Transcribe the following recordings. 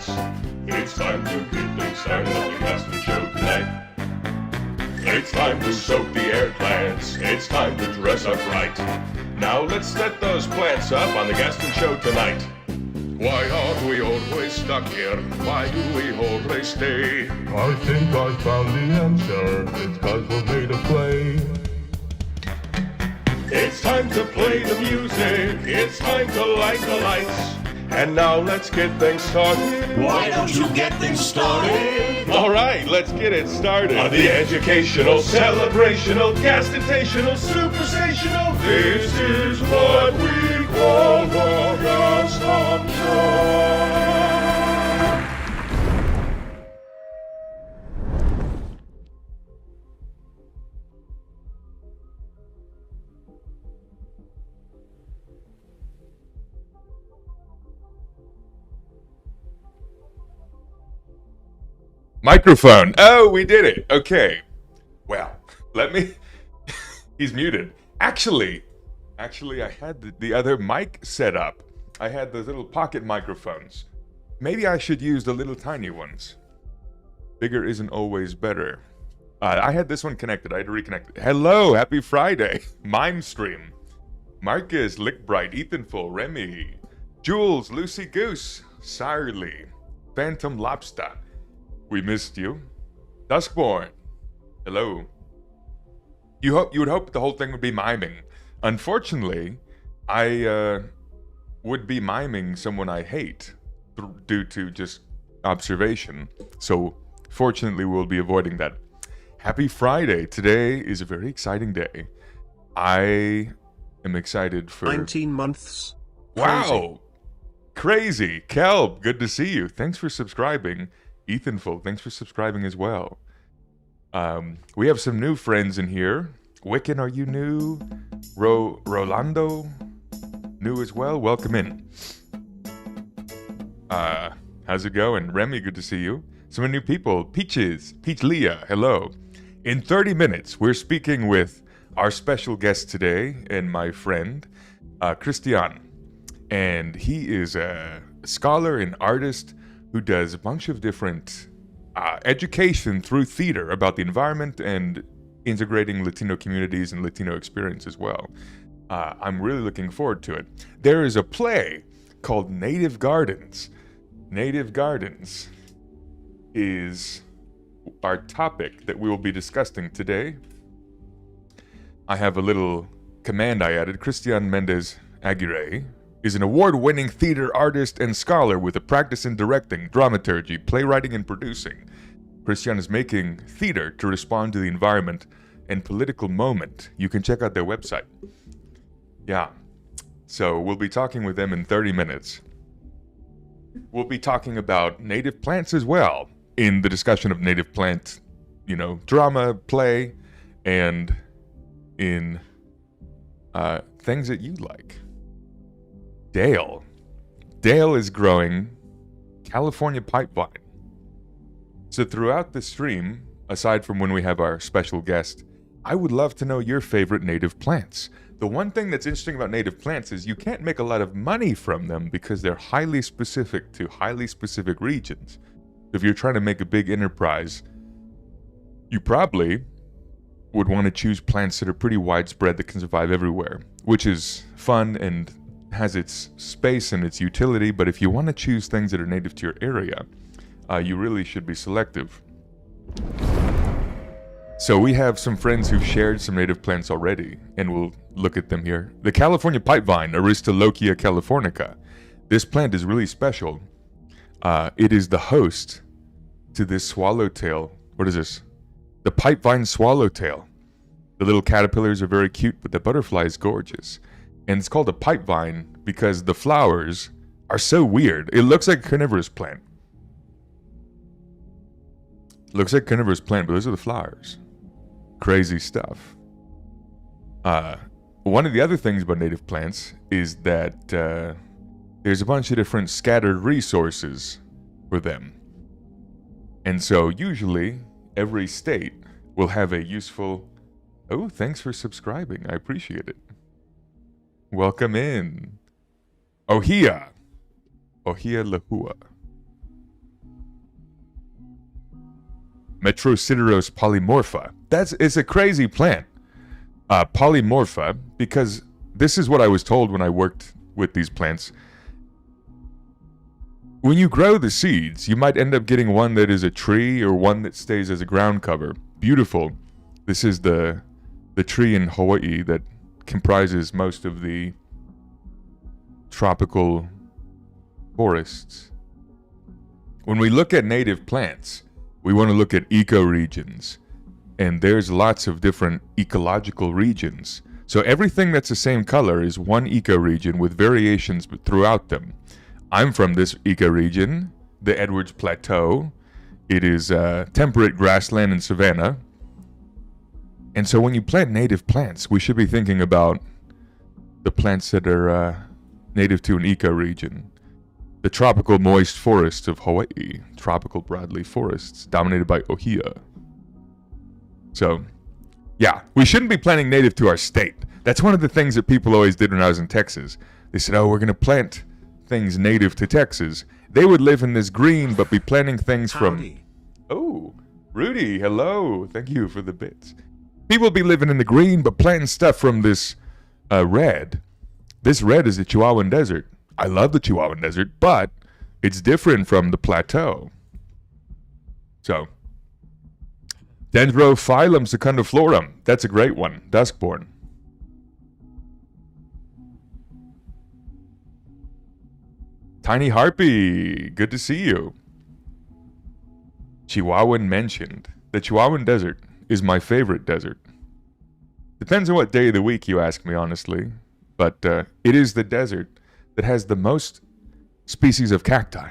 plants. It's time to get things started on the Gaston Show tonight. It's time to soak the air plants. It's time to dress up right. Now let's set those plants up on the Gaston Show tonight. Why are we always stuck here? Why do we always stay? I think I found the answer. It's 'cause we're made to play. It's time to play the music. It's time to light the lights. And now let's get things started. Why don't you get things started? All right, let's get it started. On the educational, celebrational, gastentational, supersational, this is what we call the Gaston Show. Microphone. Oh, we did it. Okay. Well, let me... He's muted. Actually, I had the other mic set up. I had those little pocket microphones. Maybe I should use the little tiny ones. Bigger isn't always better. I had this one connected. I had to reconnect it. Hello, happy Friday. Mime Stream. Marcus, Lickbright, Ethanful, Remy, Jules, Lucy Goose, Sarely, Phantom Lobster. We missed you. Duskborn. Hello. You would hope the whole thing would be miming. Unfortunately, I would be miming someone I hate due to just observation. So fortunately, we'll be avoiding that. Happy Friday. Today is a very exciting day. I am excited for 19 months. Wow. Crazy. Kelb, good to see you. Thanks for subscribing. Ethanful, thanks for subscribing as well. We have some new friends in here. Wiccan, are you new? Rolando, new as well. Welcome in. How's it going? Remy, good to see you. Some new people. Peach Leah, hello. In 30 minutes, we're speaking with our special guest today and my friend, Christian. And he is a scholar and artist who does a bunch of different education through theater about the environment and integrating Latino communities and Latino experience as well. I'm really looking forward to it. There is a play called Native Gardens. Native Gardens is our topic that we will be discussing today. I have a little command I added. Christian Mendez Aguirre is an award-winning theater artist and scholar with a practice in directing, dramaturgy, playwriting, and producing. Christian is making theater to respond to the environment and political moment. You can check out their website. Yeah. So we'll be talking with them in 30 minutes. We'll be talking about native plants as well in the discussion of native plant, drama, play, and in things that you like. Dale is growing California pipevine. So throughout the stream, aside from when we have our special guest, I would love to know your favorite native plants. The one thing that's interesting about native plants is you can't make a lot of money from them because they're highly specific to highly specific regions. If you're trying to make a big enterprise, you probably would want to choose plants that are pretty widespread that can survive everywhere, which is fun and has its space and its utility, but if you want to choose things that are native to your area, you really should be selective. So we have some friends who've shared some native plants already, and we'll look at them here. The California pipevine, Aristolochia californica. This plant is really special. It is the host to this swallowtail. What is this? The pipevine swallowtail. The little caterpillars are very cute, but the butterfly is gorgeous. And it's called a pipevine because the flowers are so weird. It looks like a carnivorous plant. Looks like a carnivorous plant, but those are the flowers. Crazy stuff. One of the other things about native plants is that there's a bunch of different scattered resources for them. And so usually every state will have a useful... Oh, thanks for subscribing. I appreciate it. Welcome in. Ohia Lahua. Metrosideros polymorpha. It's a crazy plant. Polymorpha, because this is what I was told when I worked with these plants. When you grow the seeds, you might end up getting one that is a tree or one that stays as a ground cover. Beautiful. This is the tree in Hawaii that comprises most of the tropical forests. When we look at native plants, we want to look at ecoregions. And there's lots of different ecological regions. So everything that's the same color is one ecoregion with variations throughout them. I'm from this ecoregion, the Edwards Plateau. It is temperate grassland and savanna. And so when you plant native plants, we should be thinking about the plants that are native to an ecoregion. The tropical moist forests of Hawaii, tropical broadleaf forests dominated by ohia. So, yeah, we shouldn't be planting native to our state. That's one of the things that people always did when I was in Texas. They said, oh, we're going to plant things native to Texas. They would live in this green, but be planting things from... Oh, Rudy, hello. Thank you for the bits. People be living in the green, but planting stuff from this red. This red is the Chihuahuan Desert. I love the Chihuahuan Desert, but it's different from the plateau. So... Dendrophyllum secundiflorum. That's a great one. Duskborn. Tiny Harpy. Good to see you. Chihuahuan mentioned. The Chihuahuan Desert is my favorite desert. Depends on what day of the week you ask me, honestly. But it is the desert that has the most species of cacti.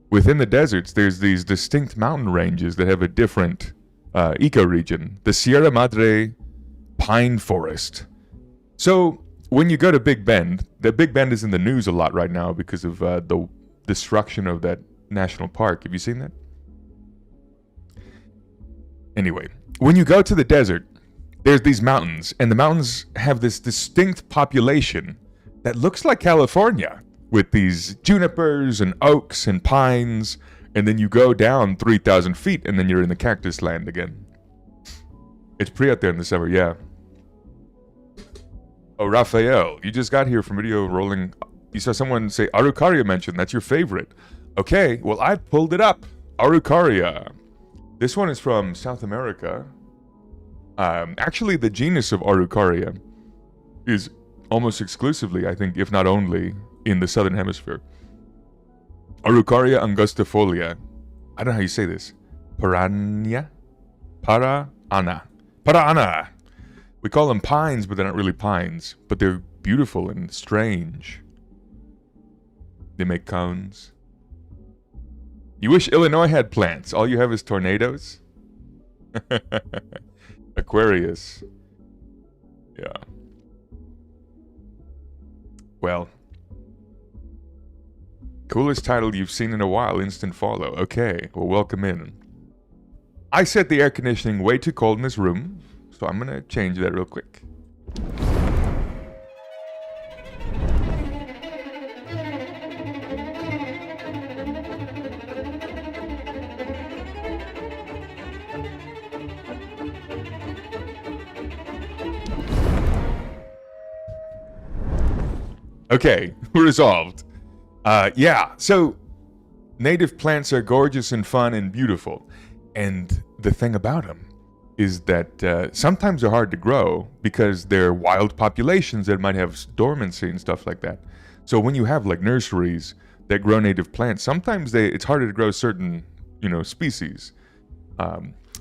Within the deserts, there's these distinct mountain ranges that have a different ecoregion. The Sierra Madre pine forest. So when you go to Big Bend, the Big Bend is in the news a lot right now because of the destruction of that national park. Have you seen that? Anyway, when you go to the desert, there's these mountains, and the mountains have this distinct population that looks like California, with these junipers and oaks and pines, and then you go down 3,000 feet, and then you're in the cactus land again. It's pretty out there in the summer, yeah. Oh, Raphael, you just got here from video rolling. You saw someone say Araucaria mentioned. That's your favorite. Okay, well, I pulled it up. Araucaria. This one is from South America. Actually, the genus of Araucaria is almost exclusively, I think, if not only, in the southern hemisphere. Araucaria angustifolia. I don't know how you say this. Paraana. We call them pines, but they're not really pines. But they're beautiful and strange. They make cones. You wish Illinois had plants. All you have is tornadoes? Aquarius. Yeah. Well. Coolest title you've seen in a while, instant follow. Okay, well, welcome in. I set the air conditioning way too cold in this room, so I'm gonna change that real quick. Okay, resolved. Yeah, so native plants are gorgeous and fun and beautiful. And the thing about them is that sometimes they're hard to grow because they're wild populations that might have dormancy and stuff like that. So when you have like nurseries that grow native plants, sometimes it's harder to grow certain, species.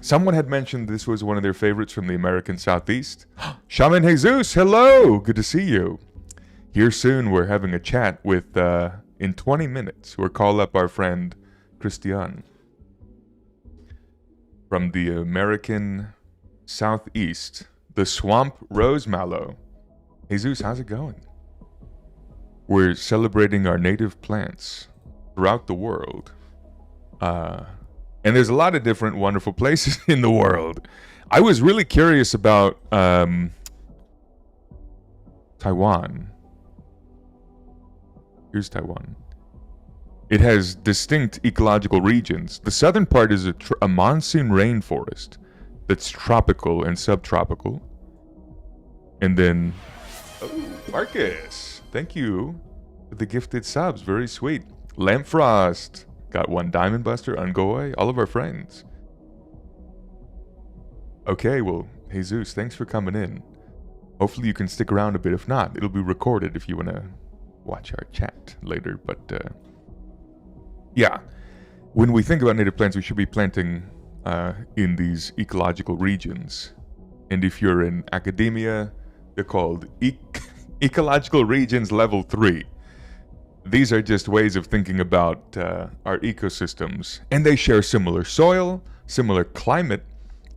Someone had mentioned this was one of their favorites from the American Southeast. Shaman Jesus, hello! Good to see you. Here soon, we're having a chat with, in 20 minutes, we'll call up our friend Christian from the American Southeast, the Swamp Rose Mallow. Jesus, how's it going? We're celebrating our native plants throughout the world. And there's a lot of different wonderful places in the world. I was really curious about Taiwan. Here's Taiwan. It has distinct ecological regions. The southern part is a monsoon rainforest that's tropical and subtropical. And then, oh, Marcus, thank you for the gifted subs. Very sweet. Lampfrost got one. Diamond Buster, Ungoy, all of our friends. Okay, well, Jesus, thanks for coming in. Hopefully you can stick around a bit. If not, it'll be recorded if you want to watch our chat later. But yeah, when we think about native plants, we should be planting in these ecological regions. And if you're in academia, they're called ecological regions level 3. These are just ways of thinking about our ecosystems. And they share similar soil, similar climate.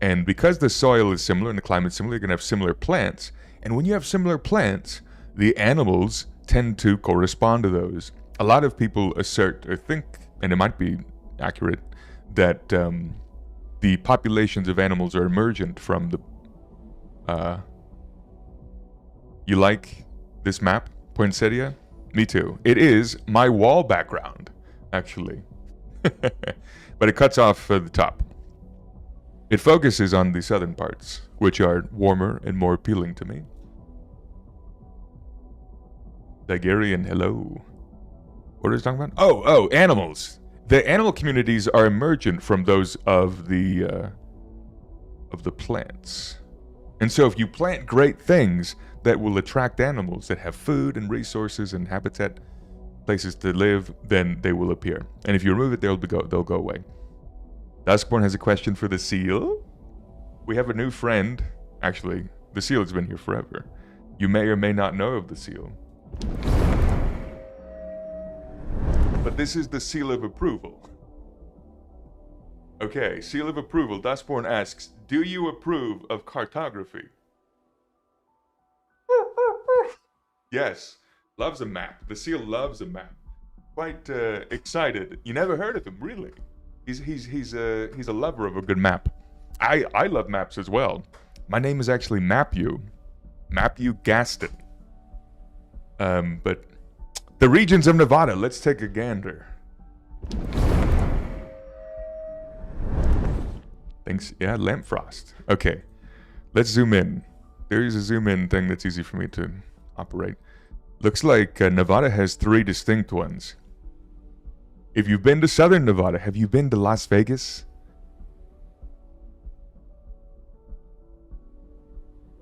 And because the soil is similar and the climate is similar, you're going to have similar plants. And when you have similar plants, the animals tend to correspond to those. A lot of people assert or think, and it might be accurate, that the populations of animals are emergent from the... You like this map, Poinsettia? Me too. It is my wall background, actually. But it cuts off the top. It focuses on the southern parts, which are warmer and more appealing to me. Tigerian, hello. What are we talking about? Oh, animals. The animal communities are emergent from those of the plants. And so if you plant great things that will attract animals that have food and resources and habitat, places to live, then they will appear. And if you remove it, they'll go away. Duskborn has a question for the seal. We have a new friend. Actually, the seal has been here forever. You may or may not know of the seal. But this is the seal of approval. Okay, seal of approval. Duskborn asks, do you approve of cartography? Yes, loves a map. The seal loves a map. Quite excited. You never heard of him, really? He's a lover of a good map. I love maps as well. My name is actually Mapu Gaston. But the regions of Nevada. Let's take a gander. Thanks. Yeah, Lampfrost. Okay, let's zoom in. There's a zoom in thing that's easy for me to operate. Looks like Nevada has 3 distinct ones. If you've been to southern Nevada, have you been to Las Vegas?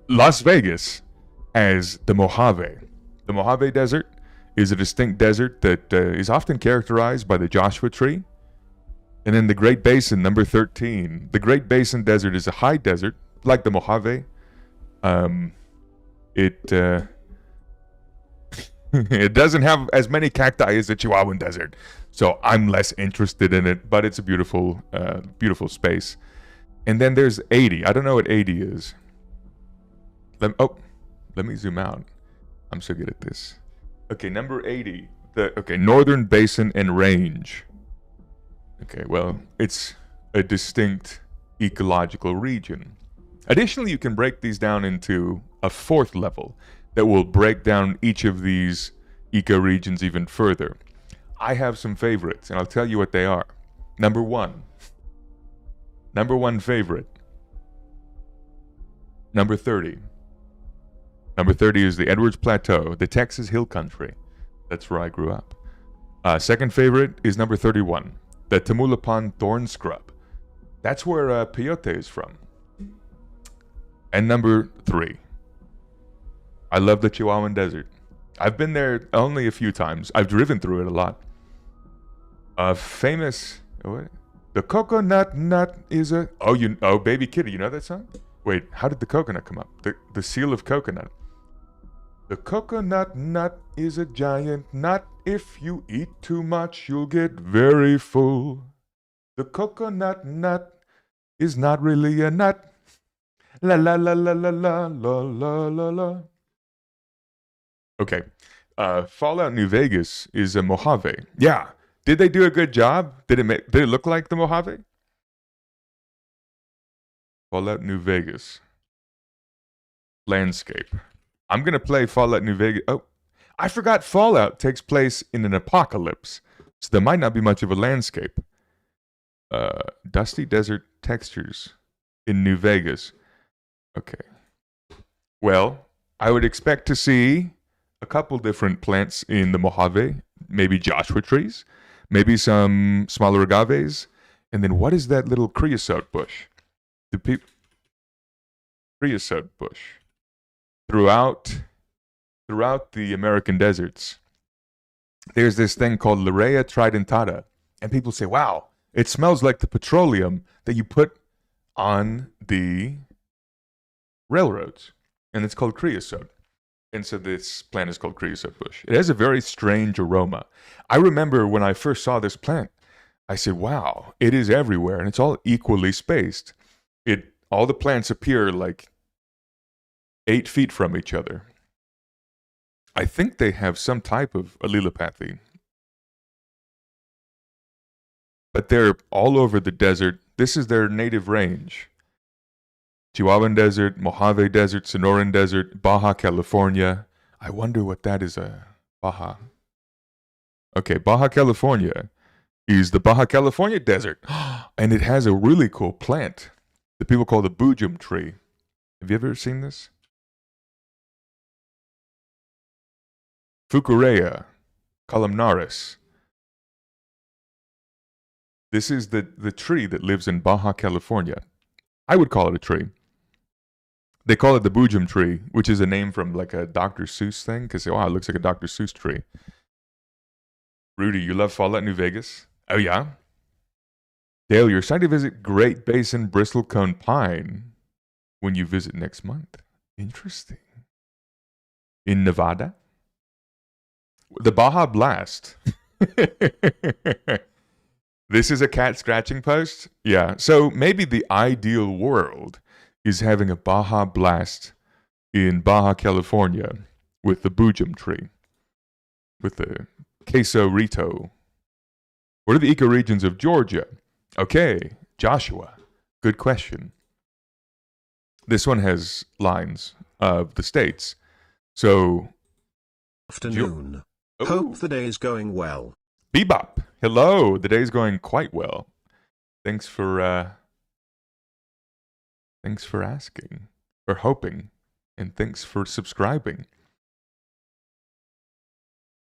Las Vegas has the Mojave. The Mojave Desert is a distinct desert that is often characterized by the Joshua Tree. And then the Great Basin, number 13. The Great Basin Desert is a high desert, like the Mojave. It doesn't have as many cacti as the Chihuahuan Desert, so I'm less interested in it, but it's a beautiful, beautiful space. And then there's 80. I don't know what 80 is. Let me zoom out. I'm so good at this. Okay, number 80. Northern Basin and Range. Okay, well, it's a distinct ecological region. Additionally, you can break these down into a 4th level that will break down each of these ecoregions even further. I have some favorites, and I'll tell you what they are. Number 1 favorite. Number 30. Number 30 is the Edwards Plateau, the Texas Hill Country. That's where I grew up. Second favorite is number 31, the Tamaulipan Thorn Scrub. That's where Peyote is from. And number 3, I love the Chihuahuan Desert. I've been there only a few times. I've driven through it a lot. Famous... What? The coconut nut is a... Oh, Baby Kitty, you know that song? Wait, how did the coconut come up? The seal of coconut. The coconut nut is a giant nut. If you eat too much, you'll get very full. The coconut nut is not really a nut. La la la la la la la la la la. Okay. Fallout New Vegas is a Mojave. Yeah. Did they do a good job? Did it look like the Mojave? Fallout New Vegas. Landscape. I'm going to play Fallout New Vegas. Oh, I forgot Fallout takes place in an apocalypse. So there might not be much of a landscape. Dusty desert textures in New Vegas. Okay. Well, I would expect to see a couple different plants in the Mojave, maybe Joshua trees, maybe some smaller agaves, and then what is that little creosote bush? Creosote bush. Throughout the American deserts, there's this thing called Larea tridentata, and people say, wow, it smells like the petroleum that you put on the railroads, and it's called creosote. And so this plant is called creosote bush. It has a very strange aroma. I remember when I first saw this plant, I said, wow, it is everywhere, and it's all equally spaced. All the plants appear like 8 feet from each other. I think they have some type of allelopathy. But they're all over the desert. This is their native range. Chihuahuan Desert, Mojave Desert, Sonoran Desert, Baja California. I wonder what that is, Baja. Okay, Baja California is the Baja California Desert. And it has a really cool plant that people call the bujum tree. Have you ever seen this? Fucurea columnaris. This is the tree that lives in Baja California. I would call it a tree. They call it the bujum tree, which is a name from like a Dr. Seuss thing, because wow, it looks like a Dr. Seuss tree. Rudy, you love fall at New Vegas? Oh yeah? Dale, you're excited to visit Great Basin bristlecone pine when you visit next month. Interesting. In Nevada? The Baja Blast. This is a cat scratching post? Yeah. So maybe the ideal world is having a Baja Blast in Baja California with the bujum tree, with the queso rito. What are the ecoregions of Georgia? Okay, Joshua, good question. This one has lines of the states. So, Afternoon. Hope the day is going well. Bebop, hello. The day's going quite well. Thanks for asking, or hoping, and thanks for subscribing.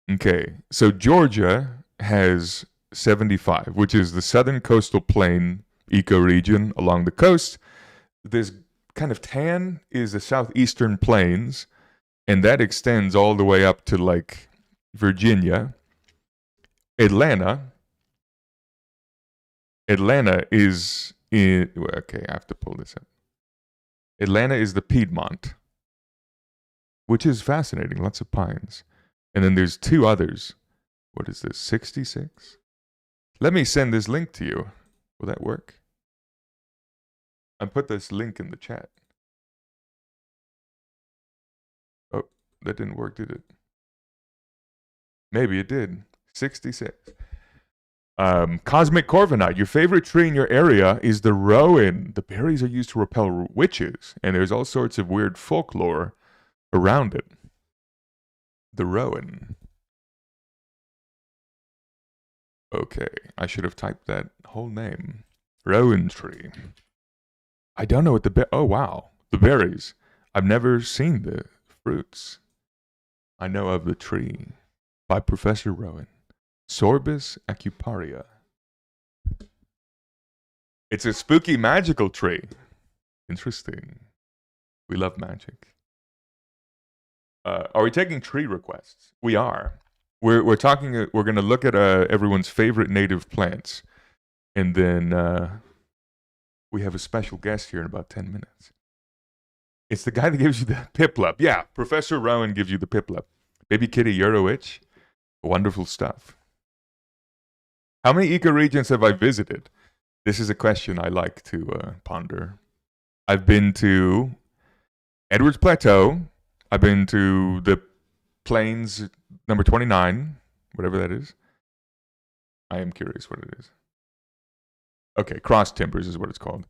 Okay, so Georgia has 75, which is the southern coastal plain ecoregion along the coast. This kind of tan is the southeastern plains, and that extends all the way up to like Virginia. Atlanta is in, okay, I have to pull this up. Atlanta is the Piedmont, which is fascinating, lots of pines. And then there's two others. What is this, 66? Let me send this link to you. Will that work? I put this link in the chat. Oh, that didn't work, did it? Maybe it did. 66. Cosmic Corvinite. Your favorite tree in your area is the rowan. The berries are used to repel witches, and there's all sorts of weird folklore around it. The rowan. Okay, I should have typed that whole name. Rowan tree. I don't know what oh wow, the berries. I've never seen the fruits. I know of the tree by Professor Rowan. Sorbus acuparia. It's a spooky magical tree. Interesting. We love magic. Are we taking tree requests? We are. We're talking. We're going to look at everyone's favorite native plants, and then we have a special guest here in about 10 minutes. It's the guy that gives you the piplup. Yeah, Professor Rowan gives you the piplup. Baby kitty, you're a witch. Wonderful stuff. How many ecoregions have I visited? This is a question I like to ponder. I've been to Edwards Plateau. I've been to the Plains number 29, whatever that is. I am curious what it is. Okay, Cross Timbers is what it's called.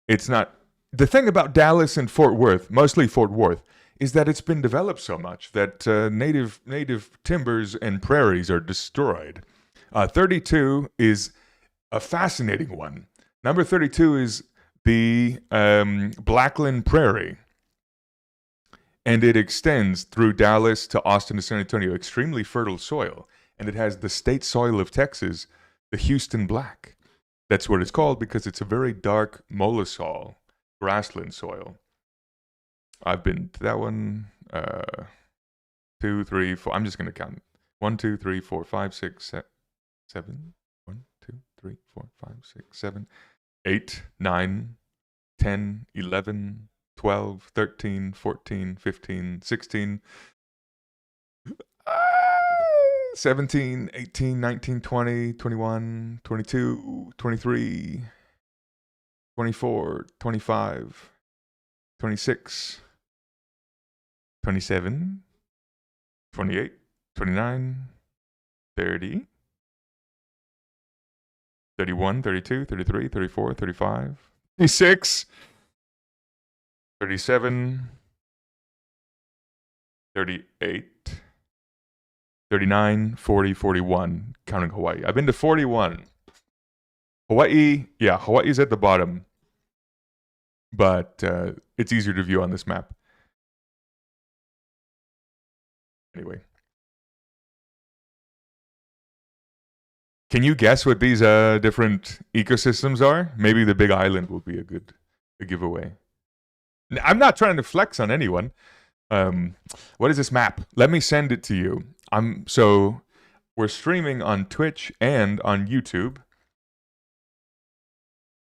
It's not... The thing about Dallas and Fort Worth, mostly Fort Worth, is that it's been developed so much that native timbers and prairies are destroyed. 32 is a fascinating one. Number 32 is the Blackland Prairie. And it extends through Dallas to Austin to San Antonio. Extremely fertile soil. And it has the state soil of Texas, the Houston Black. That's what it's called because it's a very dark mollisol grassland soil. I've been to that one. 2, 3, 4. I'm just going to count. 1, 2, 3, 4, 5, 6, 7. 1, 2, 3, 4, 5, 6, 7, 8, 9, 10, 11, 12, 13, 14, 15, 16, 17, 18, 19, 20, 21, 22, 23, 24, 25, 26, 27, 28, 29, 30, 31, 32, 33, 34, 35, 36, 37, 38, 39, 40, 41, counting Hawaii. I've been to 41. Hawaii's at the bottom, but it's easier to view on this map. Anyway. Can you guess what these different ecosystems are? Maybe the Big Island will be a giveaway. I'm not trying to flex on anyone. What is this map? Let me send it to you. So we're streaming on Twitch and on YouTube.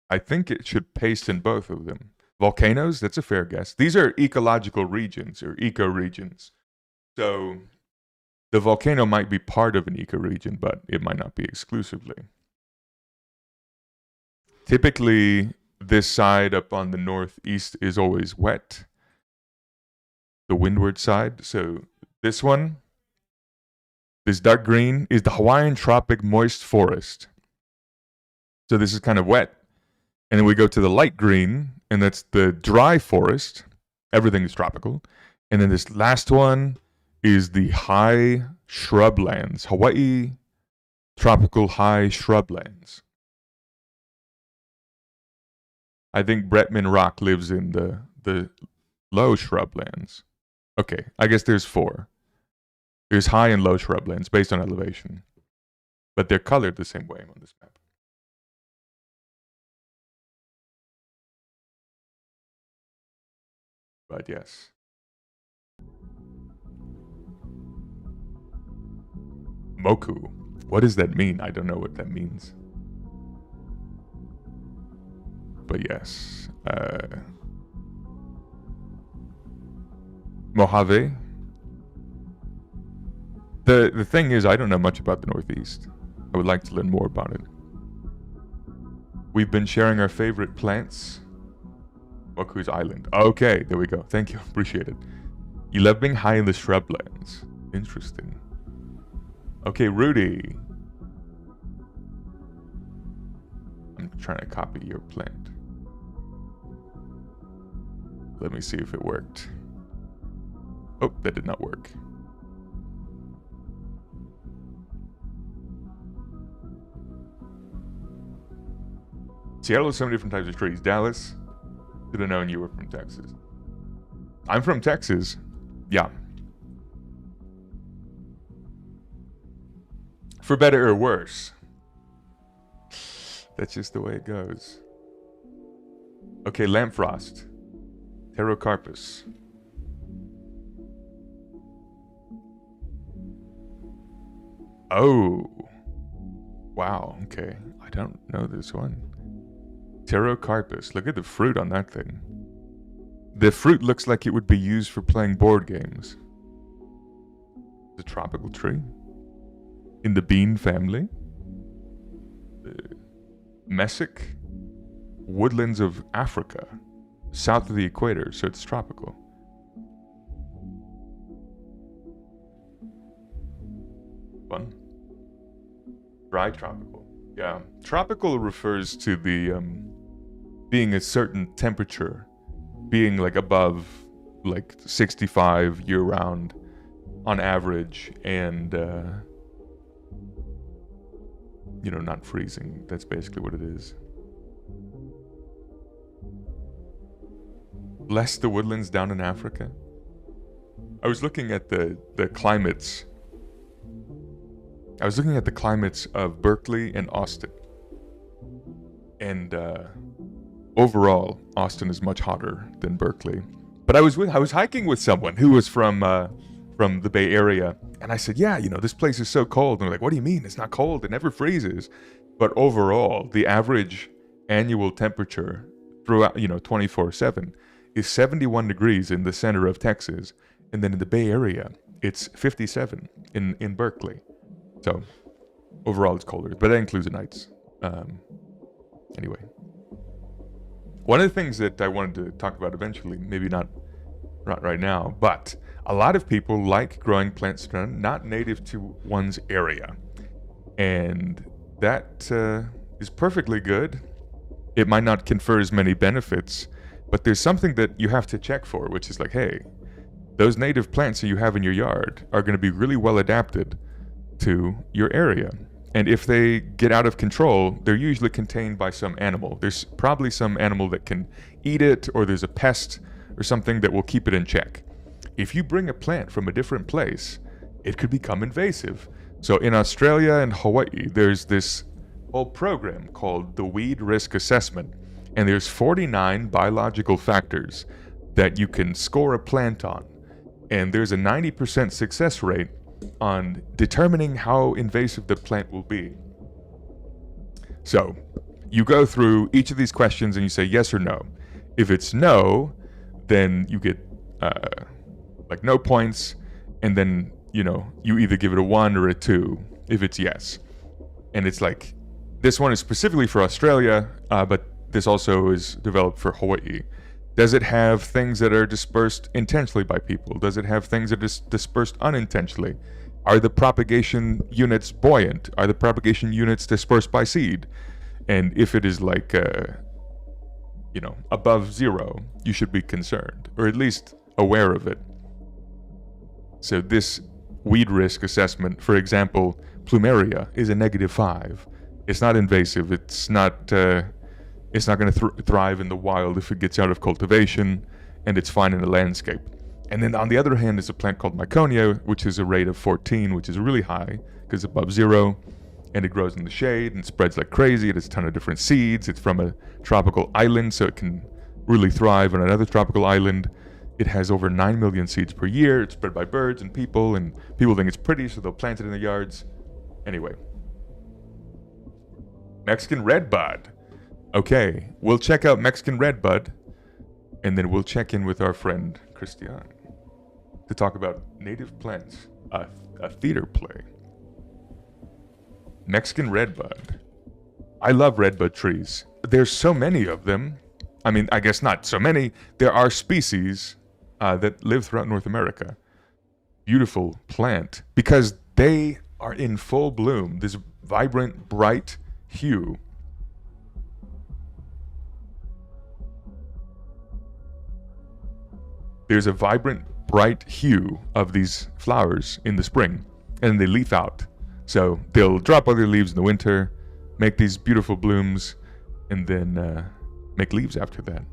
I think it should paste in both of them. Volcanoes, that's a fair guess. These are ecological regions or ecoregions. So the volcano might be part of an ecoregion, but it might not be exclusively. Typically, this side up on the northeast is always wet. The windward side. So this one, this dark green, is the Hawaiian tropic moist forest. So this is kind of wet. And then we go to the light green, and that's the dry forest. Everything is tropical. And then this last one is the high shrublands. Hawaii tropical high shrublands. I think Bretman Rock lives in the low shrublands. Okay, I guess there's 4. There's high and low shrublands based on elevation. But they're colored the same way on this map. But yes. Moku. What does that mean? I don't know what that means. But yes. Mojave. The thing is, I don't know much about the Northeast. I would like to learn more about it. We've been sharing our favorite plants. Moku's Island. Okay, there we go. Thank you. Appreciate it. You love being high in the shrublands. Interesting. Okay, Rudy. I'm trying to copy your plant. Let me see if it worked. Oh, that did not work. Seattle has so many different types of trees. Dallas, should have known you were from Texas. I'm from Texas. Yeah. For better or worse. That's just the way it goes. Okay, Lampfrost. Pterocarpus. Oh. Wow, okay. I don't know this one. Pterocarpus. Look at the fruit on that thing. The fruit looks like it would be used for playing board games. It's a tropical tree. In the bean family. The Mesic woodlands of Africa. South of the equator, so it's tropical. Fun. Dry tropical. Yeah. Tropical refers to the being a certain temperature, being like above like 65 year round on average, and not freezing. That's basically what it is. Bless the woodlands down in Africa. I was looking at the climates. I was looking at the climates of Berkeley and Austin. And overall, Austin is much hotter than Berkeley. But I was hiking with someone who was from the Bay Area, and I said, "Yeah, this place is so cold." And they're like, "What do you mean? It's not cold. It never freezes." But overall, the average annual temperature throughout, 24/7 is 71 degrees in the center of Texas, and then in the Bay Area, it's 57 in Berkeley. So overall, it's colder, but that includes the nights. Anyway, one of the things that I wanted to talk about eventually, maybe not right now, but a lot of people like growing plants that are not native to one's area, and that is perfectly good. It might not confer as many benefits, but there's something that you have to check for, which is like, hey, those native plants that you have in your yard are going to be really well adapted to your area. And if they get out of control, they're usually contained by some animal. There's probably some animal that can eat it, or there's a pest or something that will keep it in check. If you bring a plant from a different place, it could become invasive. So in Australia and Hawaii, there's this whole program called the Weed Risk Assessment. And there's 49 biological factors that you can score a plant on. And there's a 90% success rate on determining how invasive the plant will be. So you go through each of these questions and you say yes or no. If it's no, then you get no points, and then you either give it a 1 or a 2 if it's yes. And it's like, this one is specifically for Australia, but this also is developed for Hawaii. Does it have things that are dispersed intentionally by people? Does it have things that are dispersed unintentionally? Are the propagation units buoyant? Are the propagation units dispersed by seed? And if it is above 0, you should be concerned, or at least aware of it. So this weed risk assessment, for example, plumeria is a -5. It's not invasive. It's not going to thrive in the wild if it gets out of cultivation, and it's fine in the landscape. And then on the other hand is a plant called Miconia, which is a rate of 14, which is really high because it's above 0, and it grows in the shade and spreads like crazy. It has a ton of different seeds. It's from a tropical island, so it can really thrive on another tropical island. It has over 9 million seeds per year. It's spread by birds and people think it's pretty, so they'll plant it in their yards. Anyway. Mexican redbud. Okay, we'll check out Mexican redbud, and then we'll check in with our friend Christian to talk about native plants, a theater play. Mexican redbud. I love redbud trees. There's so many of them. I mean, I guess not so many. There are species that live throughout North America. Beautiful plant, because they are in full bloom. This vibrant, bright hue. There's a vibrant, bright hue of these flowers in the spring, and they leaf out. So they'll drop other leaves in the winter, make these beautiful blooms, and then make leaves after that.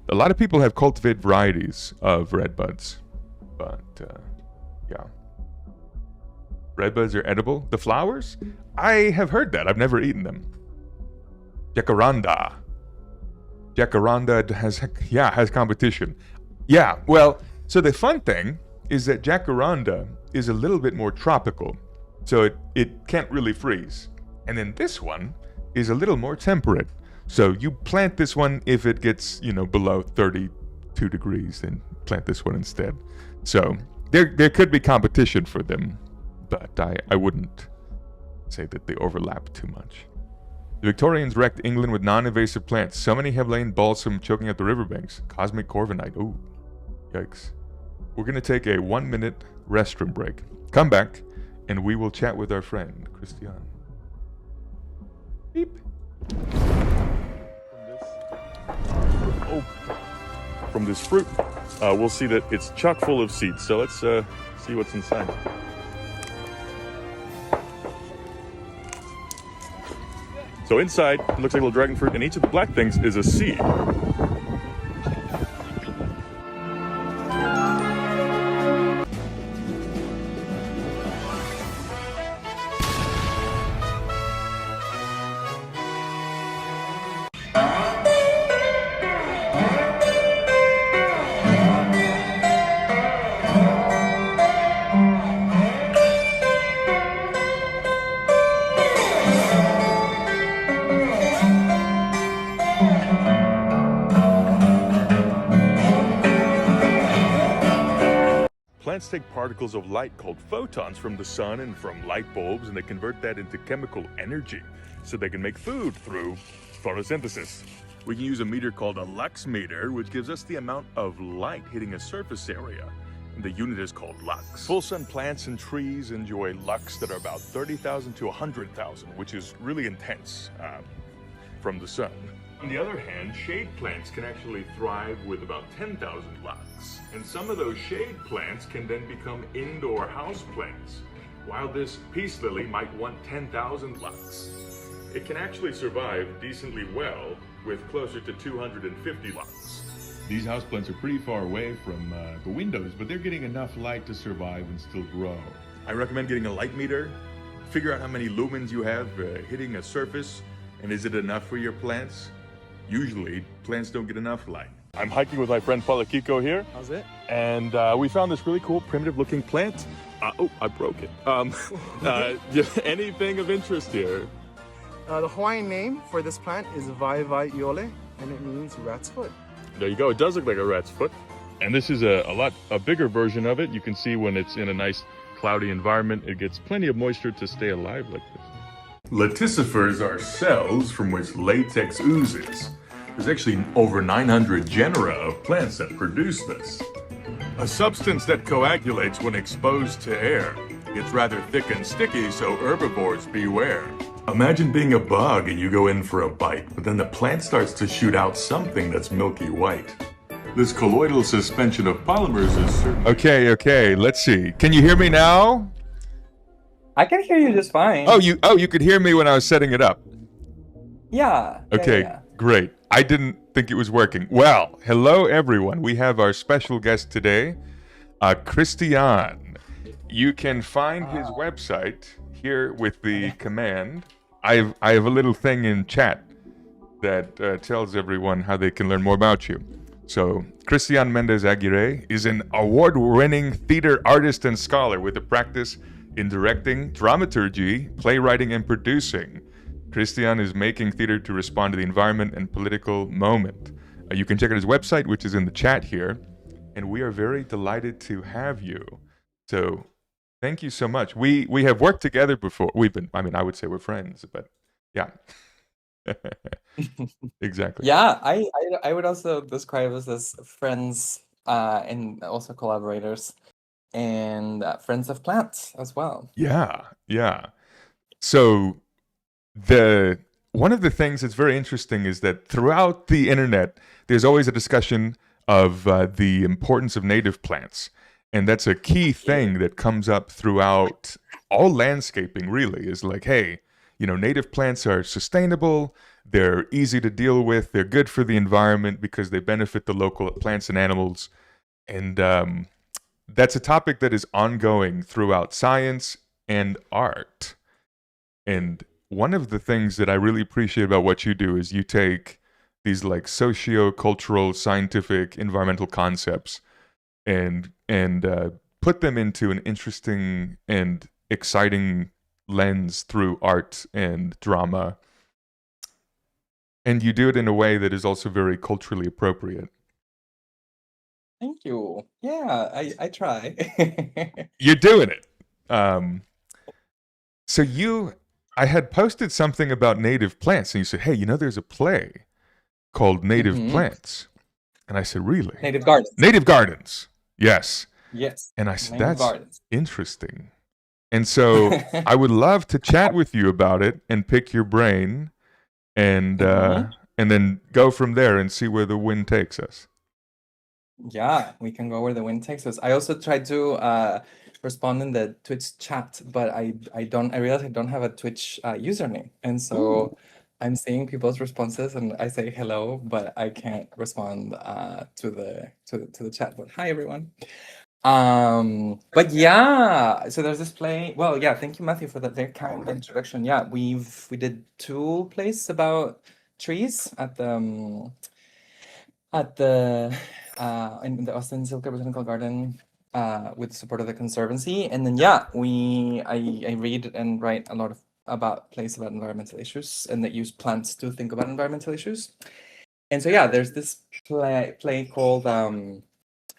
A lot of people have cultivated varieties of redbuds, but yeah. Redbuds are edible. The flowers? I have heard that. I've never eaten them. Jacaranda. Jacaranda has competition. Yeah, well, so the fun thing is that Jacaranda is a little bit more tropical, so it can't really freeze. And then this one is a little more temperate. So you plant this one if it gets, below 32 degrees, then plant this one instead. So there could be competition for them, but I wouldn't say that they overlap too much. The Victorians wrecked England with non-invasive plants. So many Himalayan balsam choking out the riverbanks. Cosmic corviknight. Ooh, yikes. We're going to take a 1-minute restroom break. Come back, and we will chat with our friend, Christian. Beep. From this fruit, we'll see that it's chock full of seeds. So let's see what's inside. So inside, it looks like a little dragon fruit, and each of the black things is a seed. Plants take particles of light called photons from the sun and from light bulbs, and they convert that into chemical energy so they can make food through photosynthesis. We can use a meter called a lux meter, which gives us the amount of light hitting a surface area. And the unit is called lux. Full sun plants and trees enjoy lux that are about 30,000 to 100,000, which is really intense from the sun. On the other hand, shade plants can actually thrive with about 10,000 lux. And some of those shade plants can then become indoor house plants. While this peace lily might want 10,000 lux, it can actually survive decently well with closer to 250 lux. These houseplants are pretty far away from the windows, but they're getting enough light to survive and still grow. I recommend getting a light meter, figure out how many lumens you have hitting a surface, and is it enough for your plants? Usually, plants don't get enough light. I'm hiking with my friend Palakiko here. How's it? And we found this really cool primitive looking plant. Oh, I broke it. Anything of interest here? The Hawaiian name for this plant is Vaivai Iole, and it means rat's foot. There you go. It does look like a rat's foot. And this is a bigger version of it. You can see when it's in a nice cloudy environment, it gets plenty of moisture to stay alive like this. Leticifers are cells from which latex oozes. There's actually over 900 genera of plants that produce this. A substance that coagulates when exposed to air. It's rather thick and sticky, so herbivores beware. Imagine being a bug and you go in for a bite, but then the plant starts to shoot out something that's milky white. This colloidal suspension of polymers is certainly... Okay, let's see. Can you hear me now? I can hear you just fine. Oh, you could hear me when I was setting it up. Yeah. Okay, yeah. great. I didn't think it was working. Well, hello everyone. We have our special guest today, Christian. You can find his website here with the command. I have a little thing in chat that tells everyone how they can learn more about you. So, Christian Mendez Aguirre is an award-winning theater artist and scholar with a practice in directing, dramaturgy, playwriting, and producing. Christian is making theater to respond to the environment and political moment. You can check out his website, which is in the chat here. And we are very delighted to have you. So, thank you so much. We have worked together before. I would say we're friends, but yeah. Exactly. Yeah, I would also describe us as friends and also collaborators and friends of plants as well. Yeah. So one of the things that's very interesting is that throughout the internet, there's always a discussion of the importance of native plants. And that's a key thing that comes up throughout all landscaping, really, is like, hey, native plants are sustainable, they're easy to deal with, they're good for the environment because they benefit the local plants and animals. And that's a topic that is ongoing throughout science and art. And one of the things that I really appreciate about what you do is you take these like socio-cultural, scientific, environmental concepts and put them into an interesting and exciting lens through art and drama. And you do it in a way that is also very culturally appropriate. Thank you. Yeah, I try. You're doing it. I had posted something about native plants, and you said, hey, there's a play called Native Plants. And I said, really? Native Gardens. Native Gardens. Yes. Yes. And I said, Native that's Gardens. interesting. And so I would love to chat with you about it and pick your brain and then go from there and see where the wind takes us. Yeah, we can go where the wind takes us. I also tried to respond in the Twitch chat, but I realized I don't have a Twitch username. And so I'm seeing people's responses and I say hello, but I can't respond to the chat. But hi everyone. But yeah, so there's this play. Well, yeah, thank you, Matthew, for that very kind introduction. Yeah, we did 2 plays about trees at the in the Austin Silke Botanical Garden with the support of the Conservancy. And then yeah, I read and write a lot about plays about environmental issues and that use plants to think about environmental issues. And so yeah, there's this play called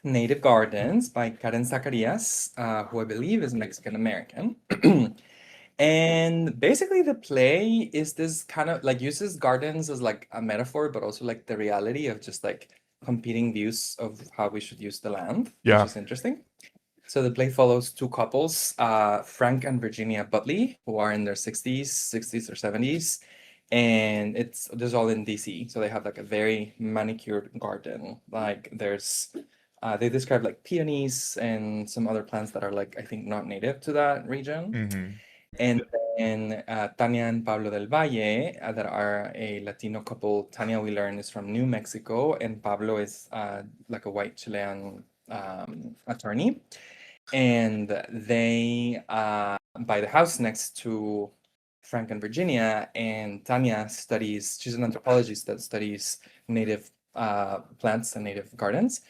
Native Gardens by Karen Zacarias, who I believe is Mexican American. And basically the play is this kind of like uses gardens as like a metaphor, but also like the reality of just like competing views of how we should use the land, Yeah. which is interesting. So the play follows 2 couples, Frank and Virginia Butley, who are in their 60s or 70s. And there's all in DC. So they have like a very manicured garden. Like there's they describe like peonies and some other plants that are like, I think, not native to that region. Mm-hmm. And then Tania and Pablo del Valle, that are a Latino couple. Tania, we learn, is from New Mexico, and Pablo is like a white Chilean attorney. And they buy the house next to Frank and Virginia, and Tania she's an anthropologist that studies native plants and native gardens.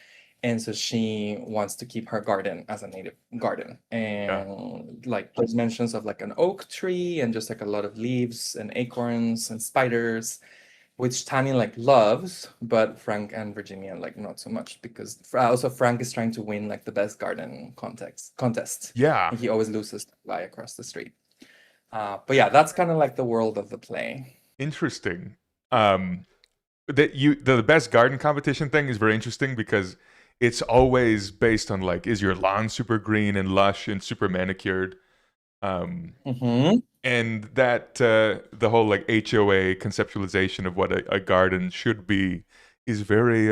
And so she wants to keep her garden as a native garden. And like there's mentions of like an oak tree and just like a lot of leaves and acorns and spiders, which Tania like loves, but Frank and Virginia like not so much, because also Frank is trying to win like the best garden contest. Yeah. And he always loses to the guy across the street. But yeah, that's kind of like the world of the play. Interesting. The best garden competition thing is very interesting because it's always based on like, is your lawn super green and lush and super manicured? Mm-hmm. And that the whole like HOA conceptualization of what a garden should be is very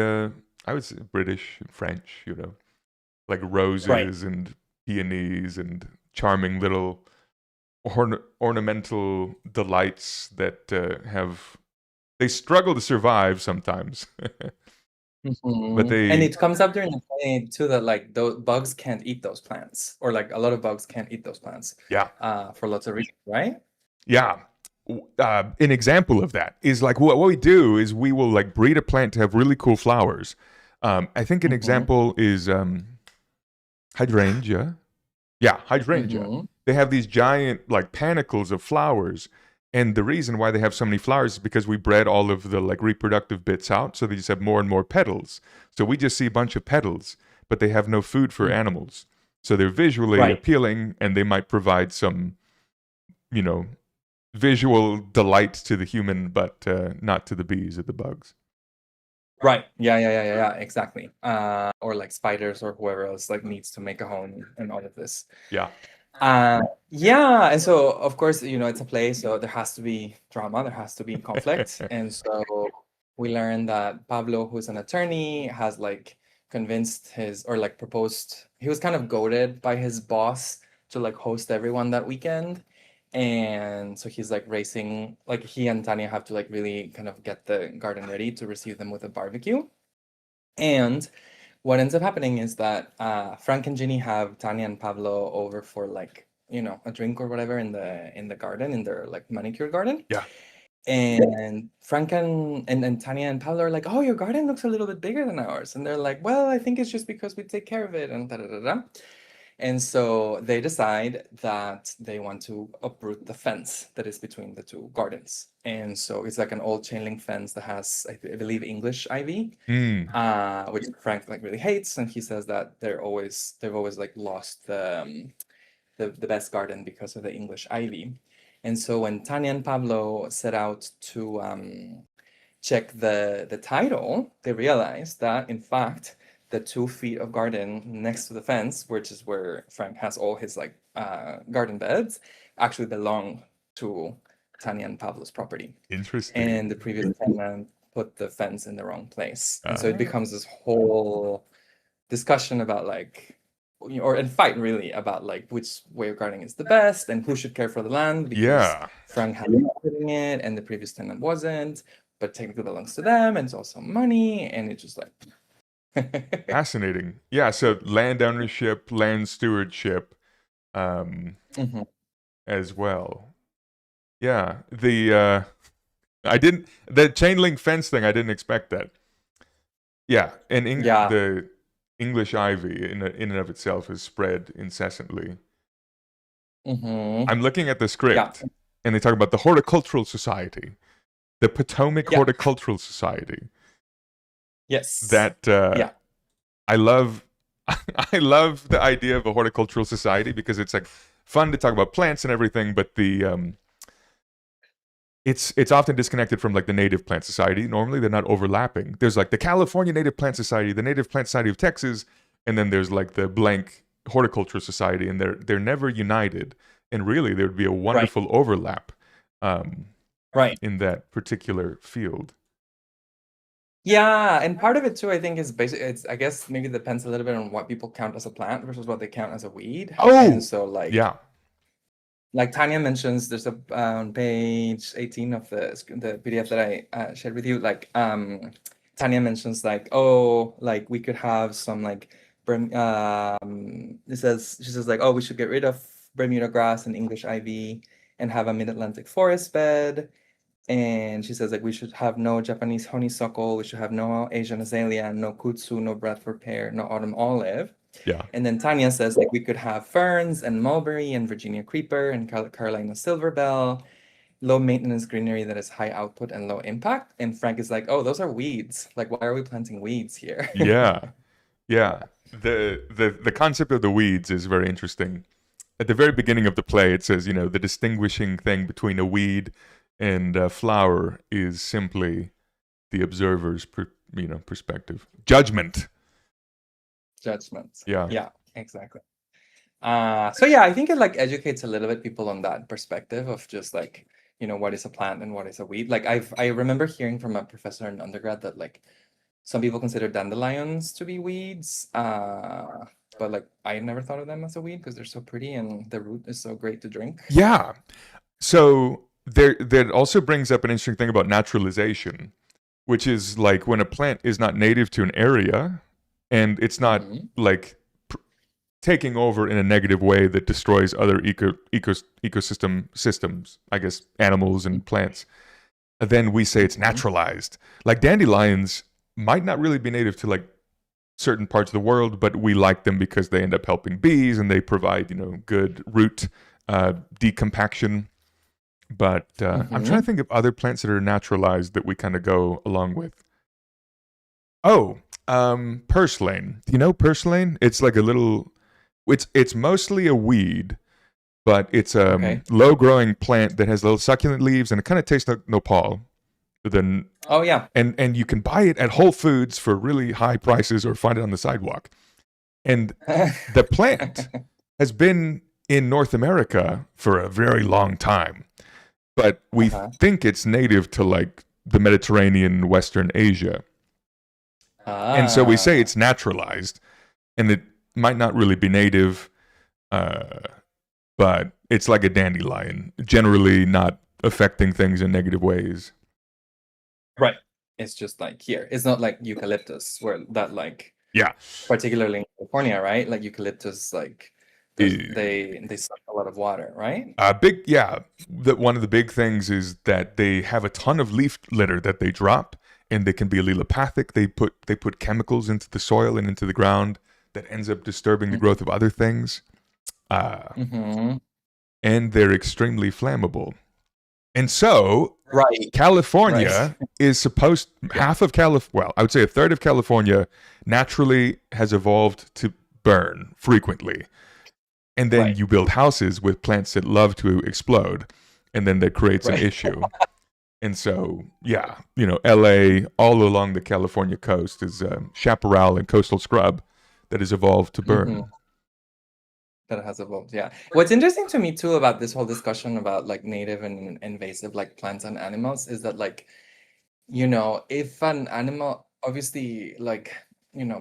I would say British and French, you know, like roses and peonies and charming little ornamental delights that they struggle to survive sometimes. Mm-hmm. But and it comes up during the play too that like those bugs can't eat those plants, or like a lot of bugs can't eat those plants. Yeah. For lots of reasons, right? Yeah. An example of that is like what we do is we will like breed a plant to have really cool flowers. I think an example is hydrangea. Yeah, hydrangea. Mm-hmm. They have these giant like panicles of flowers. And the reason why they have so many flowers is because we bred all of the like reproductive bits out, so they just have more and more petals. So we just see a bunch of petals, but they have no food for animals. So they're visually appealing, and they might provide some, you know, visual delight to the human, but not to the bees or the bugs. Right. Yeah. Exactly. Or like spiders or whoever else like needs to make a home and all of this. Yeah. Yeah, and so of course, you know, it's a play, so there has to be drama, there has to be conflict. And so we learn that Pablo, who's an attorney, has like convinced proposed, he was kind of goaded by his boss to like host everyone that weekend. And so he's like racing, like he and Tania have to like really kind of get the garden ready to receive them with a barbecue. And what ends up happening is that Frank and Ginny have Tania and Pablo over for like, you know, a drink or whatever in the garden, in their like manicure garden. Yeah. And Frank and Tania and Pablo are like, oh, your garden looks a little bit bigger than ours. And they're like, well, I think it's just because we take care of it and da-da-da-da. And so they decide that they want to uproot the fence that is between the 2 gardens. And so it's like an old chain link fence that has, I believe, English ivy, which Frank like really hates. And he says that they've always like lost the best garden because of the English ivy. And so when Tania and Pablo set out to check the title, they realized that in fact the 2 feet of garden next to the fence, which is where Frank has all his like garden beds, actually belong to Tania and Pablo's property. Interesting. And the previous tenant put the fence in the wrong place. And so it becomes this whole discussion about like or and fight really about like which way of gardening is the best and who should care for the land, because Yeah. Frank had been operating it and the previous tenant wasn't, but technically belongs to them, and it's also money, and it's just like Fascinating. Yeah, so land ownership, land stewardship, Mhm. as well. Yeah, the chain link fence thing, I didn't expect that. Yeah, and Yeah. the English ivy in and of itself is spread incessantly. Mhm. I'm looking at the Yeah. script, and they talk about the Horticultural Society, the Potomac Yeah. Horticultural Society. Yes. That Yeah. I love. I love the idea of a horticultural society because it's like fun to talk about plants and everything, but the it's often disconnected from like the Native Plant Society. Normally they're not overlapping. There's like the California Native Plant Society, the Native Plant Society of Texas, and then there's like the blank Horticultural Society, and they're never united. And really, there would be a wonderful overlap Right. in that particular field. Yeah, and part of it too, I think, is basically it's I guess maybe depends a little bit on what people count as a plant versus what they count as a weed. Oh, And so like yeah. like Tanya mentions, there's a on page 18 of the PDF that I shared with you. Like Tanya mentions like, oh, like we could have some like she says like, oh, we should get rid of Bermuda grass and English ivy and have a mid-Atlantic forest bed. And she says like we should have no Japanese honeysuckle, we should have no Asian azalea, no kudzu, no Bradford pear, no autumn olive. Yeah. And then Tanya says like we could have ferns and mulberry and Virginia creeper and Carolina silver bell, low maintenance greenery that is high output and low impact. And Frank is like, oh, those are weeds. Like, why are we planting weeds here? Yeah. Yeah. The concept of the weeds is very interesting. At the very beginning of the play, it says, the distinguishing thing between a weed and a flower is simply the observer's perspective. Judgment. Yeah. Yeah, exactly. So yeah, I think it like educates a little bit people on that perspective of just like, what is a plant and what is a weed. Like I remember hearing from a professor in undergrad that like some people consider dandelions to be weeds. But like I never thought of them as a weed because they're so pretty and the root is so great to drink. Yeah. So that also brings up an interesting thing about naturalization, which is like when a plant is not native to an area and it's not like taking over in a negative way that destroys other ecosystem systems, I guess animals and plants, then we say it's naturalized. Like dandelions might not really be native to like certain parts of the world, but we like them because they end up helping bees and they provide, good root decompaction. But I'm trying to think of other plants that are naturalized that we kind of go along with. Oh, purslane. Do you know purslane? It's like a little. It's mostly a weed, but it's a low-growing plant that has little succulent leaves and it kind of tastes like nopal. Then oh yeah, and you can buy it at Whole Foods for really high prices or find it on the sidewalk. And the plant has been in North America for a very long time, but we think it's native to like the Mediterranean, Western Asia. And so we say it's naturalized, and it might not really be native, but it's like a dandelion, generally not affecting things in negative ways. Right. It's just like here. It's not like eucalyptus where that like particularly in California, right? Like eucalyptus like they suck a lot of water, right? One of the big things is that they have a ton of leaf litter that they drop, and they can be allelopathic. They put chemicals into the soil and into the ground that ends up disturbing the growth of other things. And they're extremely flammable. And so, California is supposed half of I would say a third of California naturally has evolved to burn frequently. And then you build houses with plants that love to explode, and then that creates an issue. And so, LA, all along the California coast is chaparral and coastal scrub that has evolved to burn. That has evolved, yeah. What's interesting to me too about this whole discussion about like native and invasive like plants and animals is that like, if an animal, obviously like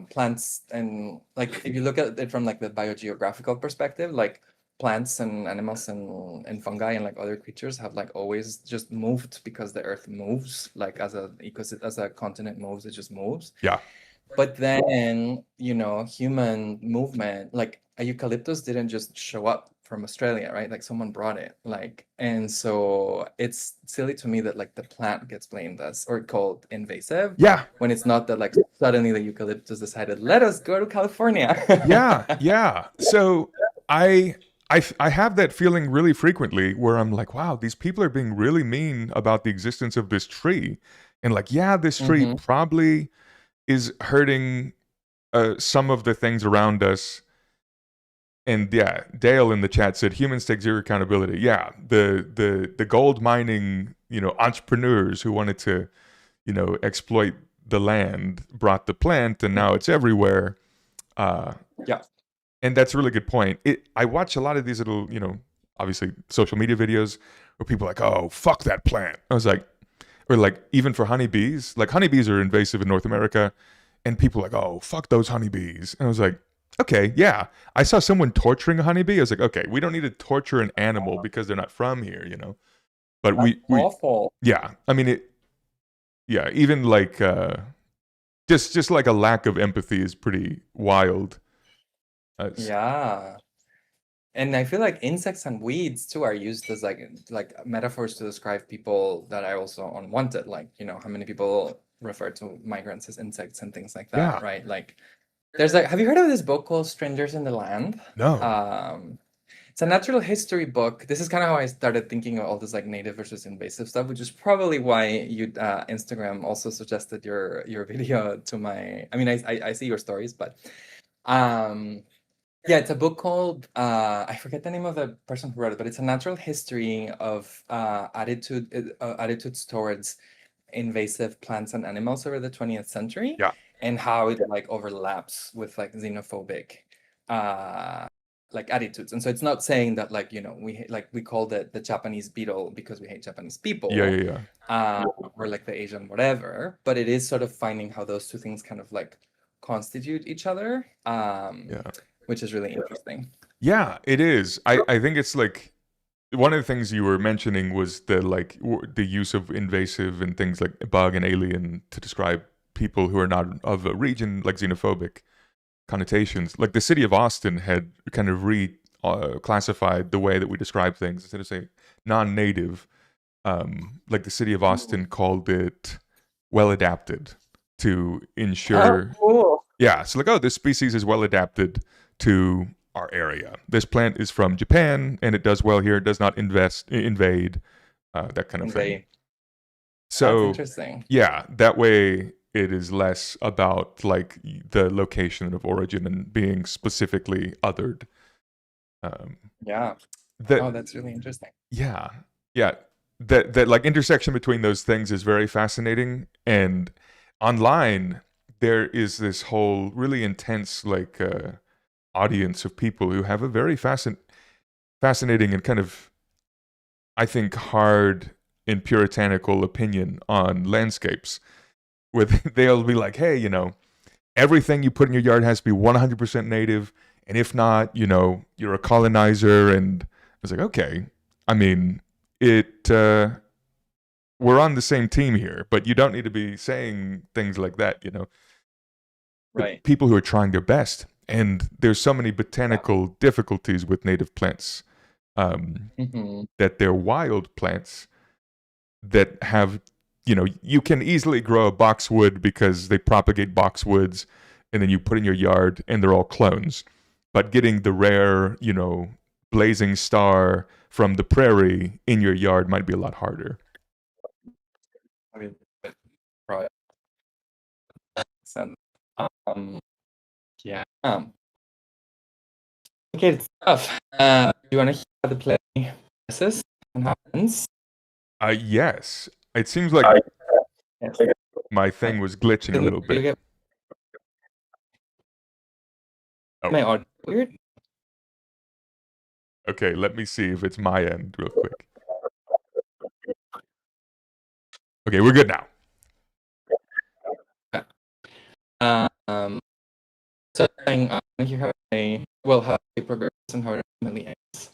plants, and like if you look at it from like the biogeographical perspective, like plants and animals and fungi and like other creatures have like always just moved because the earth moves, like as a continent moves, it just moves. Yeah. But then, human movement, like a eucalyptus didn't just show up from Australia, right? Like someone brought it, and so it's silly to me that like the plant gets blamed as or called invasive. Yeah. When it's not that like suddenly the eucalyptus decided, let us go to California. Yeah. So I have that feeling really frequently where I'm like, wow, these people are being really mean about the existence of this tree. And like, yeah, this tree probably is hurting some of the things around us. And yeah, Dale in the chat said humans take zero accountability. Yeah, the gold mining, entrepreneurs who wanted to, exploit the land brought the plant, and now it's everywhere. Yeah. And that's a really good point. I watch a lot of these little, obviously social media videos where people are like, oh, fuck that plant. I was like, or like even for honeybees, like honeybees are invasive in North America, and people are like, oh, fuck those honeybees. And I was like, okay, yeah. I saw someone torturing a honeybee. I was like, okay, we don't need to torture an animal because they're not from here, But That's we awful. yeah. I mean even like just like a lack of empathy is pretty wild. Yeah. And I feel like insects and weeds too are used as like metaphors to describe people that are also unwanted. Like, how many people refer to migrants as insects and things like that, Yeah. right? Like there's have you heard of this book called Strangers in the Land? No. It's a natural history book. This is kind of how I started thinking of all this like native versus invasive stuff, which is probably why you Instagram also suggested your video to my. I mean, I see your stories, but yeah, it's a book called I forget the name of the person who wrote it, but it's a natural history of attitudes towards invasive plants and animals over the 20th century. Yeah. And how it like overlaps with like xenophobic like attitudes. And so it's not saying that like, we call the Japanese beetle because we hate Japanese people. Yeah. Or like the Asian whatever, but it is sort of finding how those two things kind of like constitute each other. Which is really interesting. Yeah, it is. I think it's like one of the things you were mentioning was the use of invasive and things like bug and alien to describe people who are not of a region, like xenophobic connotations. Like the city of Austin had kind of classified the way that we describe things. Instead of saying non-native, like the city of Austin called it well adapted to ensure. Oh, cool. Yeah, so like, oh, this species is well adapted to our area. This plant is from Japan, and it does well here. It does not invade, that kind of thing. So that's interesting. Yeah, that way it is less about like the location of origin and being specifically othered. Yeah. That's really interesting. Yeah. That like intersection between those things is very fascinating. And online, there is this whole really intense like audience of people who have a very fascinating and kind of, I think, hard and puritanical opinion on landscapes, where they'll be like, hey, everything you put in your yard has to be 100% native, and if not, you're a colonizer. And I was like, okay, I mean, we're on the same team here, but you don't need to be saying things like that, Right. People who are trying their best. And there's so many botanical difficulties with native plants, that they're wild plants that have, you can easily grow a boxwood because they propagate boxwoods, and then you put in your yard and they're all clones. But getting the rare, blazing star from the prairie in your yard might be a lot harder. I mean, probably. Yeah. Okay, stuff. You want to hear how the play progresses and happens? Yes. It seems like my thing was glitching a little bit. My audio weird? Okay, let me see if it's my end real quick. Okay, we're good now. saying, I want to hear how they progress and how it ultimately ends.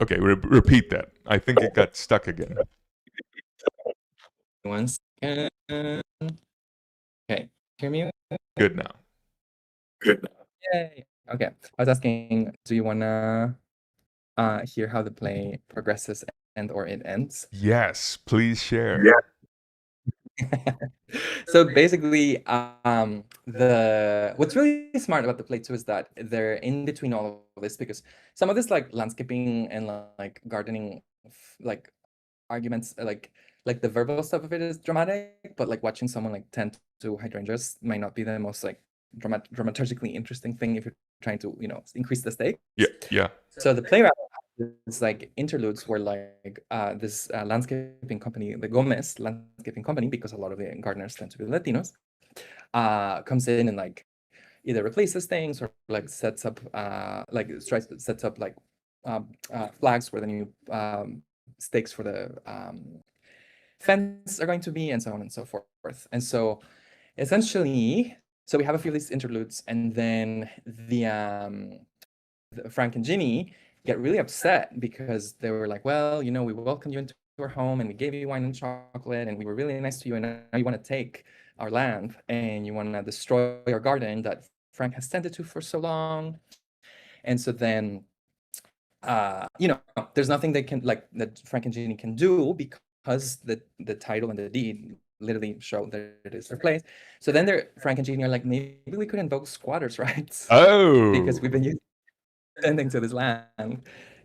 Okay, repeat that. I think it got stuck again. 1 second. Okay, hear me? Good now. Yay. Okay, I was asking, do you wanna hear how the play progresses and or it ends? Yes, please share. So basically, what's really smart about the play too is that they're in between all of this, because some of this like landscaping and like gardening like arguments like the verbal stuff of it is dramatic, but like watching someone like tend to hydrangeas might not be the most like dramaturgically interesting thing if you're trying to, you know, increase the stakes. Yeah. So the playwright is like interludes where like this landscaping company, the Gomez landscaping company, because a lot of the gardeners tend to be Latinos, comes in and like either replaces things or like sets up like flags where the new stakes for the fence are going to be, and so on and so forth. And so essentially, so we have a few of these interludes, and then the Frank and Ginny get really upset because they were like, well, you know, we welcomed you into our home and we gave you wine and chocolate and we were really nice to you, and now you want to take our land and you want to destroy our garden that Frank has tended to for so long. And so then you know, there's nothing they can like that Frank and Ginny can do because the title and the deed literally show that it is their place. So then Frank and Ginny are like, maybe we could invoke squatters' rights. Oh, because we've been tending to this land.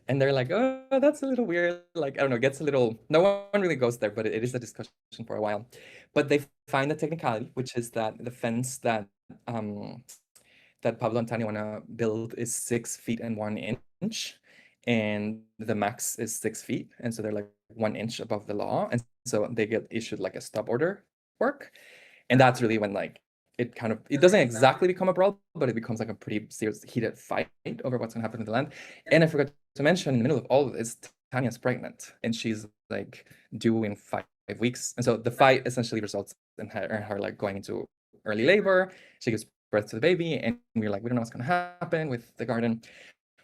And they're like, oh, that's a little weird. Like, I don't know, it gets a little, no one really goes there, but it is a discussion for a while. But they find the technicality, which is that the fence that Pablo and Tania want to build is 6 feet and 1 inch, and the max is 6 feet, and so they're like 1 inch above the law, and so they get issued like a stop order work, and that's really when like it doesn't exactly become a brawl, but it becomes like a pretty serious heated fight over what's gonna happen with the land. And I forgot to mention, in the middle of all of this, Tania's pregnant, and she's like due in 5 weeks, and so the fight essentially results in her like going into early labor. She gives birth to the baby, and we're like, we don't know what's gonna happen with the garden.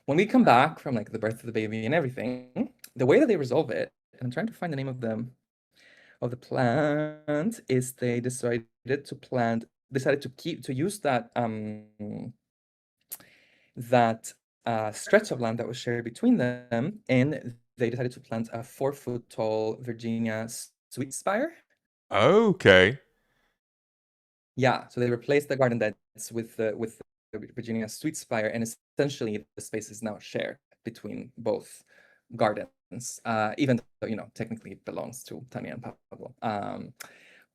When we come back from like the birth of the baby and everything, the way that they resolve it, and I'm trying to find the name of the plant, is they decided to use that stretch of land that was shared between them, and they decided to plant a 4-foot tall Virginia sweet spire. Okay. Yeah, so they replaced the garden that's with the Virginia sweet spire, and essentially the space is now shared between both gardens, even though, you know, technically it belongs to Tania and Pablo.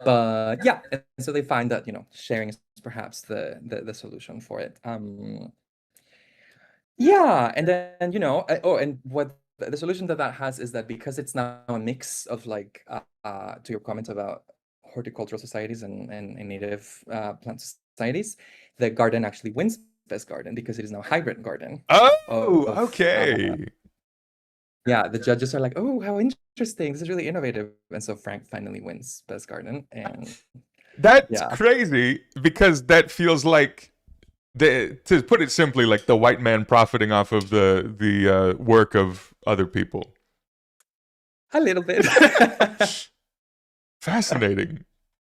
But yeah, and so they find that, you know, sharing is perhaps the solution for it. Yeah, and then, you know, and what the solution that has is that because it's now a mix of like, to your comment about horticultural societies and native plant societies, the garden actually wins best garden because it is now a hybrid garden. Oh, okay. Yeah, the judges are like, oh, how interesting. This is really innovative. And so Frank finally wins best garden. And that's crazy, because that feels like, to put it simply, like the white man profiting off of the work of other people. A little bit. Fascinating.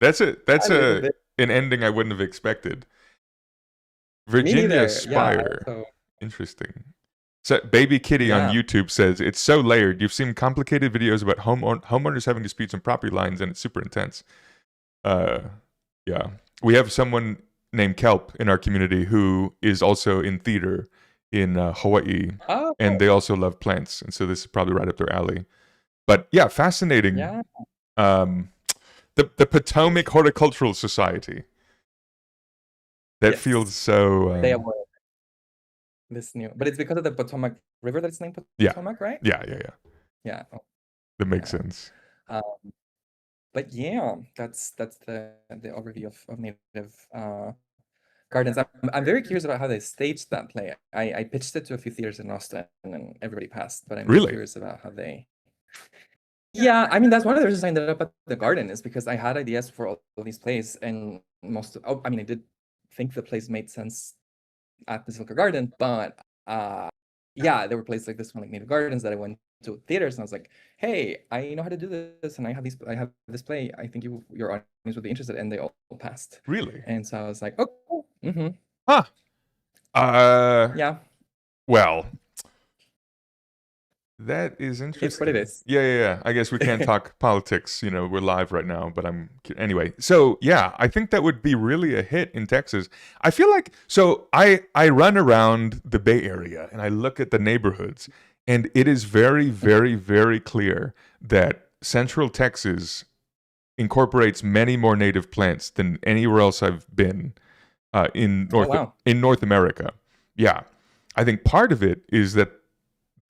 That's an ending I wouldn't have expected. Virginia Spire. Yeah, so. Interesting. So Baby Kitty on YouTube says, it's so layered. You've seen complicated videos about homeowners having disputes on property lines, and it's super intense. Yeah. We have someone named Kelp in our community who is also in theater in Hawaii. Oh. And they also love plants. And so this is probably right up their alley. But yeah, fascinating. Yeah. The Potomac Horticultural Society. That feels so... they award this new... But it's because of the Potomac River that it's named Potomac, right? Yeah. Yeah. That makes sense. But yeah, that's the overview of native gardens. I'm very curious about how they staged that play. I pitched it to a few theaters in Austin and everybody passed, but I'm really curious about how they... Yeah, I mean, that's one of the reasons I ended up at the Garden, is because I had ideas for all of these plays, and I did think the plays made sense at the Silka Garden, but yeah, there were places like this one, like Native Gardens, that I went to theaters and I was like, hey, I know how to do this, and I have this play. I think your audience would be interested, and they all passed. Really? And so I was like, oh, cool. Mm-hmm. Huh. Yeah, Well, that is interesting. it's what it is. Yeah. I guess we can't talk politics. You know, we're live right now, but anyway. So yeah, I think that would be really a hit in Texas. I feel like, so I run around the Bay Area and I look at the neighborhoods, and it is very, very, very clear that Central Texas incorporates many more native plants than anywhere else I've been in North America. Yeah, I think part of it is that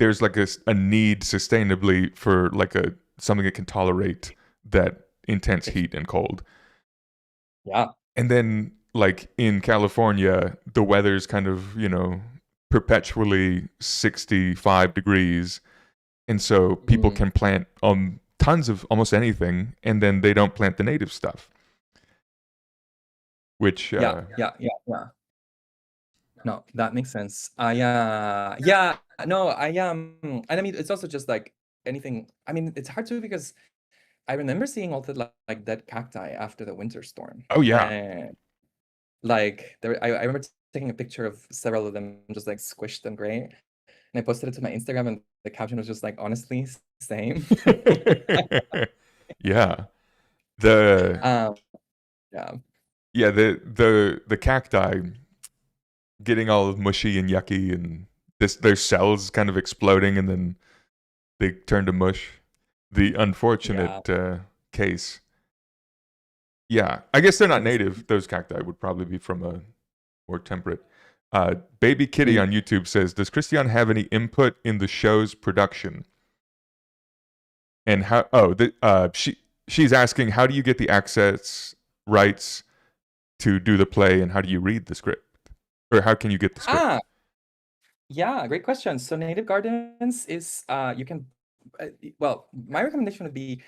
there's like a need sustainably for like something that can tolerate that intense heat and cold. Yeah. And then like in California, the weather's kind of, perpetually 65 degrees. And so people can plant tons of almost anything, and then they don't plant the native stuff. Which yeah. No, that makes sense. Yeah, no, and I mean, it's also just like anything. I mean, it's hard too because I remember seeing all the like dead cacti after the winter storm. Oh yeah. And, like I remember taking a picture of several of them just like squished and gray, and I posted it to my Instagram, and the caption was just like, honestly, same. Yeah. Yeah, the cacti getting all mushy and yucky, and their cells kind of exploding, and then they turn to mush. The unfortunate case. Yeah, I guess they're not native. Those cacti would probably be from a more temperate. Baby Kitty on YouTube says, does Christian have any input in the show's production? And how? She's asking, how do you get the access rights to do the play, and how do you read the script? Or how can you get the script? Yeah, great question. So Native Gardens is you can well, my recommendation would be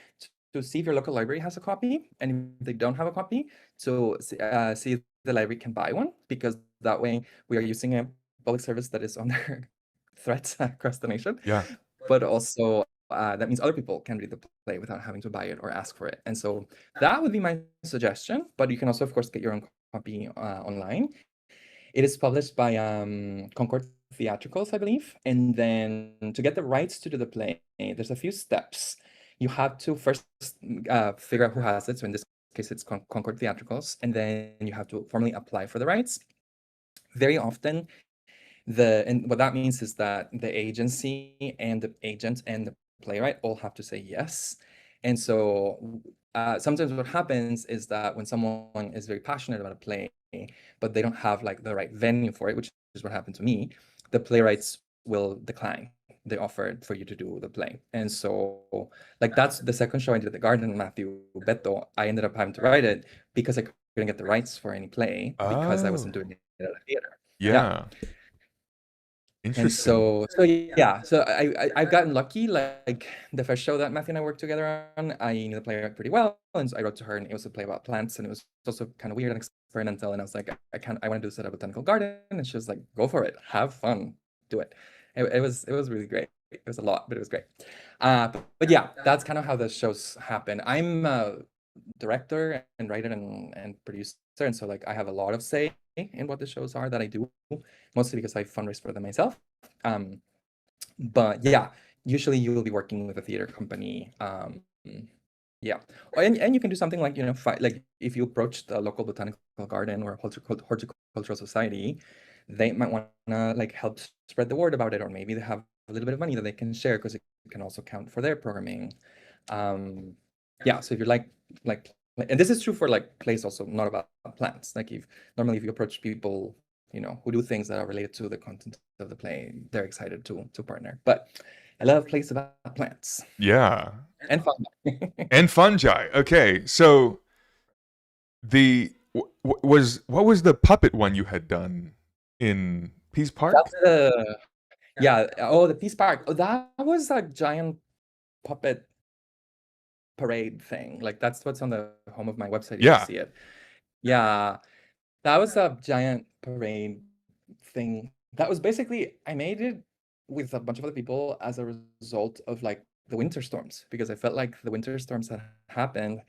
to see if your local library has a copy, and if they don't have a copy, to see if the library can buy one, because that way we are using a public service that is under threat across the nation. Yeah. But also that means other people can read the play without having to buy it or ask for it. And so that would be my suggestion. But you can also, of course, get your own copy online. It is published by Concord Theatricals, I believe. And then to get the rights to do the play, there's a few steps. You have to first figure out who has it. So in this case, it's Concord Theatricals. And then you have to formally apply for the rights. Very often, and what that means is that the agency and the agent and the playwright all have to say yes. And so sometimes what happens is that when someone is very passionate about a play, but they don't have like the right venue for it, which is what happened to me, the playwrights will decline the offer for you to do the play. And so like that's the second show I did at the Garden, Matthew Beto. I ended up having to write it because I couldn't get the rights for any play because I wasn't doing it at a theater. Yeah. Interesting. And so I've gotten lucky. Like the first show that Matthew and I worked together on, I knew the playwright pretty well, and so I wrote to her, and it was a play about plants, and it was also kind of weird and experimental. And I was like, I want to do this at a botanical garden, and she was like, go for it, have fun, do it. It was really great. It was a lot, but it was great. But yeah, that's kind of how the shows happen. I'm a director and writer and producer, and so like I have a lot of say in what the shows are that I do, mostly because I fundraise for them myself. But yeah, usually you will be working with a theater company. Yeah, and you can do something like, like if you approach the local botanical garden or horticultural society, they might want to like help spread the word about it, or maybe they have a little bit of money that they can share because it can also count for their programming. Yeah, so if you're like, and this is true for like plays also, not about plants. Like if you approach people, who do things that are related to the content of the play, they're excited to partner. But I love plays about plants. Yeah. And fungi. And fungi. Okay, so what was the puppet one you had done in Peace Park? The Peace Park. Oh, that was a giant puppet parade thing. Like that's what's on the home of my website. You can see it. Yeah. That was a giant parade thing. That was basically, I made it with a bunch of other people as a result of like the winter storms, because I felt like the winter storms had happened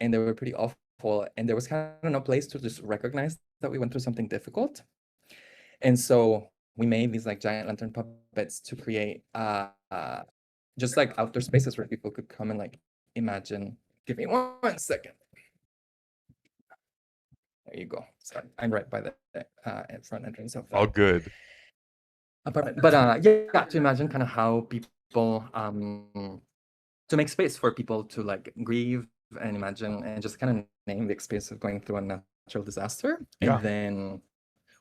and they were pretty awful, and there was kind of no place to just recognize that we went through something difficult. And so we made these like giant lantern puppets to create just like outdoor spaces where people could come and like imagine. Give me 1 second. There you go. So I'm right by the front entrance of the All good. apartment. But yeah, to imagine kind of how people to make space for people to like grieve and imagine and just kind of name the experience of going through a natural disaster. Yeah. And then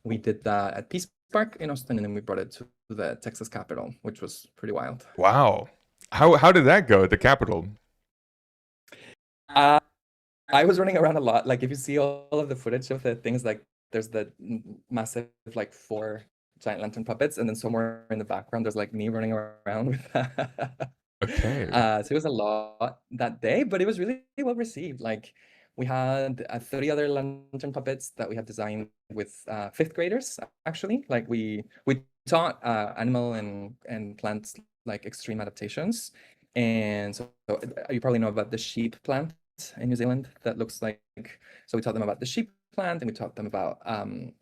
we did that at Peace Park in Austin, and then we brought it to the Texas Capitol, which was pretty wild. Wow. How did that go at the Capitol? I was running around a lot. Like if you see all of the footage of the things, like there's the massive like 4 giant lantern puppets, and then somewhere in the background there's like me running around with that. Okay. So it was a lot that day, but it was really well received. Like we had 30 other lantern puppets that we had designed with 5th graders, actually. Like we taught animal and plants like extreme adaptations. And so you probably know about the sheep plant in New Zealand that looks like, so we taught them about the sheep plant, and we taught them about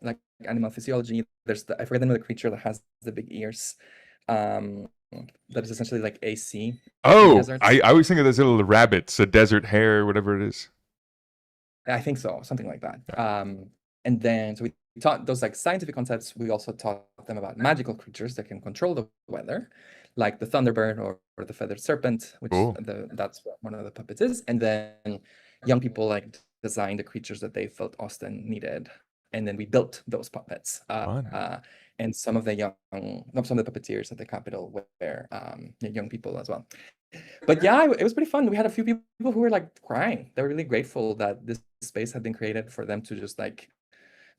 like animal physiology. There's I forget the name of the creature that has the big ears. That is essentially like AC. Oh, deserts. I always think of those little rabbits, a desert hare, whatever it is. I think so, something like that. And then so we taught those like scientific concepts. We also taught them about magical creatures that can control the weather, like the thunderbird or the feathered serpent, which Cool. that's what one of the puppets is. And then young people like designed the creatures that they felt Austin needed, and then we built those puppets. Fun. And some of the puppeteers at the Capitol were young people as well. But yeah, it was pretty fun. We had a few people who were like crying. They were really grateful that this space had been created for them to just like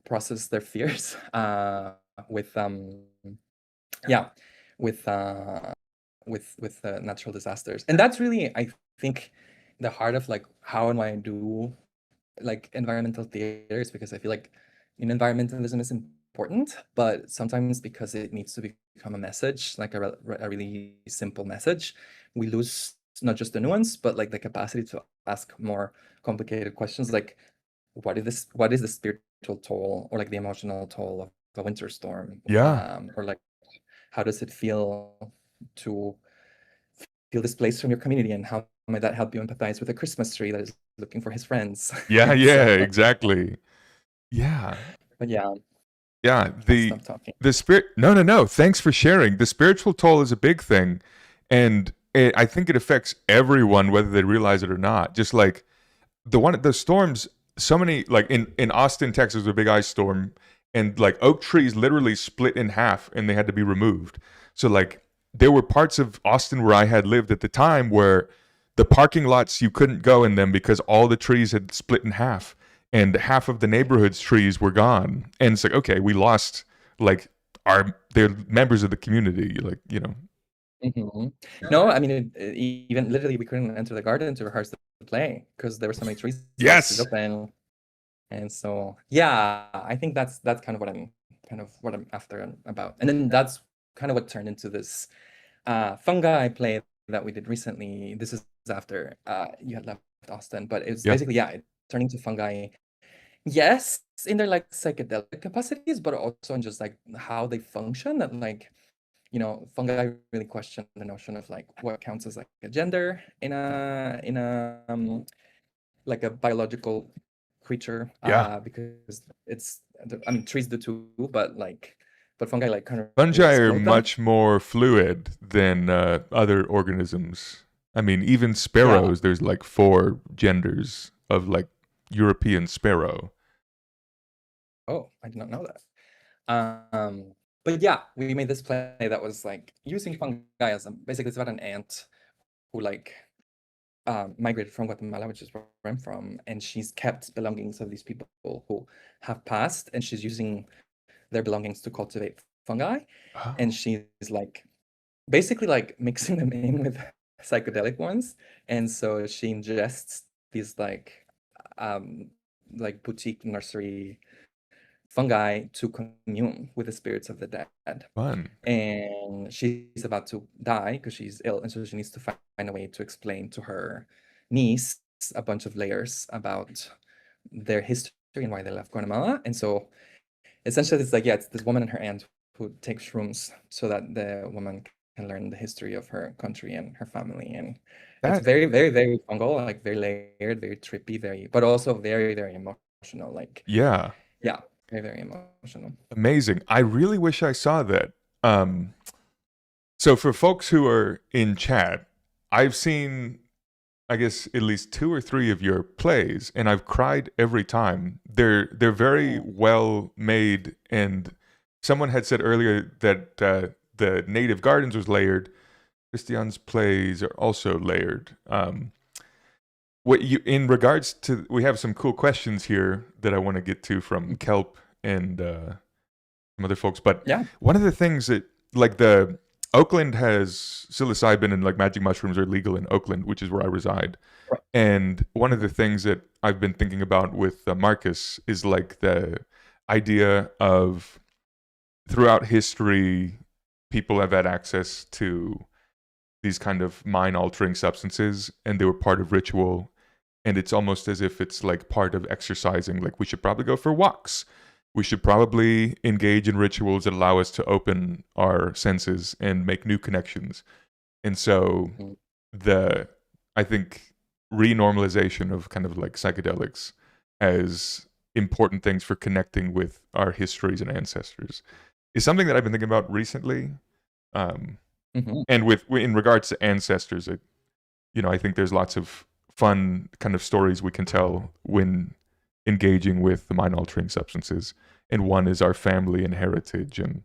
process their fears with natural disasters. And that's really, I think, the heart of like how and why I do like environmental theater, is because I feel like environmentalism is important, but sometimes because it needs to become a message, like a really simple message, we lose not just the nuance, but like the capacity to ask more complicated questions, like what is the spiritual toll or like the emotional toll of the winter storm? Yeah. Or like how does it feel to feel displaced from your community, and how might that help you empathize with a Christmas tree that is looking for his friends? Yeah, So, exactly. Yeah. but yeah, Yeah, stop talking. the spirit. No. Thanks for sharing. The spiritual toll is a big thing, and I think it affects everyone, whether they realize it or not. Just like the storms. So many, like in Austin, Texas, a big ice storm, and like oak trees literally split in half, and they had to be removed. So like there were parts of Austin where I had lived at the time where the parking lots, you couldn't go in them because all the trees had split in half, and half of the neighborhood's trees were gone. And it's like, okay, we lost like they're members of the community, like, Mhm. No, I mean, even literally, we couldn't enter the garden to rehearse the play because there were so many trees Yes. open. And so, yeah, I think that's kind of what I'm after about. And then that's kind of what turned into this fungi play that we did recently. This is after you had left Austin, but it's basically, it turned into fungi. Yes, in their like psychedelic capacities, but also in just like how they function. And like, fungi really question the notion of like what counts as like a gender in a like a biological creature. Because it's, I mean, trees do too, but fungi like kind of fungi are exploit them. much more fluid than other organisms. I mean, even sparrows, there's like 4 genders of like European sparrow. Oh, I did not know that. But yeah, we made this play that was like using fungi as basically it's about an ant who like migrated from Guatemala, which is where I'm from, and she's kept belongings of these people who have passed, and she's using their belongings to cultivate fungi. Oh. And she's like basically like mixing them in with psychedelic ones, and so she ingests these like boutique nursery fungi to commune with the spirits of the dead. Fun. And she's about to die because she's ill, and so she needs to find a way to explain to her niece a bunch of layers about their history and why they left Guatemala. And so essentially it's like, yeah, it's this woman and her aunt who take shrooms so that the woman can learn the history of her country and her family. And it's That very, very, very fungal, like very layered, very trippy, but also very, very emotional. Like, yeah, yeah, very, very emotional. amazing. I really wish I saw that. So for folks who are in chat, I've seen, I guess, at least 2 or 3 of your plays, and I've cried every time. They're very well made, and someone had said earlier that the Native Gardens was layered. Christian's plays are also layered. What you, in regards to, we have some cool questions here that I want to get to from Kelp and some other folks. But Yeah. one of the things that, like, the Oakland has psilocybin, and like magic mushrooms are legal in Oakland, which is where I reside. Right. And one of the things that I've been thinking about with Marcus is like the idea of throughout history, people have had access to these kind of mind-altering substances, and they were part of ritual. And it's almost as if it's like part of exercising. Like, we should probably go for walks. We should probably engage in rituals that allow us to open our senses and make new connections. And so I think renormalization of kind of like psychedelics as important things for connecting with our histories and ancestors is something that I've been thinking about recently. And in regards to ancestors, I think there's lots of fun kind of stories we can tell when engaging with the mind-altering substances, and one is our family and heritage and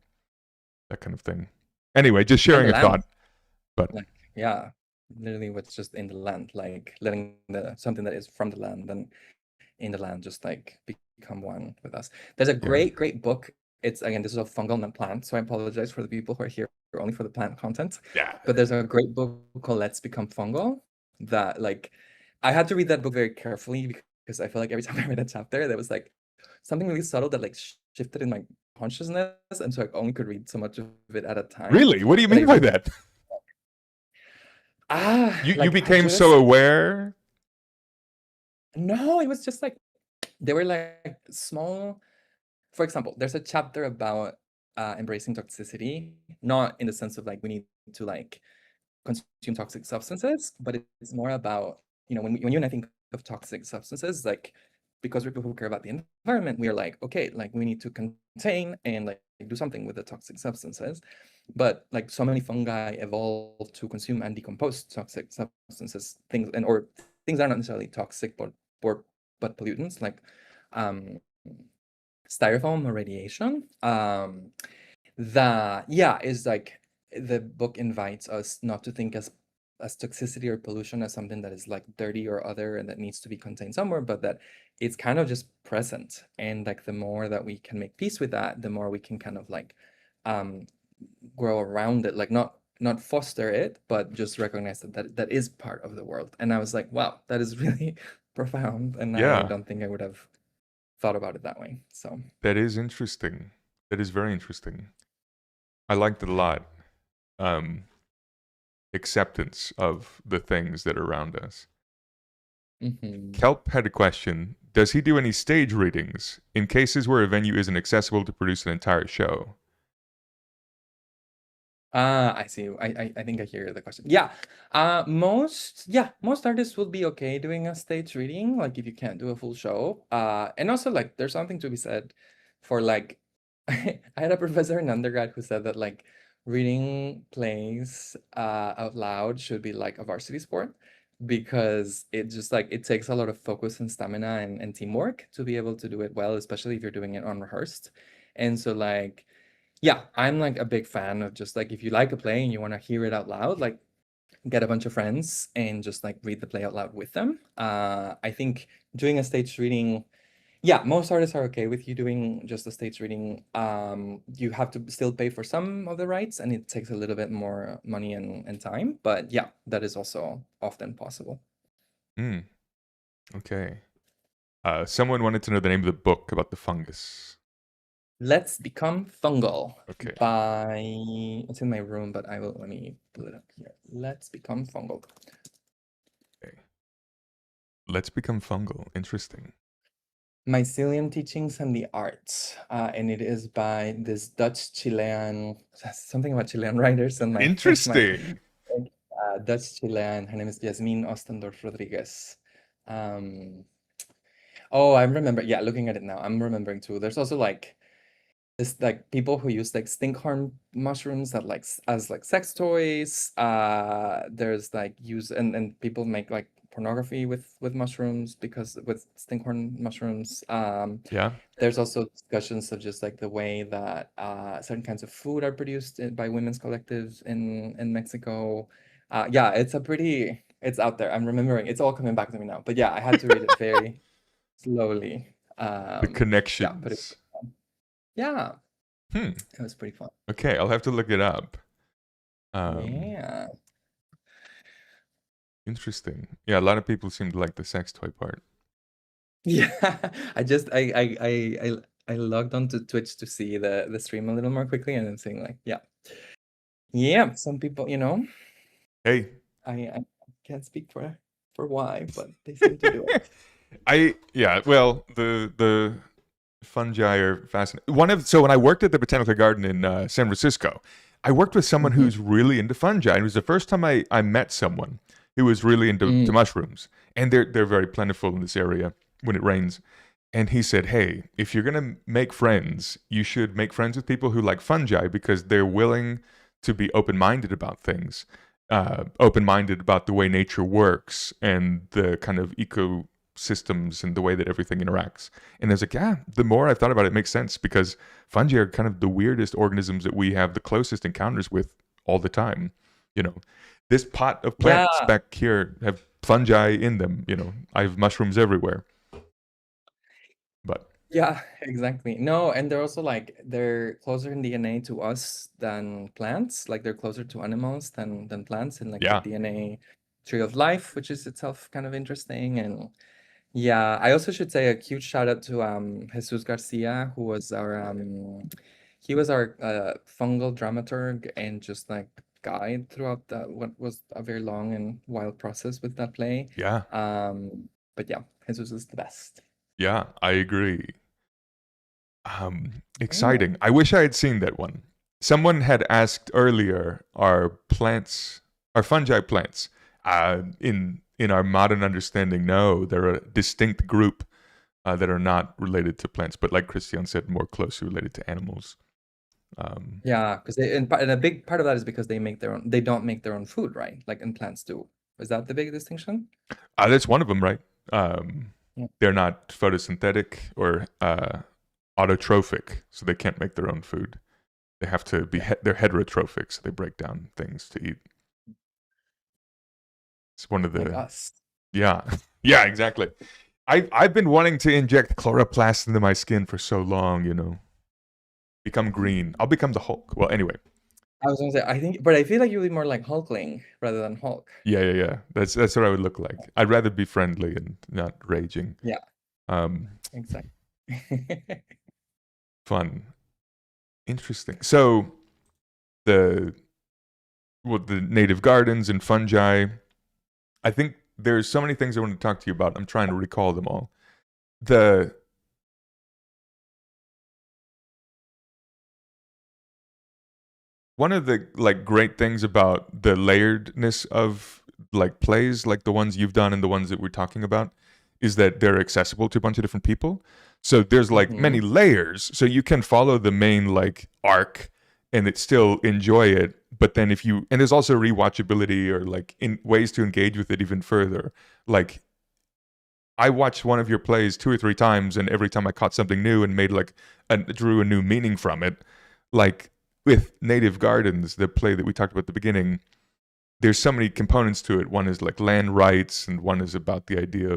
that kind of thing. Anyway, just sharing a thought. But like, yeah, literally what's just in the land, like letting something that is from the land and in the land just like become one with us. There's a great book. It's, again, this is a fungal, not plant, so I apologize for the people who are here only for the plant content. Yeah. But there's a great book called Let's Become Fungal that, like, I had to read that book very carefully because I feel like every time I read a chapter, there was like something really subtle that like shifted in my consciousness, and so I only could read so much of it at a time. Really? What do you mean by that? You became so aware? No, it was just like, they were like small. For example, there's a chapter about embracing toxicity, not in the sense of like we need to like consume toxic substances, but it's more about, when you and I think of toxic substances, like, because we're people who care about the environment, we are like, okay, like we need to contain and like do something with the toxic substances. But like so many fungi evolved to consume and decompose toxic substances, or things that are not necessarily toxic, but pollutants, like styrofoam or radiation. Is like, the book invites us not to think as toxicity or pollution as something that is like dirty or other and that needs to be contained somewhere, but that it's kind of just present. And like the more that we can make peace with that, the more we can kind of like grow around it, like not foster it, but just recognize that is part of the world. And I was like, wow, that is really profound. And I don't think I would have thought about it that way. So that is interesting. That is very interesting. I liked it a lot. Acceptance of the things that are around us. Kelp had a question. Does he do any stage readings in cases where a venue isn't accessible to produce an entire show? I see. I think I hear the question. Most artists will be okay doing a stage reading, like if you can't do a full show. And also, like, there's something to be said for like I had a professor in undergrad who said that like reading plays out loud should be like a varsity sport, because it just like it takes a lot of focus and stamina and teamwork to be able to do it well, especially if you're doing it unrehearsed. And so like, yeah, I'm like a big fan of just like, if you like a play and you want to hear it out loud, like get a bunch of friends and just like read the play out loud with them. I think doing a stage reading, most artists are okay with you doing just a stage reading. You have to still pay for some of the rights, and it takes a little bit more money and time. But yeah, that is also often possible. Okay. Someone wanted to know the name of the book about the fungus. Let's Become Fungal Okay. by, it's in my room, but let me pull it up here. Let's Become Fungal. Okay. Let's Become Fungal. Interesting. Mycelium Teachings and the Arts. And it is by this Dutch Chilean, something about Chilean writers and my Interesting. Dutch Chilean. Her name is Yasmin Ostendorf Rodriguez. Oh, I remember. Yeah, looking at it now, I'm remembering too. There's also like this like people who use like stinkhorn mushrooms that like as like sex toys. There's like use and people make like pornography with mushrooms because with stinkhorn mushrooms. Yeah. There's also discussions of just like the way that certain kinds of food are produced by women's collectives in Mexico. Yeah, it's out there. I'm remembering. It's all coming back to me now. But yeah, I had to read it very slowly. The Yeah, but connections. yeah, Hmm. it was pretty fun. Okay, I'll have to look it up. Yeah. Interesting. Yeah, a lot of people seem to like the sex toy part. Yeah. I logged onto Twitch to see the stream a little more quickly and then seeing like, yeah. Yeah, some people, Hey, I can't speak for why, but they seem to do it. well, the fungi are fascinating. So when I worked at the Botanical Garden in San Francisco, I worked with someone who's really into fungi. And it was the first time I met someone who was really into to mushrooms. And they're very plentiful in this area when it rains. And he said, hey, if you're going to make friends, you should make friends with people who like fungi because they're willing to be open-minded about things, open-minded about the way nature works and the kind of ecosystems and the way that everything interacts. And I was like, yeah, the more I've thought about it, it makes sense because fungi are kind of the weirdest organisms that we have the closest encounters with all the time. This pot of plants back here have fungi in them. I have mushrooms everywhere. But yeah, exactly. No, and they're also like they're closer in DNA to us than plants. Like they're closer to animals than plants in like the DNA tree of life, which is itself kind of interesting. And yeah, I also should say a huge shout out to Jesus Garcia, who was our fungal dramaturg and just like guide throughout what was a very long and wild process with that play. Yeah. But yeah, Jesus is the best. Yeah, I agree. Exciting. I wish I had seen that one. Someone had asked earlier, are fungi plants? In our modern understanding, no, they're a distinct group that are not related to plants, but like Christian said, more closely related to animals. Yeah, because and a big part of that is because they don't make their own food, right? Like and plants do. Is that the big distinction? That's one of them, right? They're not photosynthetic or autotrophic, so they can't make their own food. They have to be they're heterotrophic, so they break down things to eat. It's one of the like us. Yeah, exactly. I've been wanting to inject chloroplast into my skin for so long, become green. I'll become the Hulk. Well, anyway. I was gonna say but I feel like you'll be more like Hulkling rather than Hulk. Yeah. That's what I would look like. I'd rather be friendly and not raging. Yeah. Exactly. Fun. Interesting. So the native gardens and fungi, I think there's so many things I want to talk to you about. I'm trying to recall them all. One of the great things about the layeredness of plays like the ones you've done and the ones that we're talking about is that they're accessible to a bunch of different people. So there's many layers, so you can follow the main arc and still enjoy it. But then and there's also rewatchability or in ways to engage with it even further. I watched one of your plays 2 or 3 times, and every time I caught something new and made drew a new meaning from it. With Native Gardens, the play that we talked about at the beginning, there's so many components to it. One is land rights, and one is about the idea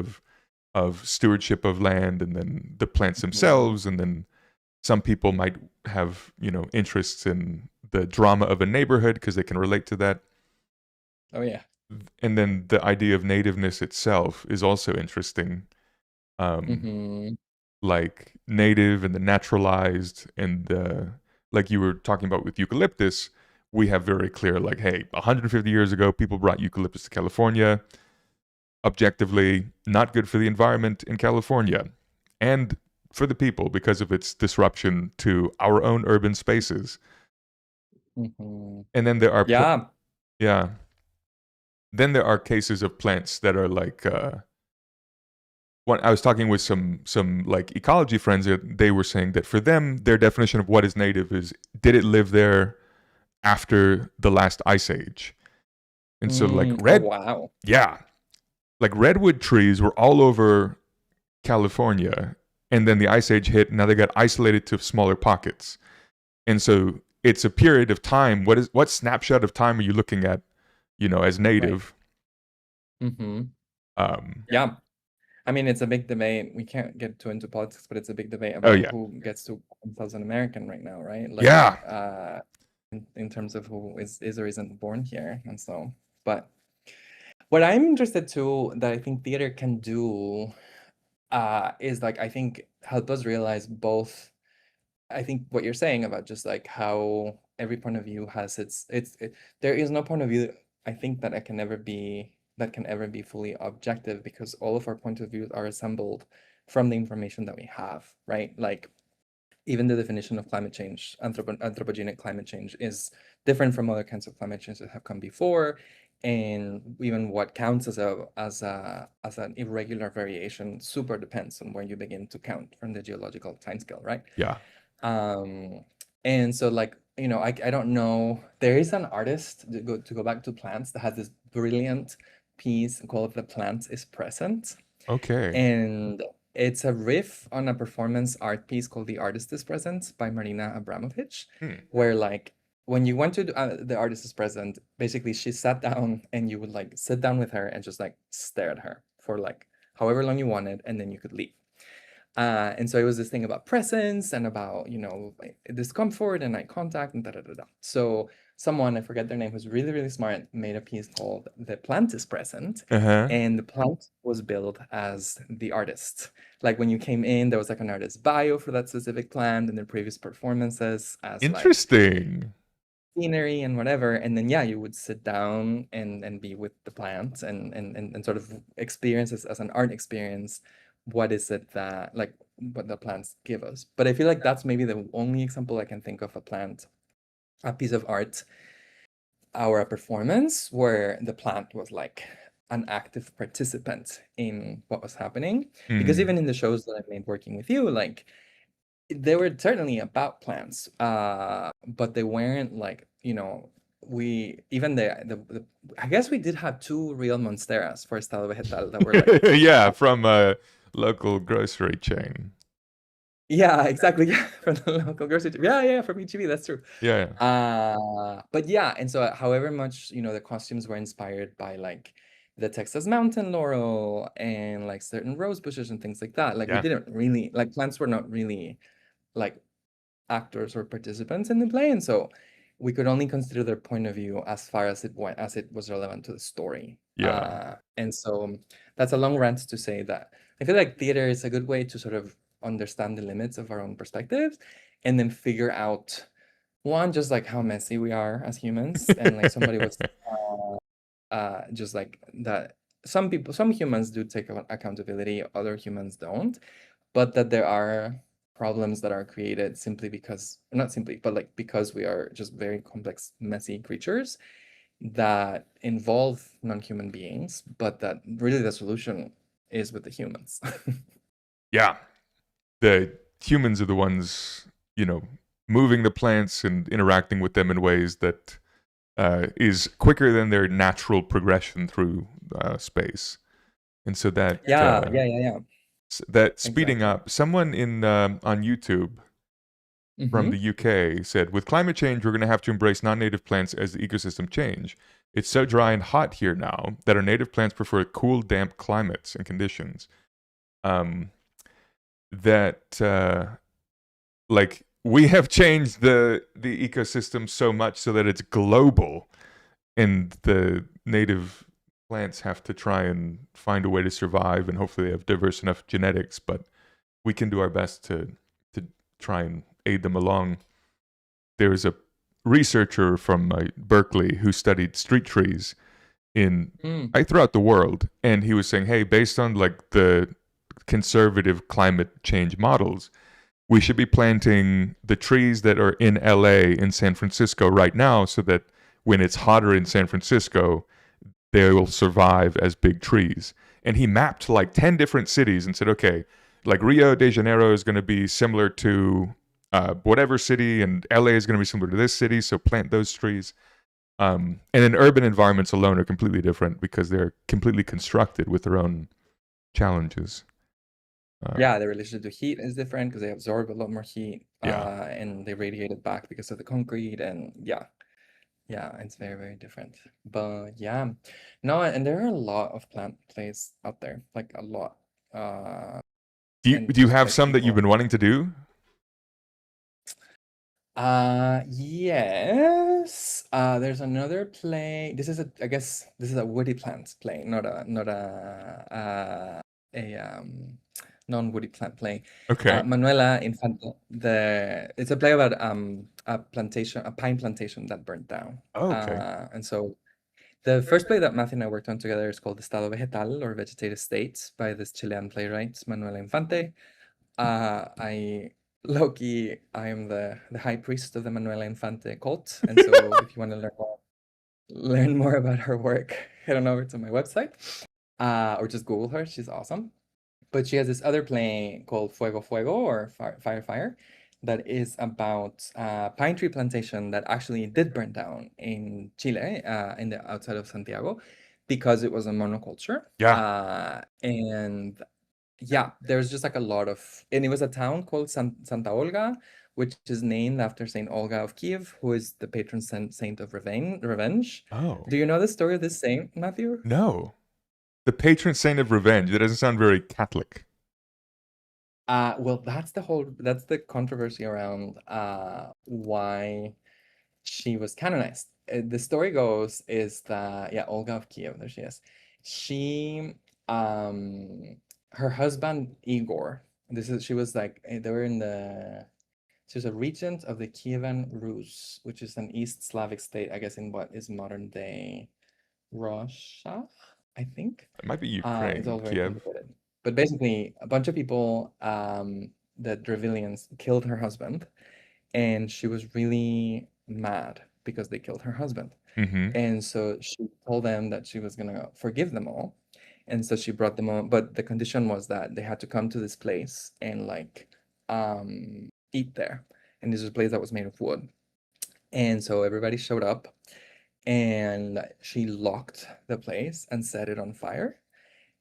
of stewardship of land, and then the plants themselves, and then some people might have interests in the drama of a neighborhood because they can relate to that. Oh yeah. And then the idea of nativeness itself is also interesting. like native and the naturalized and the, like you were talking about with eucalyptus, we have very clear, like, hey, 150 years ago, people brought eucalyptus to California. Objectively, not good for the environment in California and for the people because of its disruption to our own urban spaces. Mhm. And then there are, Yeah. yeah. Then there are cases of plants that are like, I was talking with some like ecology friends. They were saying that for them, their definition of what is native is, did it live there after the last ice age? And so like Oh, wow. yeah, like redwood trees were all over California, and then the ice age hit. Now they got isolated to smaller pockets, and so it's a period of time. What snapshot of time are you looking at? You know, as native. Mm-hmm. Um, Yeah. I mean, it's a big debate. We can't get too into politics, but it's a big debate Oh, about yeah. who gets to call themselves an American right now, right? Like, Yeah. in terms of who is or isn't born here, and so. But what I'm interested to that I think theater can do, is like I think help us realize both. I think what you're saying about just like how every point of view has there is no point of view I think that can ever be fully objective, because all of our point of views are assembled from the information that we have, right? Like even the definition of climate change, anthropogenic climate change, is different from other kinds of climate change that have come before, and even what counts as an irregular variation super depends on where you begin to count from the geological timescale, right? Yeah. And so like, you know, I don't know, there is an artist, to go back to plants, that has this brilliant piece called "The Plant is Present," Okay. and it's a riff on a performance art piece called "The Artist is Present" by Marina Abramovich, where like when you went to The Artist is Present, basically she sat down and you would like sit down with her and just like stare at her for like however long you wanted, and then you could leave. And so it was this thing about presence and about, you know, like discomfort and eye contact and da-da-da-da. So someone, I forget their name, who's really, really smart, made a piece called "The Plant is Present." Uh-huh. And the plant was billed as the artist. Like when you came in, there was like an artist's bio for that specific plant and their previous performances as like Interesting. scenery and whatever. And then, yeah, you would sit down and be with the plant and sort of experience this as an art experience. What is it that, like, what the plants give us? But I feel like that's maybe the only example I can think of a piece of art, or a performance where the plant was like an active participant in what was happening. Because even in the shows that I've made working with you, like, they were certainly about plants, but they weren't like, you know, I guess we did have 2 real monsteras for Estado Vegetal that were like yeah, from a local grocery chain. yeah, exactly. Yeah, from the local grocery. Yeah, from HEB. That's true. Yeah. But yeah, and so however much, you know, the costumes were inspired by like the Texas mountain laurel and like certain rose bushes and things like that. Like we Yeah. didn't really, like, plants were not really like actors or participants in the play, and so we could only consider their point of view as far as it was relevant to the story. Yeah. And so that's a long rant to say that I feel like theater is a good way to sort of understand the limits of our own perspectives, and then figure out, one, just like how messy we are as humans, and like somebody was just like that some humans do take accountability, other humans don't, but that there are problems that are created simply because, not simply, but like because we are just very complex, messy creatures that involve non-human beings, but that really the solution is with the humans. Yeah. The humans are the ones, you know, moving the plants and interacting with them in ways that is quicker than their natural progression through space. And so that Yeah. that speeding up, someone in on YouTube from the UK said, with climate change, we're going to have to embrace non-native plants as the ecosystem change. It's so dry and hot here now that our native plants prefer cool, damp climates and conditions. Like we have changed the ecosystem so much so that it's global, and the native plants have to try and find a way to survive, and hopefully they have diverse enough genetics. But we can do our best to try and aid them along. There is a researcher from Berkeley who studied street trees throughout the world, and he was saying, hey, based on like the conservative climate change models, we should be planting the trees that are in LA, in San Francisco right now, so that when it's hotter in San Francisco, they will survive as big trees. And he mapped like 10 different cities and said, okay, like Rio de Janeiro is going to be similar to whatever city, and LA is going to be similar to this city, so plant those trees. And then urban environments alone are completely different because they're completely constructed with their own challenges. Yeah, the relationship to heat is different because they absorb a lot more heat, Yeah. and they radiate it back because of the concrete, and yeah, it's very, very different. But yeah, no, and there are a lot of plant plays out there, like a lot. Do you And have like some that you've people, been wanting to do? yes. There's another play. I guess this is a woody plants play, not a non-woody plant play. Okay. Manuela Infante. It's a play about a pine plantation that burnt down. Oh, okay. And so the first play that Matthew and I worked on together is called Estado Vegetal, or Vegetative State, by this Chilean playwright, Manuela Infante. I am the high priest of the Manuela Infante cult, and so if you want to learn more about her work, head on over to my website, or just Google her. She's awesome. But she has this other play called Fuego Fuego, or Fire Fire, that is about a pine tree plantation that actually did burn down in Chile, in the outside of Santiago, because it was a monoculture. Yeah. And yeah, there's just like a lot of, and it was a town called Santa Olga, which is named after Saint Olga of Kiev, who is the patron saint of revenge. Oh. Do you know the story of this saint, Matthew? No. The patron saint of revenge. That doesn't sound very Catholic. Well, that's the controversy around why she was canonized. The story goes is that, yeah, Olga of Kiev, there she is. She, her husband Igor, she was like, they were she was a regent of the Kievan Rus, which is an East Slavic state, I guess, in what is modern day Russia, I think. It might be It's Ukraine, all very Kiev. complicated. But basically, a bunch of people, the Drevilians, killed her husband, and she was really mad because they killed her husband. Mm-hmm. And so she told them that she was gonna forgive them all. And so she brought them on, but the condition was that they had to come to this place and like eat there. And this was a place that was made of wood. And so everybody showed up, and she locked the place and set it on fire.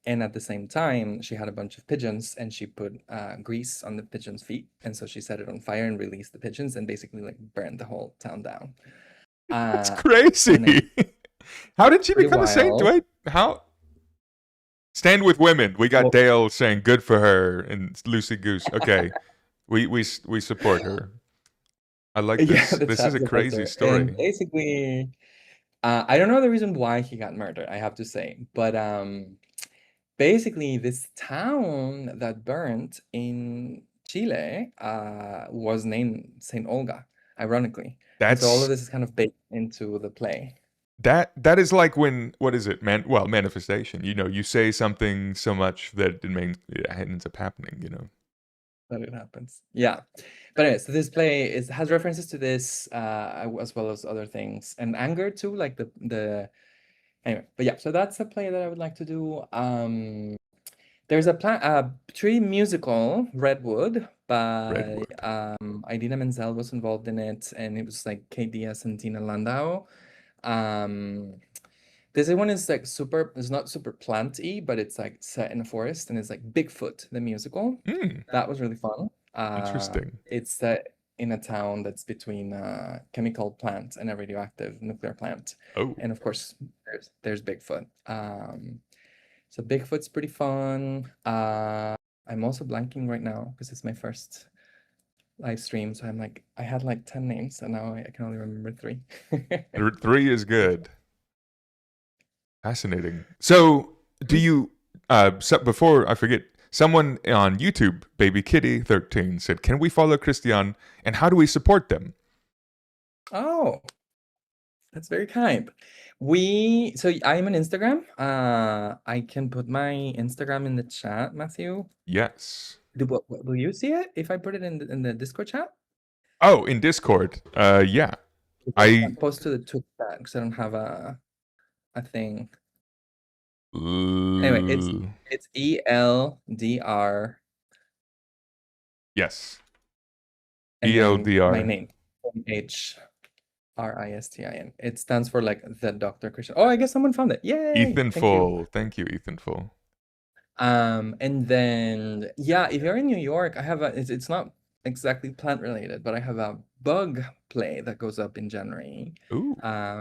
And at the same time, she had a bunch of pigeons, and she put grease on the pigeons' feet. And so she set it on fire and released the pigeons, and basically like burned the whole town down. That's crazy. How did she become a saint? How? Stand with women. We got Dale saying good for her and Lucy Goose. Okay, we support her. I like this. Yeah, this is a crazy story. And basically, I don't know the reason why he got murdered, I have to say, but basically this town that burned in Chile was named Saint Olga, ironically. So all of this is kind of baked into the play. That is like when, what is it, manifestation. You say something so much that it ends up happening, That it happens. Yeah. But anyway, so this play has references to this, as well as other things, and anger too, like the anyway. But yeah, so that's a play that I would like to do. There's a tree musical, Redwood, by Idina Menzel was involved in it, and it was like Kate Diaz and Tina Landau. This one is like it's not super plant-y, but it's like set in a forest, and it's like Bigfoot, the musical. That was really fun. Interesting. It's set in a town that's between a chemical plant and a radioactive nuclear plant. Oh. And of course, there's Bigfoot. So Bigfoot's pretty fun. I'm also blanking right now because it's my first live stream. So I had like 10 names, and now I can only remember 3. 3 is good. Fascinating. So do you, before I forget, Someone on YouTube, Baby Kitty 13, said, "Can we follow Christian, and how do we support them?" Oh, that's very kind. So I'm on Instagram. I can put my Instagram in the chat, Matthew. Yes. Will you see it if I put it in the Discord chat? Oh, in Discord. Yeah. I can't post to the Twitch chat because I don't have a thing. Anyway, it's ELDR. Yes. And then ELDR. my name, HRISTIN. It stands for like the Dr. Christian. Oh, I guess someone found it. Yay! Ethan Full. Thank you, Ethan Full. And then yeah, if you're in New York, I have it's not exactly plant related, but I have a bug play that goes up in January. Ooh.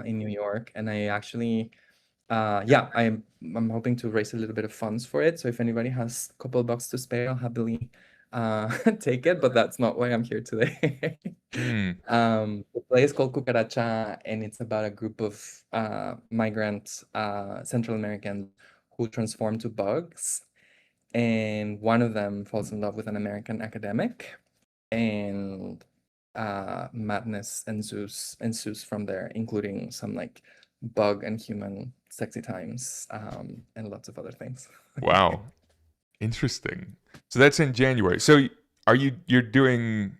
In New York, and I actually yeah, I'm hoping to raise a little bit of funds for it. So if anybody has a couple of bucks to spare, I'll happily take it, but that's not why I'm here today. The play is called Cucaracha, and it's about a group of migrant Central Americans who transform to bugs, and one of them falls in love with an American academic, and madness ensues from there, including some like bug and human sexy times, and lots of other things. Wow. Interesting. So that's in January. So you're doing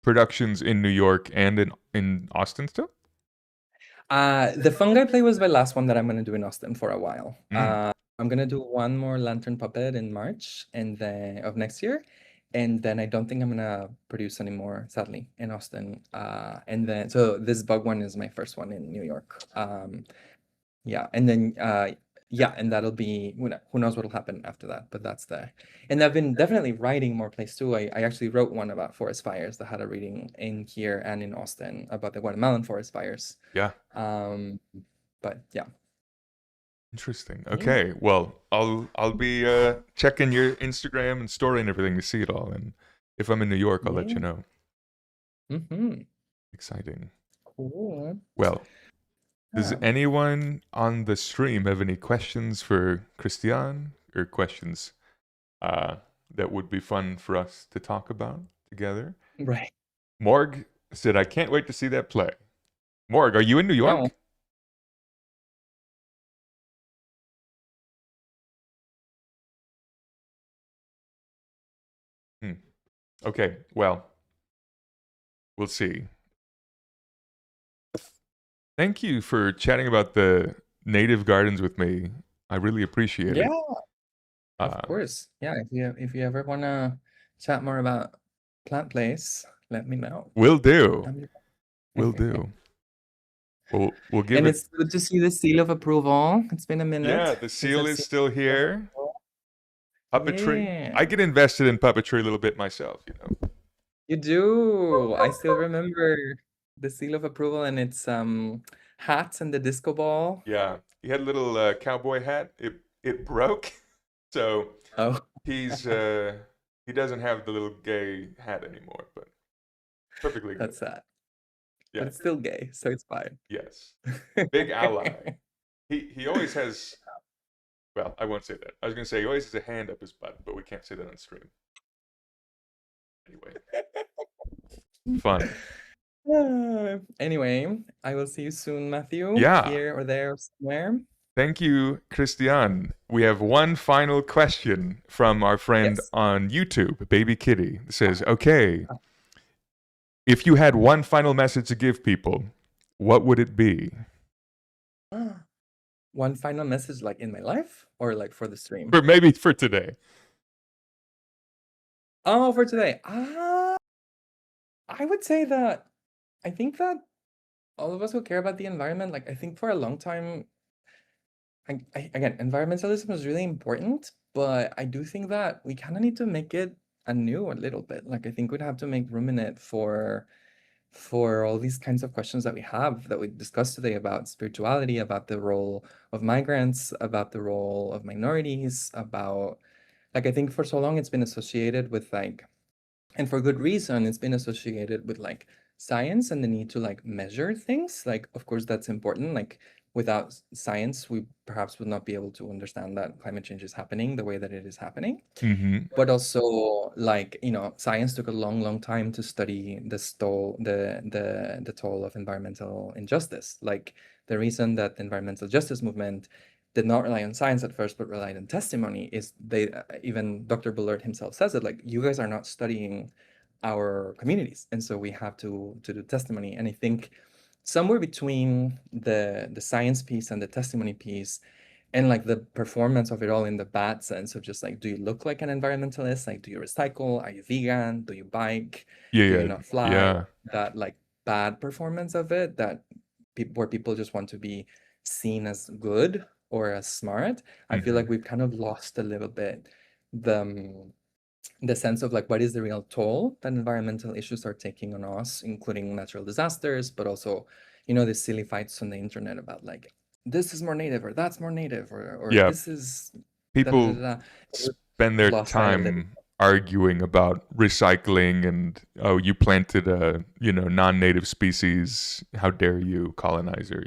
productions in New York and in Austin still? The fungi play was my last one that I'm going to do in Austin for a while. I'm going to do one more Lantern Puppet in March of next year. And then I don't think I'm going to produce anymore, sadly, in Austin. And then, so this bug one is my first one in New York. Yeah. And then, yeah, and that'll be, who knows what'll happen after that, but and I've been definitely writing more plays too. I actually wrote one about forest fires that had a reading in here and in Austin about the Guatemalan forest fires. Yeah. But yeah. Interesting. Okay. Well, I'll be checking your Instagram and story and everything to see it all. And if I'm in New York, I'll let you know. Exciting. Cool. Well, does anyone on the stream have any questions for Christian, or questions that would be fun for us to talk about together? Right. Morg said, "I can't wait to see that play." Morg, are you in New York? Oh. Okay, well, we'll see. Thank you for chatting about the native gardens with me. I really appreciate it. Yeah, of course. Yeah, if you ever want to chat more about plant plays, let me know. Will do. Will do. We'll give and it. It's good to see the seal of approval. It's been a minute. Yeah, the seal is still here. Puppetry. Yeah. I get invested in puppetry a little bit myself, you know. You do. I still remember the seal of approval and its hat and the disco ball. Yeah, he had a little cowboy hat. It broke, so he doesn't have the little gay hat anymore. But perfectly good. That's sad. Yeah, but it's still gay, so it's fine. Yes, big ally. He always has. Well, I won't say that. I was going to say he always has a hand up his butt, but we can't say that on stream. Anyway. Fun. Anyway, I will see you soon, Matthew. Yeah. Here or there somewhere. Thank you, Christian. We have one final question from our friend on YouTube, Baby Kitty. It says, okay, if you had one final message to give people, what would it be? One final message, like in my life or like for the stream? Or maybe for today. Oh, for today. I would say that I think that all of us who care about the environment, like I think for a long time, again, environmentalism is really important, but I do think that we kind of need to make it anew a little bit. Like I think we'd have to make room in it for all these kinds of questions that we discussed today about spirituality, about the role of migrants, about the role of minorities, about like I think for so long it's been associated with like, and for good reason, it's been associated with like science and the need to like measure things. Like of course that's important, like without science, we perhaps would not be able to understand that climate change is happening the way that it is happening. But also, like, science took a long, long time to study the toll of environmental injustice. Like, the reason that the environmental justice movement did not rely on science at first, but relied on testimony is even Dr. Bullard himself says it, like, you guys are not studying our communities. And so we have to do testimony. And I think somewhere between the science piece and the testimony piece, and like the performance of it all in the bad sense of just like, do you look like an environmentalist? Like, do you recycle? Are you vegan? Do you bike? Do you not fly? Yeah. That like bad performance of it, that where people just want to be seen as good or as smart. I feel like we've kind of lost a little bit the sense of like, what is the real toll that environmental issues are taking on us, including natural disasters, but also, these silly fights on the internet about like, this is more native or that's more native or Yeah. this is People da-da-da-da. spend their Lost sight of it. time arguing about recycling and, oh, you planted a, non-native species. How dare you, colonizer,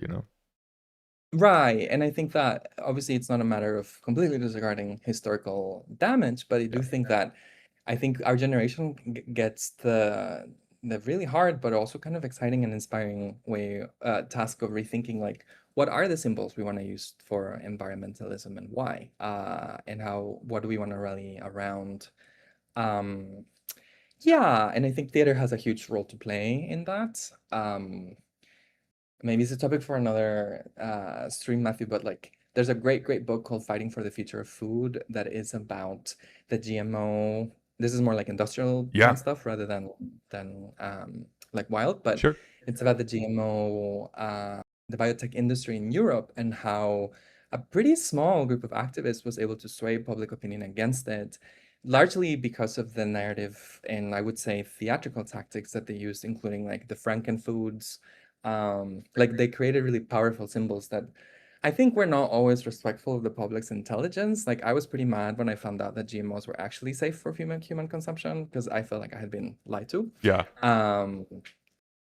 Right. And I think that obviously it's not a matter of completely disregarding historical damage, but I do think that I think our generation gets the really hard, but also kind of exciting and inspiring task of rethinking like, what are the symbols we want to use for environmentalism and why? And what do we want to rally around? Yeah, and I think theater has a huge role to play in that. Maybe it's a topic for another stream, Matthew, but like there's a great book called Fighting for the Future of Food that is about the GMO. This is more like industrial plant stuff rather than like wild, but Sure. it's about the GMO, the biotech industry in Europe, and how a pretty small group of activists was able to sway public opinion against it, largely because of the narrative and I would say theatrical tactics that they used, including like the Frankenfoods. Like they created really powerful symbols that I think we're not always respectful of the public's intelligence. Like I was pretty mad when I found out that GMOs were actually safe for human consumption because I felt like I had been lied to. Yeah.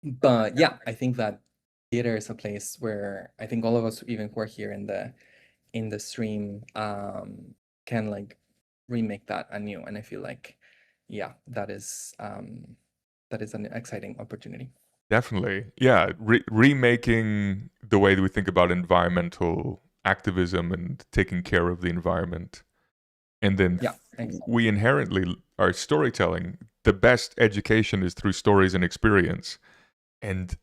But yeah, I think that theater is a place where I think all of us, even who are here in the stream, can like remake that anew. And I feel like, yeah, that is an exciting opportunity. Definitely. Yeah. Remaking the way that we think about environmental activism and taking care of the environment. And then we inherently are storytelling. The best education is through stories and experience. And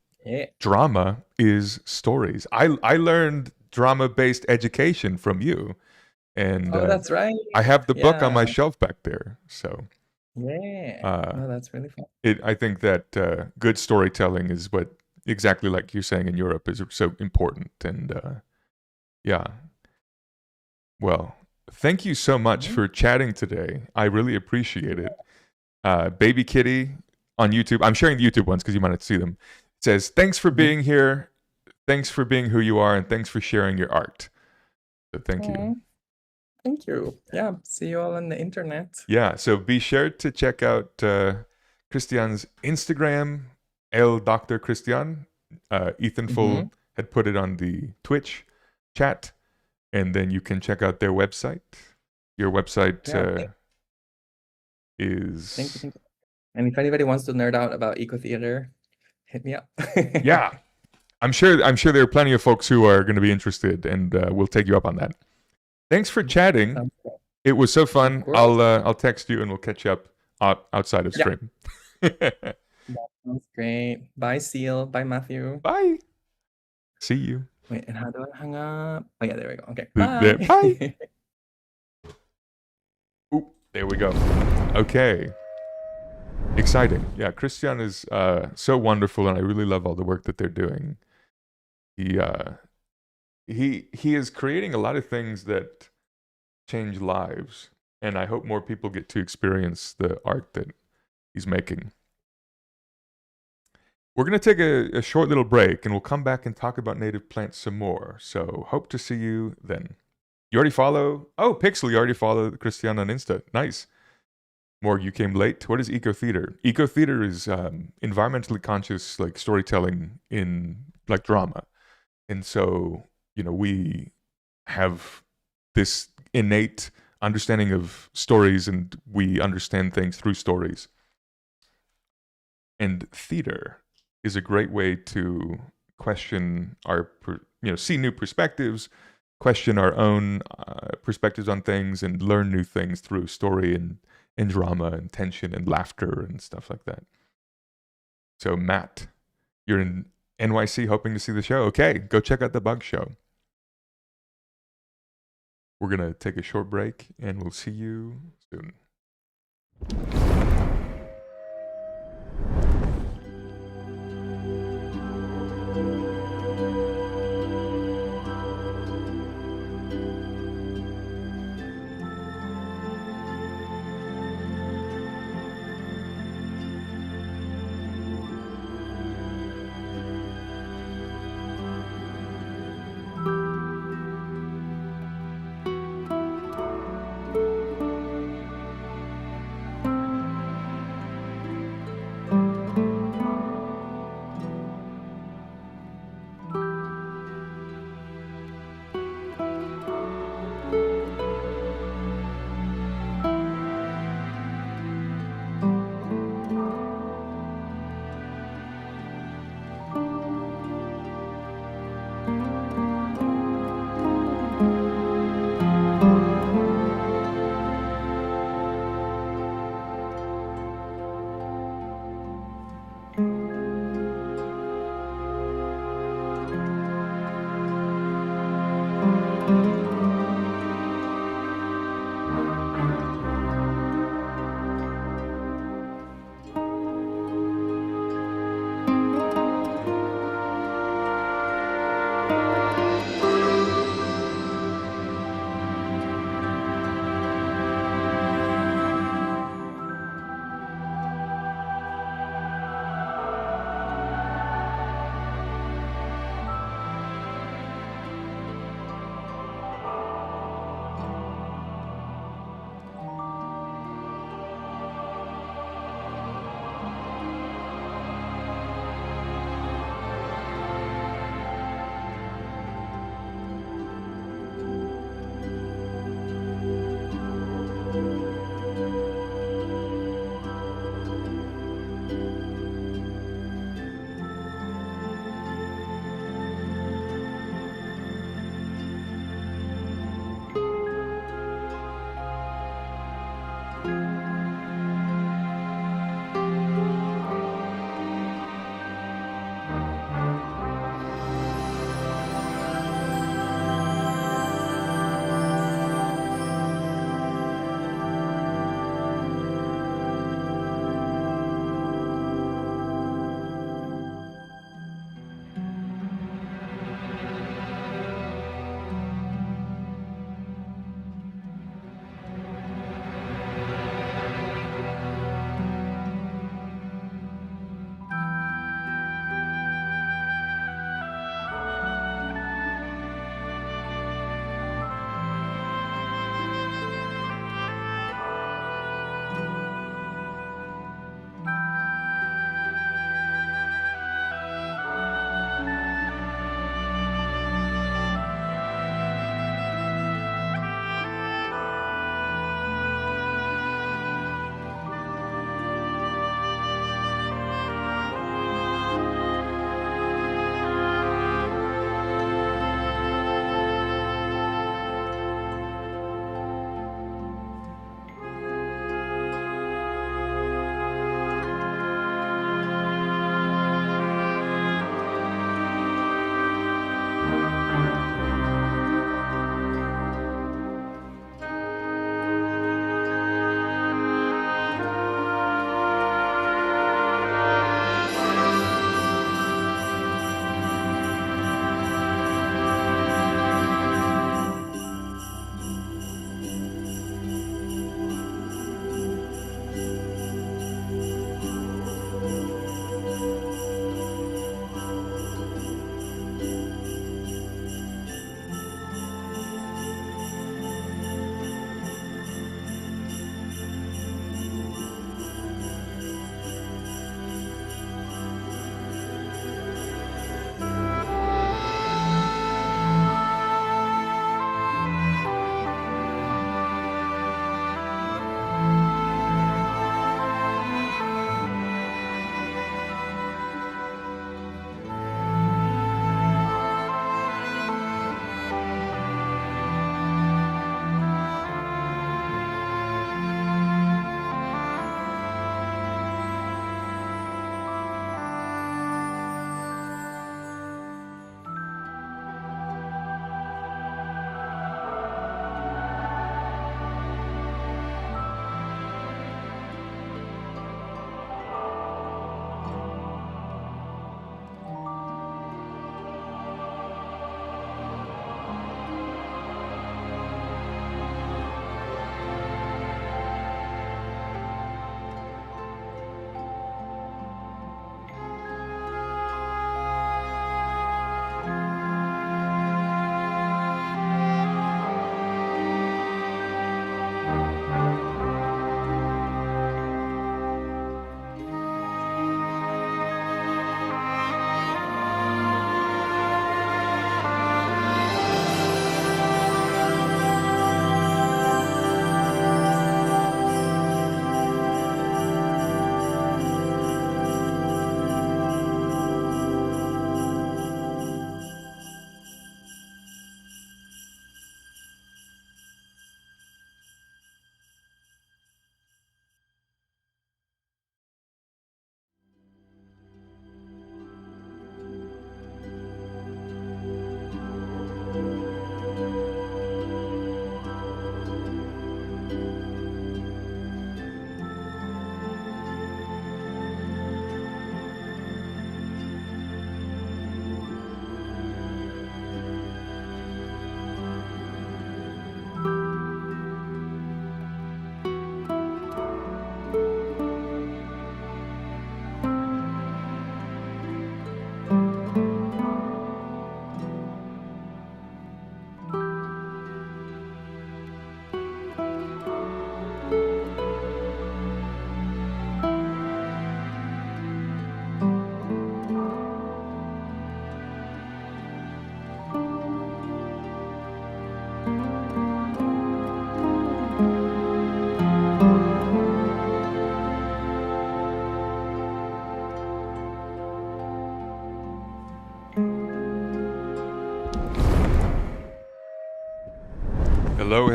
drama is stories. I learned drama-based education from you. And that's right. I have the book on my shelf back there. So no, that's really fun. I think that good storytelling is what, exactly like you're saying in Europe, is so important. And yeah. Well, thank you so much for chatting today. I really appreciate it. Baby Kitty on YouTube. I'm sharing the YouTube ones because you might not see them. It says, thanks for being here. Thanks for being who you are. And thanks for sharing your art. So thank you. Thank you. Yeah. See you all on the internet. Yeah. So be sure to check out Christian's Instagram, El Dr. Christian. Ethan Full had put it on the Twitch chat. And then you can check out their website. Your website is... Thank you. And if anybody wants to nerd out about eco theater, hit me up. Yeah. I'm sure there are plenty of folks who are going to be interested, and we'll take you up on that. Thanks for chatting. It was so fun. I'll text you and we'll catch up outside of stream. That sounds great. Bye, Seal. Bye, Matthew. Bye. See you. Wait, and how do I hang up? Oh yeah, there we go. Okay. Bye. Ooh, there we go. Okay. Exciting. Yeah, Christian is so wonderful, and I really love all the work that they're doing. He is creating a lot of things that change lives, and I hope more people get to experience the art that he's making. We're going to take a short little break, and we'll come back and talk about native plants some more. So hope to see you then. You already follow? Oh, Pixel, you already follow Christian on Insta. Nice. Morg, you came late. What is eco theater? Eco theater is environmentally conscious, like storytelling in like drama. And so we have this innate understanding of stories, and we understand things through stories. And theater is a great way to question see new perspectives, question our own perspectives on things, and learn new things through story and drama and tension and laughter and stuff like that. So Matt, you're in NYC hoping to see the show. Okay, go check out the Bug Show. We're going to take a short break, and we'll see you soon.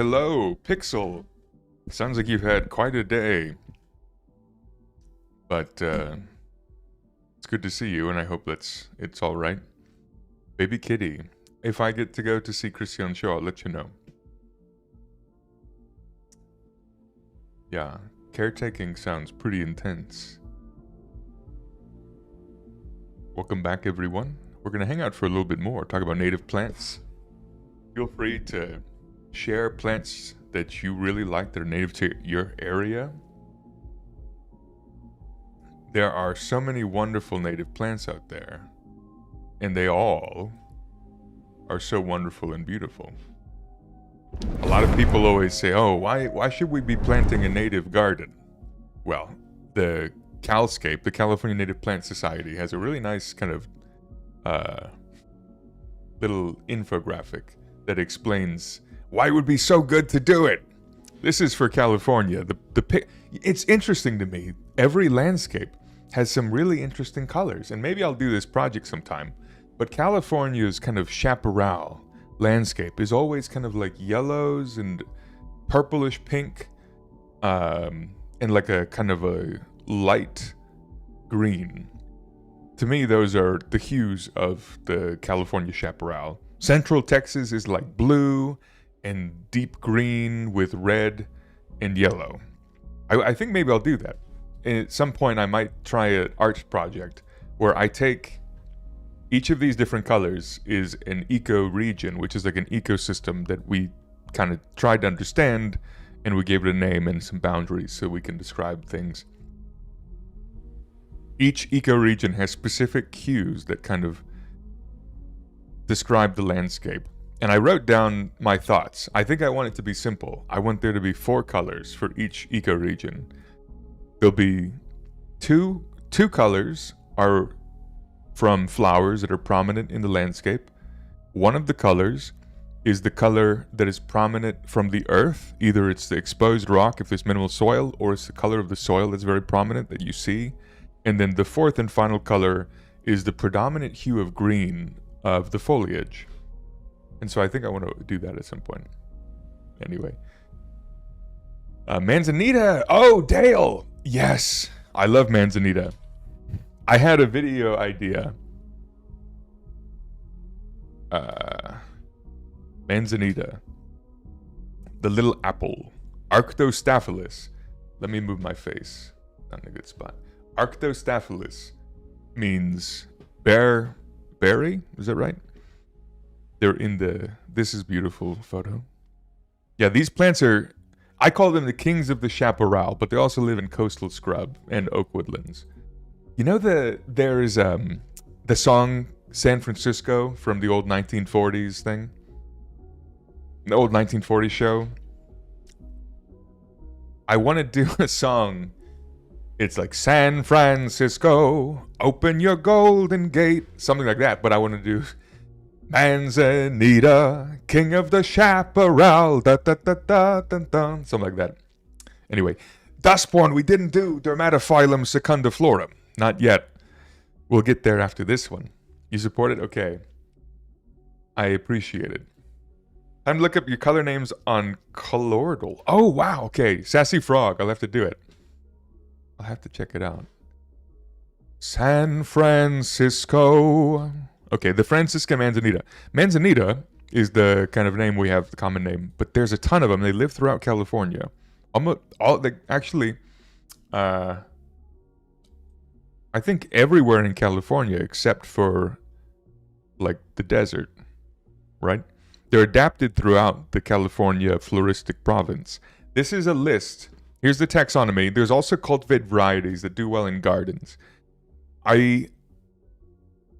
hello, Pixel. Sounds like you've had quite a day. But it's good to see you, and I hope it's all right. Baby Kitty, if I get to go to see Christian show, I'll let you know. Yeah, caretaking sounds pretty intense. Welcome back, everyone. We're going to hang out for a little bit more, talk about native plants. Feel free to share plants that you really like that are native to your area. There are so many wonderful native plants out there, and they all are so wonderful and beautiful. A lot of people always say, oh, why should we be planting a native garden? Well, the CalScape, the California Native Plant Society, has a really nice kind of little infographic that explains why it would be so good to do it. This is for California. It's interesting to me. Every landscape has some really interesting colors, and maybe I'll do this project sometime. But California's kind of chaparral landscape is always kind of like yellows and purplish pink, and like a kind of a light green. To me, those are the hues of the California chaparral. Central Texas is like blue and deep green with red and yellow. I think maybe I'll do that. And at some point, I might try an art project where I take each of these different colors is an eco-region, which is like an ecosystem that we kind of tried to understand, and we gave it a name and some boundaries so we can describe things. Each eco-region has specific cues that kind of describe the landscape. And I wrote down my thoughts. I think I want it to be simple. I want there to be 4 colors for each eco-region. There'll be two colors are from flowers that are prominent in the landscape. One of the colors is the color that is prominent from the earth. Either it's the exposed rock if there's minimal soil, or it's the color of the soil that's very prominent that you see. And then the 4th and final color is the predominant hue of green of the foliage. And so I think I want to do that at some point. Anyway. Manzanita! Oh, Dale! Yes! I love Manzanita. I had a video idea. Manzanita. The little apple. Arctostaphylos. Let me move my face. Not in a good spot. Arctostaphylos means berry? Is that right? They're in the This Is Beautiful photo. Yeah, these plants are, I call them the kings of the chaparral, but they also live in coastal scrub and oak woodlands. You know there's the song San Francisco from the old 1940s thing? The old 1940s show? I want to do a song. It's like San Francisco, open your golden gate, something like that. But I want to do Manzanita, king of the chaparral, da da da da da da, something like that. Anyway, Dustborn, we didn't do Dermatophyllum secundiflorum. Not yet. We'll get there after this one. You support it? Okay. I appreciate it. Time to look up your color names on Colordle. Oh, wow. Okay. Sassy Frog. I'll have to do it. I'll have to check it out. San Francisco. Okay, the Franciscan Manzanita. Manzanita is the kind of name we have, the common name, but there's a ton of them. They live throughout California. I think everywhere in California except for like the desert, right? They're adapted throughout the California floristic province. This is a list. Here's the taxonomy. There's also cultivated varieties that do well in gardens.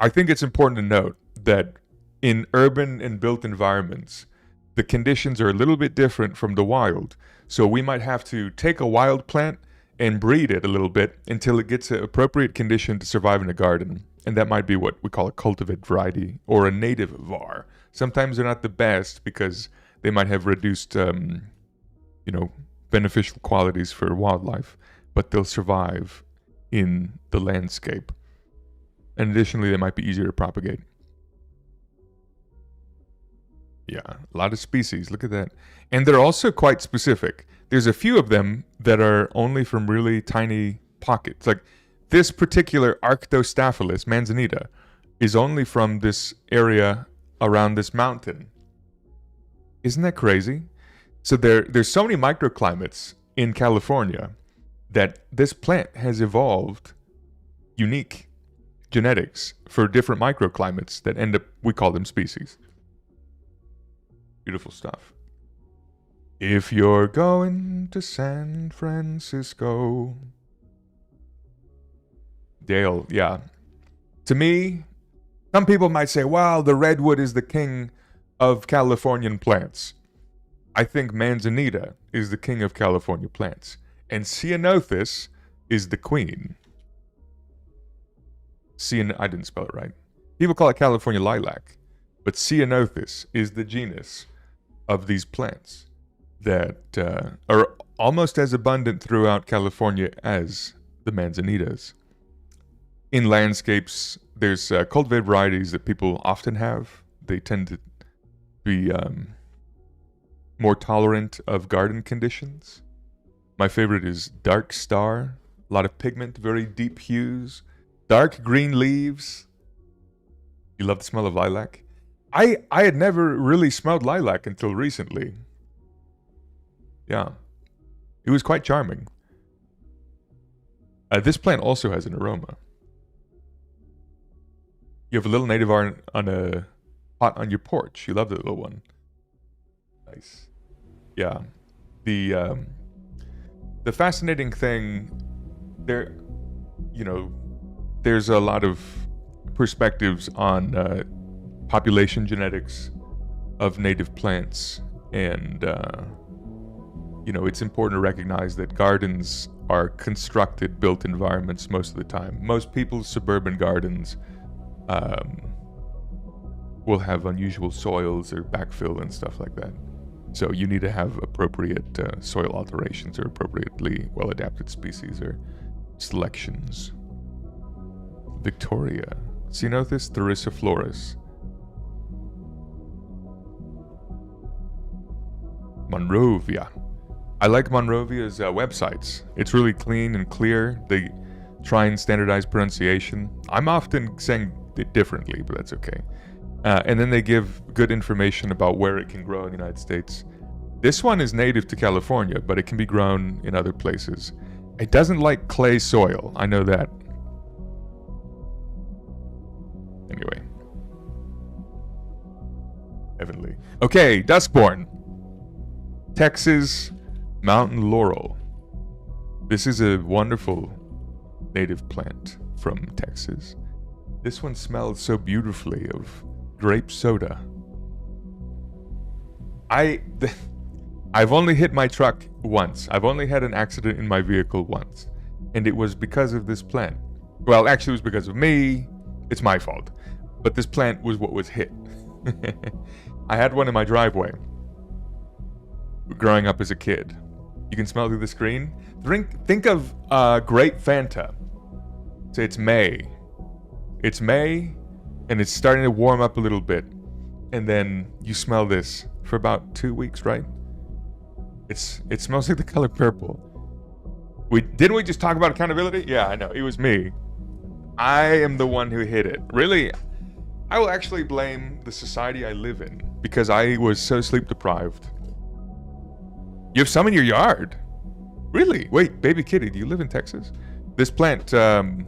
I think it's important to note that in urban and built environments, the conditions are a little bit different from the wild. So we might have to take a wild plant and breed it a little bit until it gets an appropriate condition to survive in a garden. And that might be what we call a cultivated variety or a native var. Sometimes they're not the best because they might have reduced, beneficial qualities for wildlife, but they'll survive in the landscape. And additionally, they might be easier to propagate. Yeah, a lot of species. Look at that. And they're also quite specific. There's a few of them that are only from really tiny pockets. Like this particular Arctostaphylos manzanita is only from this area around this mountain. Isn't that crazy? So there's so many microclimates in California that this plant has evolved unique genetics for different microclimates that end up, we call them species. Beautiful stuff. If you're going to San Francisco. Dale, yeah. To me, some people might say, well, the redwood is the king of Californian plants. I think manzanita is the king of California plants. And ceanothus is the queen. I didn't spell it right. People call it California lilac. But ceanothus is the genus of these plants that are almost as abundant throughout California as the manzanitas. In landscapes, there's cultivated varieties that people often have. They tend to be more tolerant of garden conditions. My favorite is Dark Star. A lot of pigment, very deep hues. Dark green leaves. You love the smell of lilac? I had never really smelled lilac until recently. Yeah. It was quite charming. This plant also has an aroma. You have a little native on a pot on your porch. You love that little one. Nice. Yeah. The fascinating thing there, there's a lot of perspectives on population genetics of native plants, and it's important to recognize that gardens are constructed, built environments most of the time. Most people's suburban gardens will have unusual soils or backfill and stuff like that. So you need to have appropriate soil alterations or appropriately well-adapted species or selections. Victoria. Ceanothus thuriciflorus. Monrovia. I like Monrovia's websites. It's really clean and clear. They try and standardize pronunciation. I'm often saying it differently, but that's okay. And then they give good information about where it can grow in the United States. This one is native to California, but it can be grown in other places. It doesn't like clay soil. I know that. Anyway. Heavenly. Okay, Duskborn. Texas mountain laurel. This is a wonderful native plant from Texas. This one smells so beautifully of grape soda. I've only hit my truck once. I've only had an accident in my vehicle once. And it was because of this plant. Well, actually it was because of me. It's my fault. But this plant was what was hit. I had one in my driveway growing up as a kid. You can smell through the screen. Think of grape Fanta. Say it's May. It's May, and it's starting to warm up a little bit. And then you smell this for about 2 weeks, right? It smells like the color purple. Didn't we just talk about accountability? Yeah, I know. It was me. I am the one who hit it. Really, I will actually blame the society I live in because I was so sleep deprived. You have some in your yard? Really? Wait, baby kitty, do you live in Texas? This plant has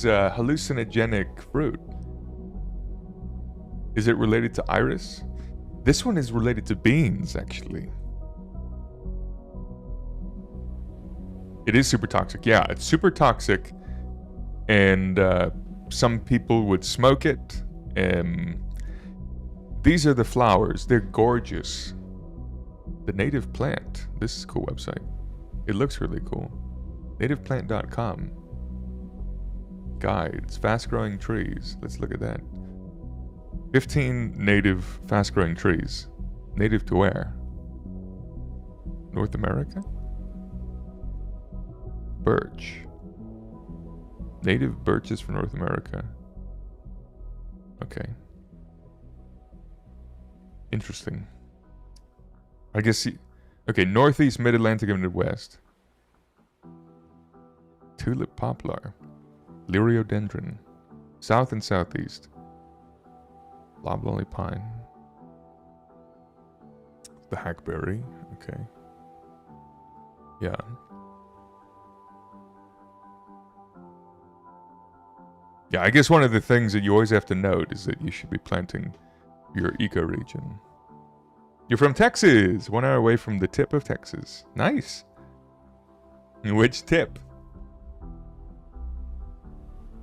hallucinogenic fruit. Is it related to iris? This one is related to beans, actually. It is super toxic. Yeah, it's super toxic. And some people would smoke it. These are the flowers. They're gorgeous. The native plant. This is a cool website. It looks really cool. Nativeplant.com. Guides. Fast-growing trees. Let's look at that. 15 native fast-growing trees. Native to where? North America? Birch. Native birches for North America. Okay. Interesting. I guess, okay, northeast, mid-Atlantic, and Midwest. Tulip poplar. Liriodendron. South and southeast. Loblolly pine. The hackberry. Okay. Yeah. Yeah, I guess one of the things that you always have to note is that you should be planting your ecoregion. You're from Texas, 1 hour away from the tip of Texas. Nice. Which tip?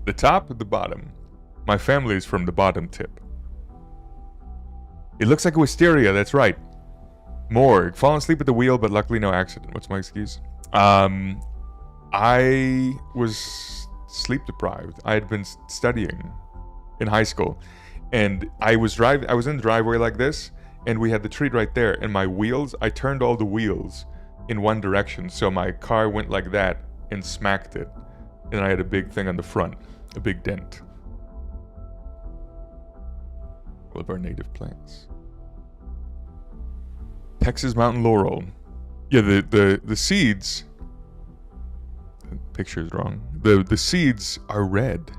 The top or the bottom? My family is from the bottom tip. It looks like a wisteria, that's right. Morgue. Fallen asleep at the wheel, but luckily no accident. What's my excuse? I was sleep deprived. I had been studying in high school, and I was in the driveway like this, and we had the tree right there, and my wheels, I turned all the wheels in one direction, so my car went like that and smacked it, and I had a big thing on the front, a big dent. All of our native plants. Texas mountain laurel. Yeah, the seeds. The picture is wrong. The seeds are red.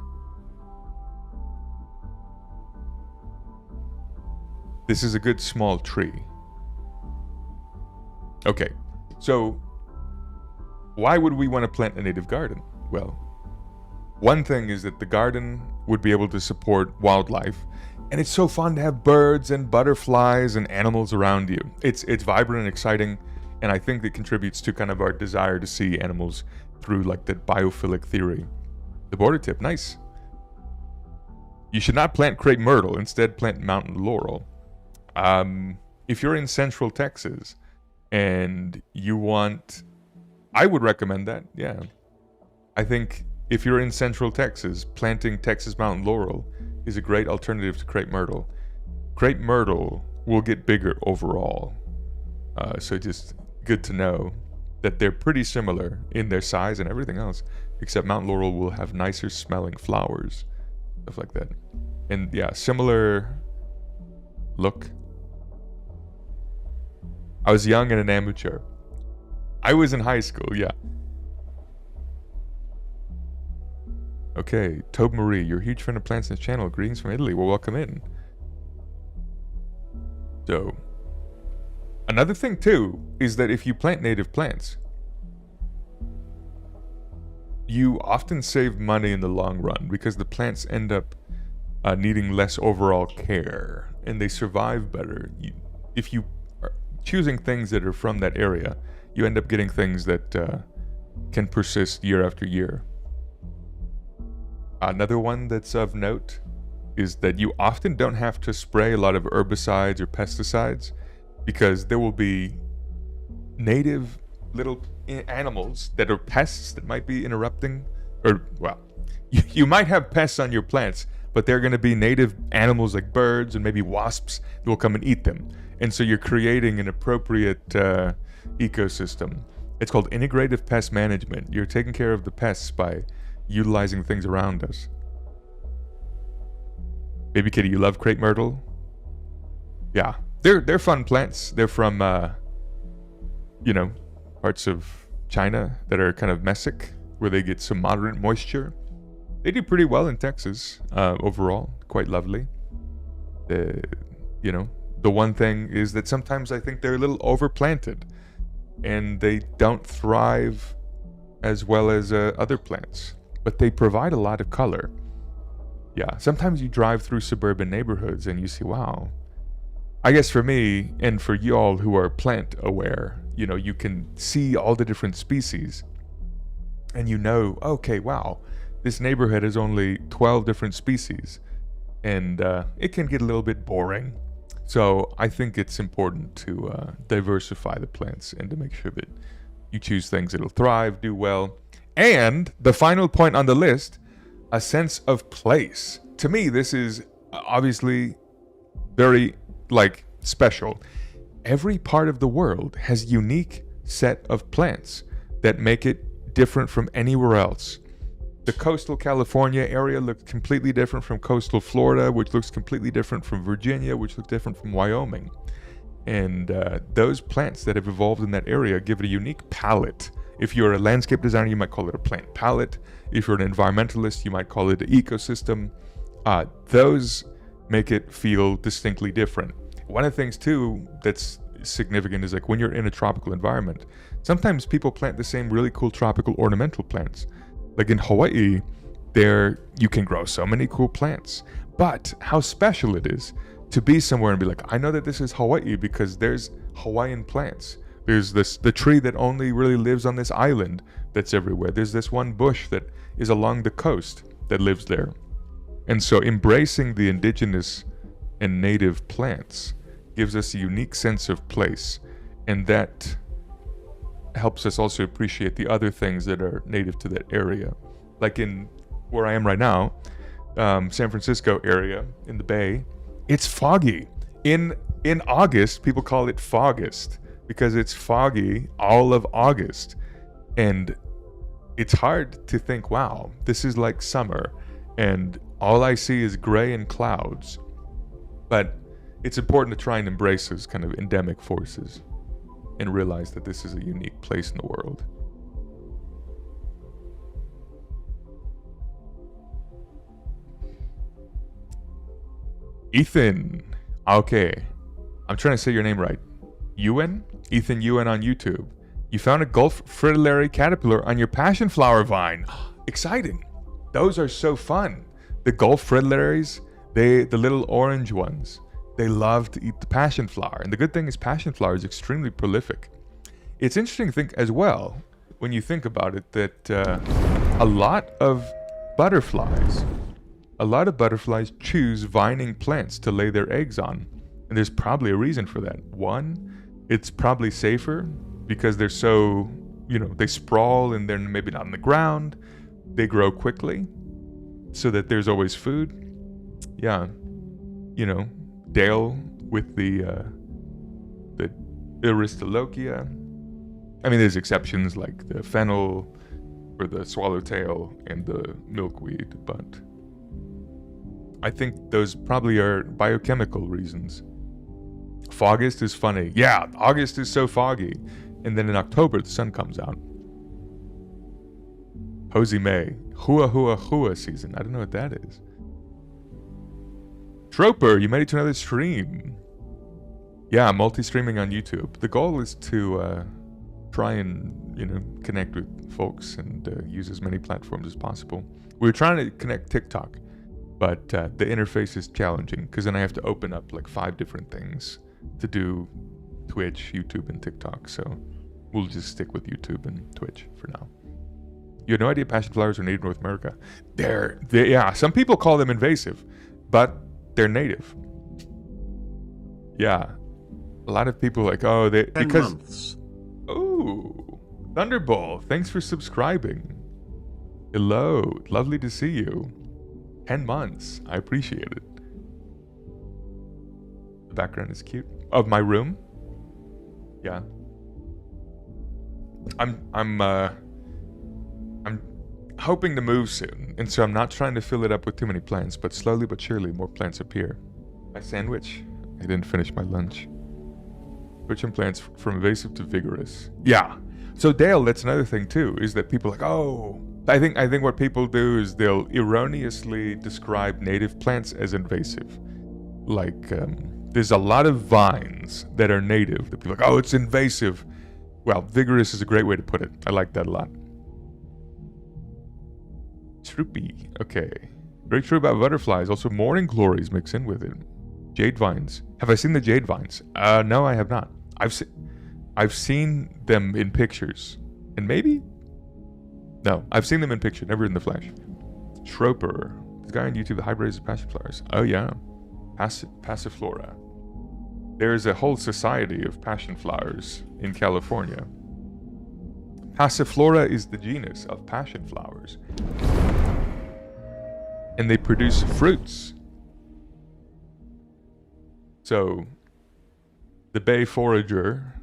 This is a good small tree. Okay, so why would we want to plant a native garden? Well, one thing is that the garden would be able to support wildlife, and it's so fun to have birds and butterflies and animals around you. It's vibrant and exciting, and I think that contributes to kind of our desire to see animals through like that biophilic theory. The border tip, nice. You should not plant crepe myrtle, instead plant mountain laurel. If you're in central Texas and you want, I would recommend that, yeah. I think if you're in central Texas, planting Texas mountain laurel is a great alternative to crepe myrtle. Crepe myrtle will get bigger overall. So just good to know that they're pretty similar in their size and everything else, except mountain laurel will have nicer smelling flowers, stuff like that. And yeah, similar look. I was young and an amateur. I was in high school, yeah. Okay, Tobe Marie, you're a huge fan of plants in this channel. Greetings from Italy. Well, welcome in. So, another thing too is that if you plant native plants, you often save money in the long run because the plants end up needing less overall care and they survive better. If you are choosing things that are from that area, you end up getting things that can persist year after year. Another one that's of note is that you often don't have to spray a lot of herbicides or pesticides because there will be native little animals that are pests that might be interrupting, or well, you might have pests on your plants, but they're going to be native animals like birds and maybe wasps that will come and eat them. And so you're creating an appropriate ecosystem. It's called integrative pest management. You're taking care of the pests by utilizing things around us. Baby Kitty, you love crepe myrtle? Yeah, they're fun plants. They're from parts of China that are kind of mesic, where they get some moderate moisture. They do pretty well in Texas overall, quite lovely. The one thing is that sometimes I think they're a little overplanted and they don't thrive as well as other plants, but they provide a lot of color. Yeah, sometimes you drive through suburban neighborhoods and you see, wow. I guess for me and for y'all who are plant aware, you can see all the different species and okay, wow, this neighborhood has only 12 different species, and it can get a little bit boring. So I think it's important to diversify the plants and to make sure that you choose things that'll thrive, do well. And the final point on the list, a sense of place. To me, this is obviously very special. Every part of the world has a unique set of plants that make it different from anywhere else. The coastal California area looks completely different from coastal Florida, which looks completely different from Virginia, which looks different from Wyoming. And those plants that have evolved in that area give it a unique palette. If you're a landscape designer, you might call it a plant palette. If you're an environmentalist, you might call it an ecosystem. Those make it feel distinctly different. One of the things too that's significant is like when you're in a tropical environment, sometimes people plant the same really cool tropical ornamental plants. Like in Hawaii, there you can grow so many cool plants. But how special it is to be somewhere and be like, I know that this is Hawaii because there's Hawaiian plants. There's the tree that only really lives on this island that's everywhere. There's this one bush that is along the coast that lives there. And so embracing the indigenous and native plants gives us a unique sense of place. And that helps us also appreciate the other things that are native to that area. Like in where I am right now, San Francisco area in the Bay, it's foggy. In August, people call it Fogust because it's foggy all of August. And it's hard to think, wow, this is like summer and all I see is gray and clouds. But it's important to try and embrace those kind of endemic forces and realize that this is a unique place in the world. Ethan, okay, I'm trying to say your name right. Ewan? Ethan Ewan on YouTube. You found a Gulf fritillary caterpillar on your passion flower vine. Exciting. Those are so fun. The Gulf fritillaries, the little orange ones, they love to eat the passion flower. And the good thing is passion flower is extremely prolific. It's interesting to think as well, when you think about it, that a lot of butterflies choose vining plants to lay their eggs on. And there's probably a reason for that. One, it's probably safer because they're so, they sprawl and they're maybe not on the ground. They grow quickly so that there's always food. Yeah. Dale with the Aristolochia. I mean, there's exceptions like the fennel or the swallowtail and the milkweed, but I think those probably are biochemical reasons. Fogust is funny. Yeah, August is so foggy. And then in October, the sun comes out. Hosey May. Hua Hua Hua season. I don't know what that is. Troper, you made it to another stream. Yeah, multi-streaming on YouTube. The goal is to try and, connect with folks and use as many platforms as possible. We were trying to connect TikTok, but the interface is challenging because then I have to open up like 5 different things to do Twitch, YouTube, and TikTok. So we'll just stick with YouTube and Twitch for now. You had no idea passion flowers are native to North America. Yeah, some people call them invasive, but they're native. Yeah. A lot of people like, oh, they 10 because months. Oh, Thunderball, thanks for subscribing. Hello, lovely to see you. 10 months, I appreciate it. The background is cute. Of my room? Yeah. I'm hoping to move soon, and so I'm not trying to fill it up with too many plants, but slowly but surely more plants appear. My sandwich. I didn't finish my lunch. Switch in plants from invasive to vigorous. Yeah. So Dale, that's another thing too, is that people are like, oh, I think what people do is they'll erroneously describe native plants as invasive. Like, there's a lot of vines that are native that people are like, oh, it's invasive. Well, vigorous is a great way to put it. I like that a lot. Troopy. Okay. Very true about butterflies. Also, morning glories mix in with it. Jade vines. Have I seen the jade vines? No, I have not. I've seen them in pictures. And maybe? No, I've seen them in picture, never in the flesh. Schroeper. This guy on YouTube, the hybrids of passion flowers. Oh yeah. Passiflora. There is a whole society of passion flowers in California. Passiflora is the genus of passion flowers. And they produce fruits. So, the Bay Forager,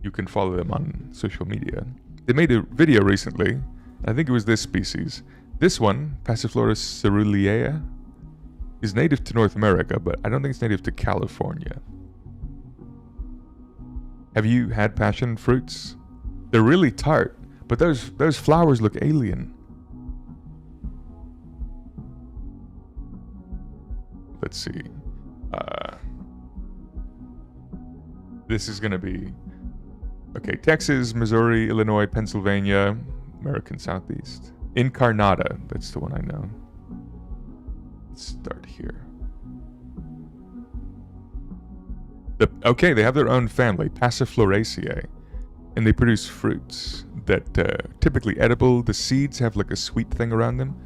you can follow them on social media. They made a video recently. I think it was this species. This one, Passiflora cerulea, is native to North America, but I don't think it's native to California. Have you had passion fruits? They're really tart, but those flowers look alien. Let's see. This is gonna be okay. Texas, Missouri, Illinois, Pennsylvania, American Southeast. Incarnata, that's the one I know. Let's start here. Okay, they have their own family, Passifloraceae, and they produce fruits that typically edible. The seeds have like a sweet thing around them.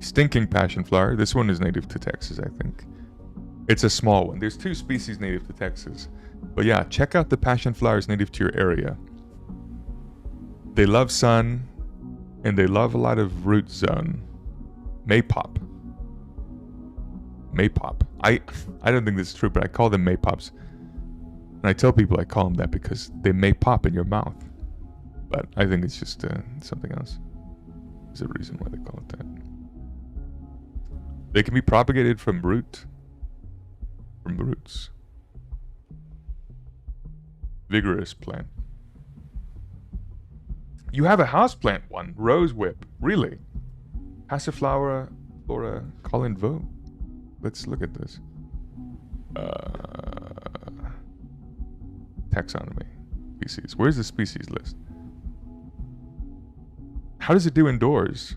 Stinking passion flower. This one is native to Texas, I think. It's a small one. There's 2 species native to Texas. But yeah, check out the passion flowers native to your area. They love sun, and they love a lot of root zone. Maypop. Maypop. I don't think this is true, but I call them maypops. And I tell people I call them that because they may pop in your mouth. But I think it's just something else. There's a reason why they call it that. They can be propagated from roots. Vigorous plant. You have a houseplant one, rose whip. Really? Passiflora Flora Colin Vaux. Let's look at this. Taxonomy. Species. Where's the species list? How does it do indoors?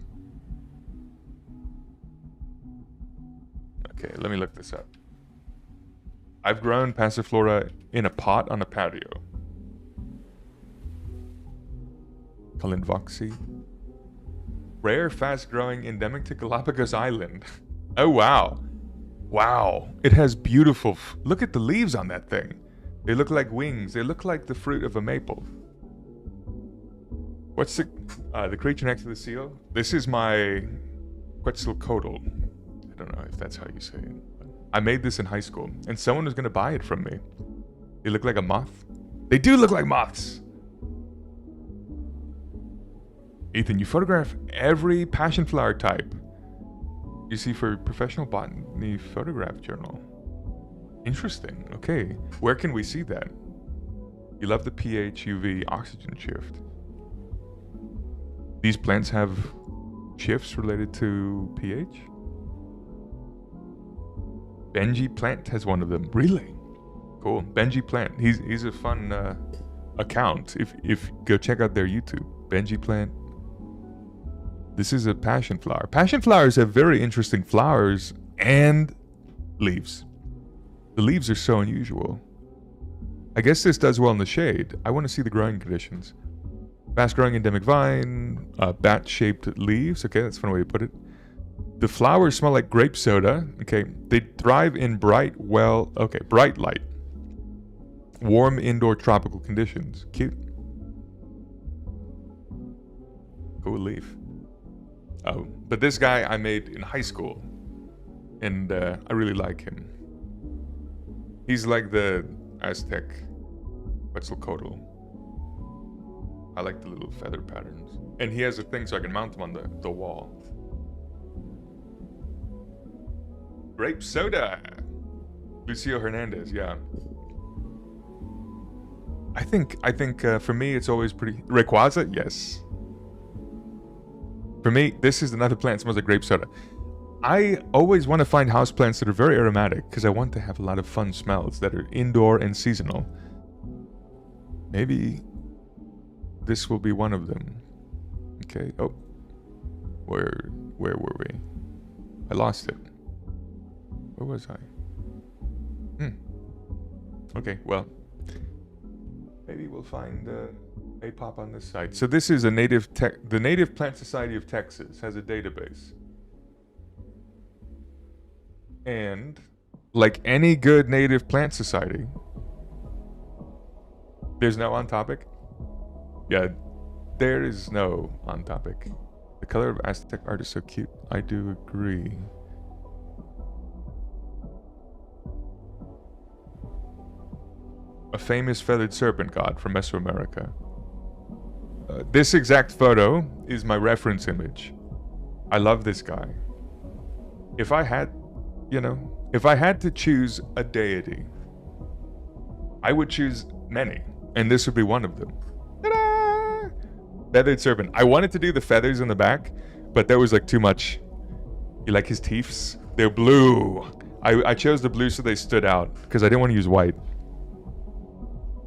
Okay, let me look this up. I've grown Passiflora in a pot on a patio. Colin Voxy. Rare, fast-growing, endemic to Galapagos Island. Oh, wow. Wow. It has beautiful... Look at the leaves on that thing. They look like wings. They look like the fruit of a maple. What's the creature next to the seal? This is my Quetzalcoatl. I don't know if that's how you say it. I made this in high school, and someone was going to buy it from me. They look like a moth. They do look like moths! Ethan, you photograph every passion flower type you see for Professional Botany Photograph Journal. Interesting. Okay. Where can we see that? You love the pH, UV, oxygen shift. These plants have shifts related to pH? Benji Plant has one of them. Really? Cool. Benji Plant. He's a fun account. If go check out their YouTube. Benji Plant. This is a passion flower. Passion flowers have very interesting flowers and leaves. The leaves are so unusual. I guess this does well in the shade. I want to see the growing conditions. Fast-growing endemic vine, bat-shaped leaves. Okay, that's a fun way to put it. The flowers smell like grape soda. Okay, they thrive in bright light. Warm indoor tropical conditions. Cute. Cool leaf. Oh, but this guy I made in high school, and I really like him. He's like the Aztec Quetzalcoatl. I like the little feather patterns. And he has a thing so I can mount them on the wall. Grape soda! Lucio Hernandez, yeah. I think for me it's always pretty... Rayquaza? Yes. For me, this is another plant that smells like grape soda. I always want to find houseplants that are very aromatic because I want to have a lot of fun smells that are indoor and seasonal. Maybe this will be one of them. Okay. Oh. Where were we? I lost it. Where was I? Okay, well. Maybe we'll find a pop on this site. So this is the Native Plant Society of Texas has a database. And like any good native plant society, there's no on topic. Yeah, there is no on topic. The color of Aztec art is so cute. I do agree. A famous feathered serpent god from Mesoamerica. This exact photo is my reference image. I love this guy. If I had to choose a deity, I would choose many, and this would be one of them. Ta-da! Feathered serpent. I wanted to do the feathers in the back, but there was like too much. You like his teeth? They're blue. I chose the blue so they stood out because I didn't want to use white.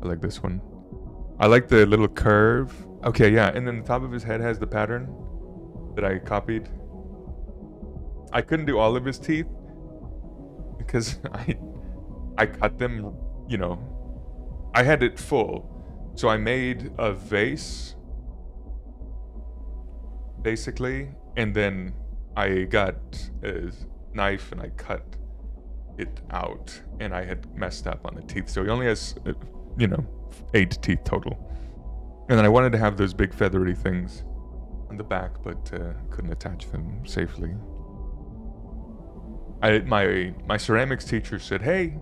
I like this one. I like the little curve. Okay, yeah, and then the top of his head has the pattern that I copied. I couldn't do all of his teeth because I cut them, you know. I had it full. So I made a vase, basically, and then I got a knife and I cut it out, and I had messed up on the teeth. So he only has, 8 teeth total. And then I wanted to have those big feathery things on the back, but couldn't attach them safely. My ceramics teacher said, "Hey,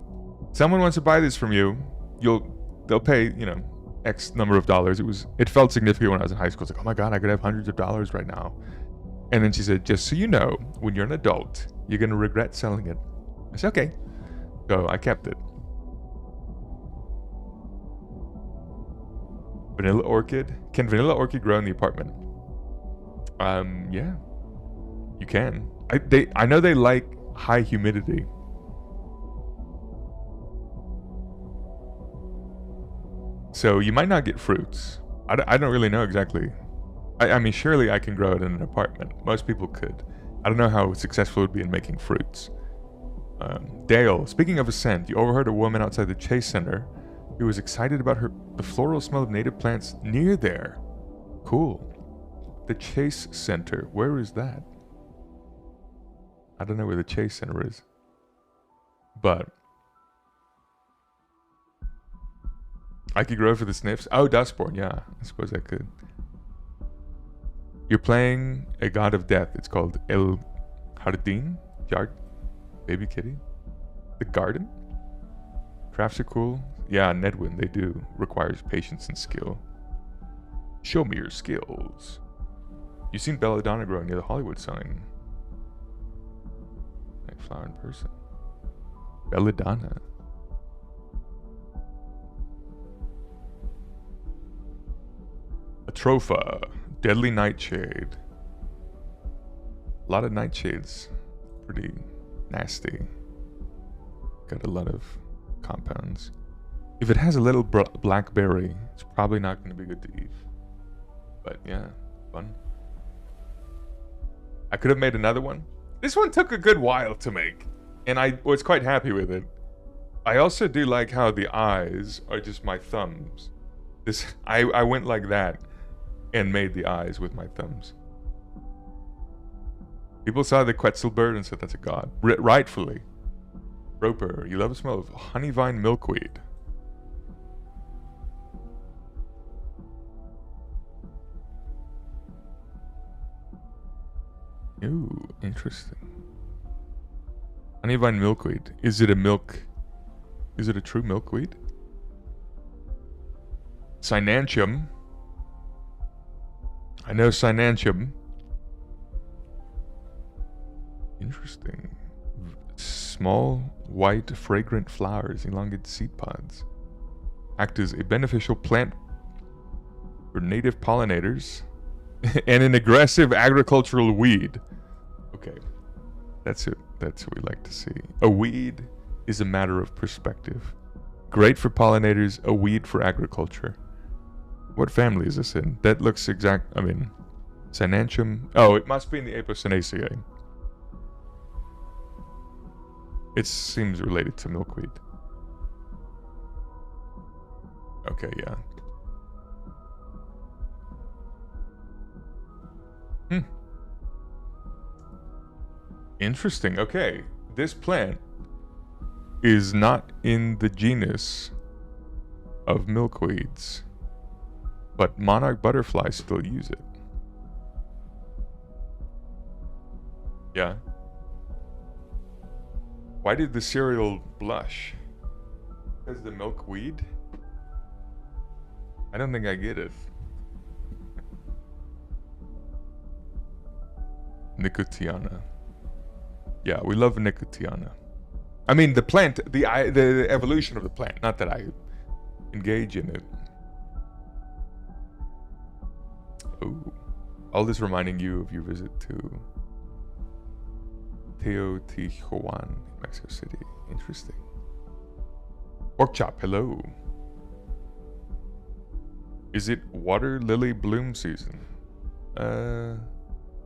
someone wants to buy this from you. They'll pay, X number of dollars." It felt significant when I was in high school. It's like, oh my God, I could have hundreds of dollars right now. And then she said, "Just so you know, when you're an adult, you're gonna regret selling it." I said, okay. So I kept it. Vanilla orchid. Can vanilla orchid grow in the apartment? Yeah, you can. I know they like high humidity. So you might not get fruits. I don't really know exactly. I mean, surely I can grow it in an apartment. Most people could. I don't know how successful it would be in making fruits. Dale, speaking of a scent, you overheard a woman outside the Chase Center who was excited about the floral smell of native plants near there. Cool. The Chase Center. Where is that? I don't know where the Chase Center is. But I could grow for the sniffs. Oh, Dustborn. Yeah, I suppose I could. You're playing a god of death. It's called El Jardín. Baby kitty. The garden. Crafts are cool. Yeah, Nedwin, they do. Requires patience and skill. Show me your skills. You've seen belladonna growing near the Hollywood sign. Night flower in person. Belladonna. Atropha. Deadly nightshade. A lot of nightshades. Pretty nasty. Got a lot of compounds. If it has a little blackberry, it's probably not going to be good to eat. But yeah, fun. I could have made another one. This one took a good while to make, and I was quite happy with it. I also do like how the eyes are just my thumbs. I went like that and made the eyes with my thumbs. People saw the Quetzal bird and said that's a god. Rightfully. Roper, you love the smell of honeyvine milkweed. Ooh, interesting. Honeyvine milkweed. Is it a true milkweed? Cynantium. I know Cynantium. Interesting. Small, white, fragrant flowers, elongated seed pods. Act as a beneficial plant for native pollinators and an aggressive agricultural weed. Okay, that's it. That's what we like to see. A weed is a matter of perspective. Great for pollinators, a weed for agriculture. What family is this in? That looks Cynantium. Oh, it must be in the Apocynaceae. It seems related to milkweed. Okay, yeah. Interesting. Okay, this plant is not in the genus of milkweeds, but monarch butterflies still use it. Yeah. Why did the cereal blush? Because the milkweed? I don't think I get it. Nicotiana. Yeah, we love Nicotiana. I mean, the plant, the evolution of the plant. Not that I engage in it. Oh, all this reminding you of your visit to Teotihuacan, Mexico City. Interesting. Pork chop, hello. Is it water lily bloom season? I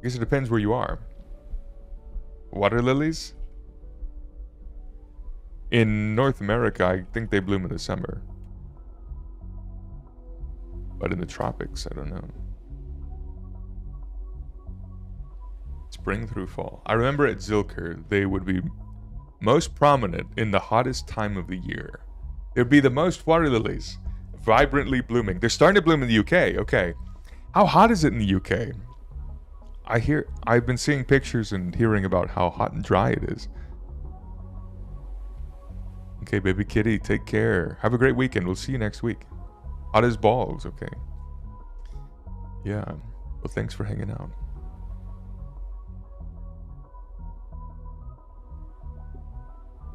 guess it depends where you are. Water lilies? In North America, I think they bloom in the summer. But in the tropics, I don't know. Spring through fall. I remember at Zilker, they would be most prominent in the hottest time of the year. There'd be the most water lilies, vibrantly blooming. They're starting to bloom in the UK, okay. How hot is it in the UK? I've been seeing pictures and hearing about how hot and dry it is. Okay, baby kitty, take care. Have a great weekend. We'll see you next week. Hot as balls, okay. Yeah, well, thanks for hanging out.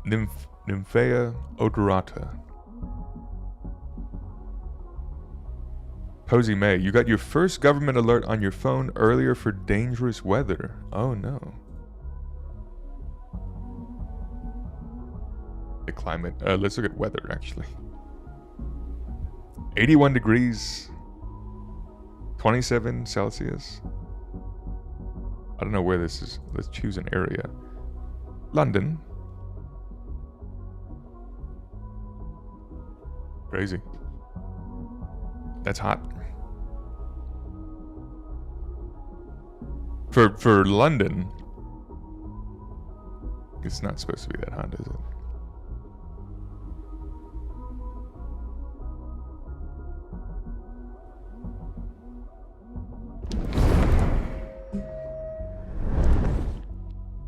Nymphea odorata. Posey May, you got your first government alert on your phone earlier for dangerous weather. Oh no. The climate. Let's look at weather actually. 81 degrees, 27 Celsius. I don't know where this is. Let's choose an area. London. Crazy. That's hot. For London, it's not supposed to be that hot, is it?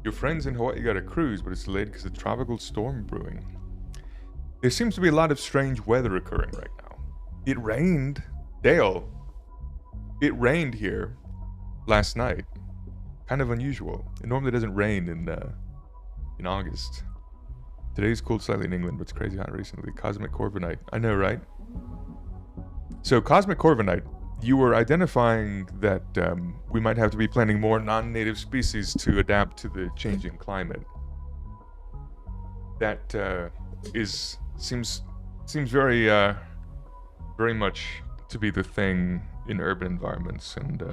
Your friends in Hawaii got a cruise, but it's delayed because of tropical storm brewing. There seems to be a lot of strange weather occurring right now. It rained. Dale. It rained here last night. Kind of unusual. It normally doesn't rain in August. Today's cooled slightly in England, but it's crazy hot recently. Cosmic Corviknight. I know, right? So, Cosmic Corviknight, you were identifying that we might have to be planting more non-native species to adapt to the changing climate. That seems very very much to be the thing in urban environments, and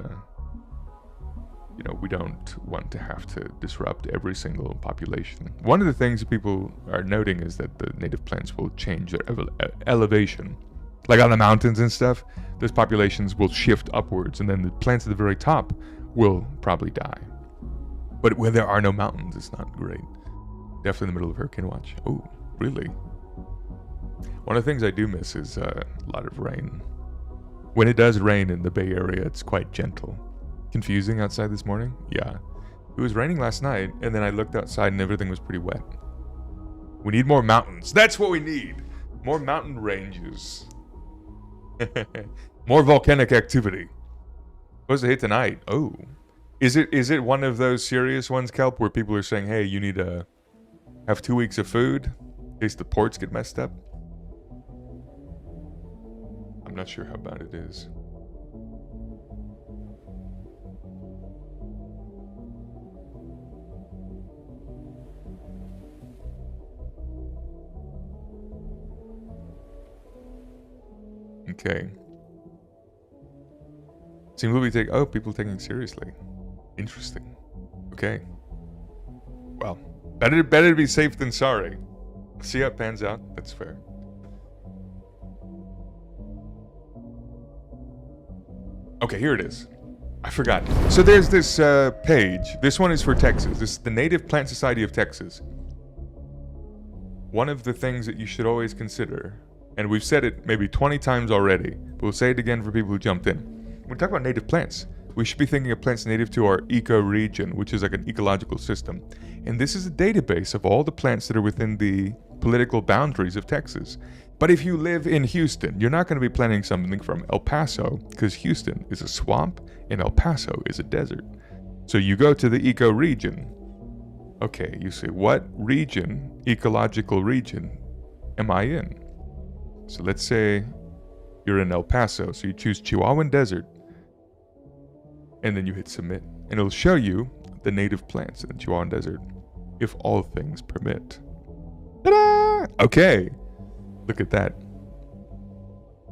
we don't want to have to disrupt every single population. One of the things that people are noting is that the native plants will change their elevation. Like on the mountains and stuff, those populations will shift upwards, and then the plants at the very top will probably die. But where there are no mountains, it's not great. Definitely in the middle of hurricane watch. Oh, really? One of the things I do miss is a lot of rain. When it does rain in the Bay Area, it's quite gentle. Confusing outside this morning? Yeah. It was raining last night, and then I looked outside and everything was pretty wet. We need more mountains. That's what we need! More mountain ranges. More volcanic activity. Supposed to hit tonight. Oh. Is it one of those serious ones, Kelp, where people are saying, hey, you need to have 2 weeks of food in case the ports get messed up? I'm not sure how bad it is. Okay. Seems to be people taking it seriously. Interesting. Okay. Well, better to be safe than sorry. See how it pans out. That's fair. Okay, here it is. I forgot. So there's this page. This one is for Texas. This is the Native Plant Society of Texas. One of the things that you should always consider, and we've said it maybe 20 times already, but we'll say it again for people who jumped in. When we talk about native plants, we should be thinking of plants native to our ecoregion, which is like an ecological system. And this is a database of all the plants that are within the political boundaries of Texas. But if you live in Houston, you're not going to be planting something from El Paso, because Houston is a swamp and El Paso is a desert. So you go to the ecoregion. Okay, you say, what region, ecological region, am I in? So let's say you're in El Paso. So you choose Chihuahuan Desert. And then you hit submit. And it'll show you the native plants in the Chihuahuan Desert, if all things permit. Ta-da! Okay. Look at that.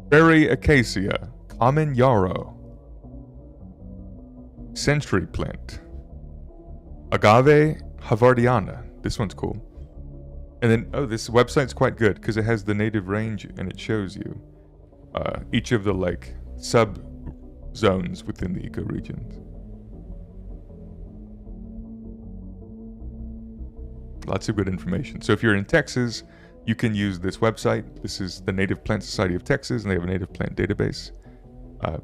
Prairie acacia, common yarrow, century plant, agave havardiana. This one's cool. And then, oh, this website's quite good because it has the native range and it shows you each of the like sub zones within the ecoregions. Lots of good information. So if you're in Texas, you can use this website. This is the Native Plant Society of Texas, and they have a native plant database.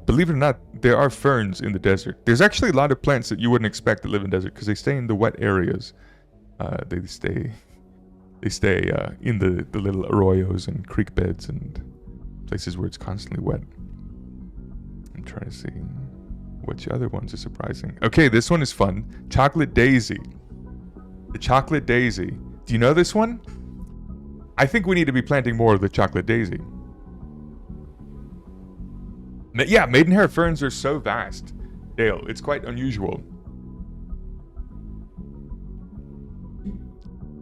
Believe it or not, there are ferns in the desert. There's actually a lot of plants that you wouldn't expect that live in desert because they stay in the wet areas. They stay in the little arroyos and creek beds and places where it's constantly wet. I'm trying to see which other ones are surprising. Okay, this one is fun. Chocolate daisy. The chocolate daisy. Do you know this one? I think we need to be planting more of the chocolate daisy. Yeah, maidenhair ferns are so vast, Dale. It's quite unusual.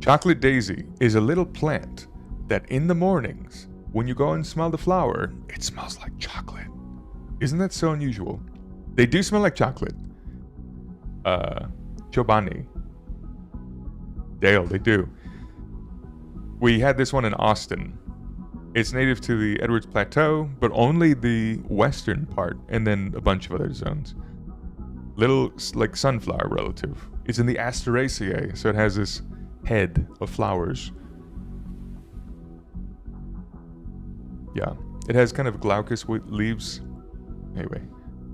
Chocolate daisy is a little plant that in the mornings, when you go and smell the flower, it smells like chocolate. Isn't that so unusual? They do smell like chocolate. Chobani. Dale, they do. We had this one in Austin. It's native to the Edwards Plateau, but only the western part, and then a bunch of other zones. Little, like, sunflower relative. It's in the Asteraceae, so it has this head of flowers. Yeah, it has kind of glaucous leaves. Anyway,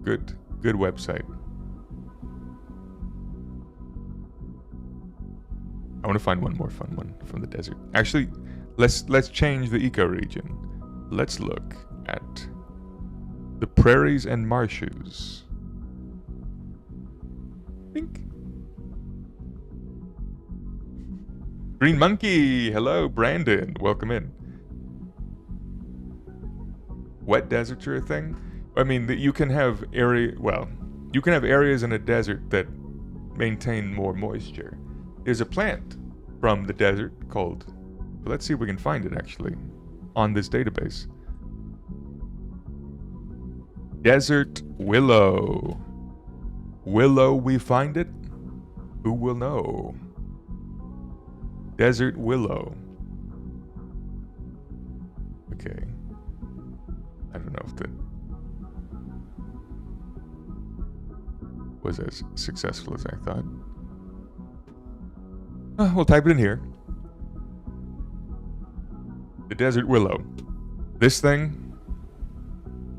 good website. I want to find one more fun one from the desert. Actually, let's change the ecoregion. Let's look at the prairies and marshes. Think. Green Monkey, hello, Brandon, welcome in. Wet deserts are a thing. I mean, you can have you can have areas in a desert that maintain more moisture. There's a plant from the desert called, let's see if we can find it actually on this database. Desert willow. Willow we find it? Who will know? Desert willow. Okay. I don't know if that was as successful as I thought. We'll type it in here. The desert willow. This thing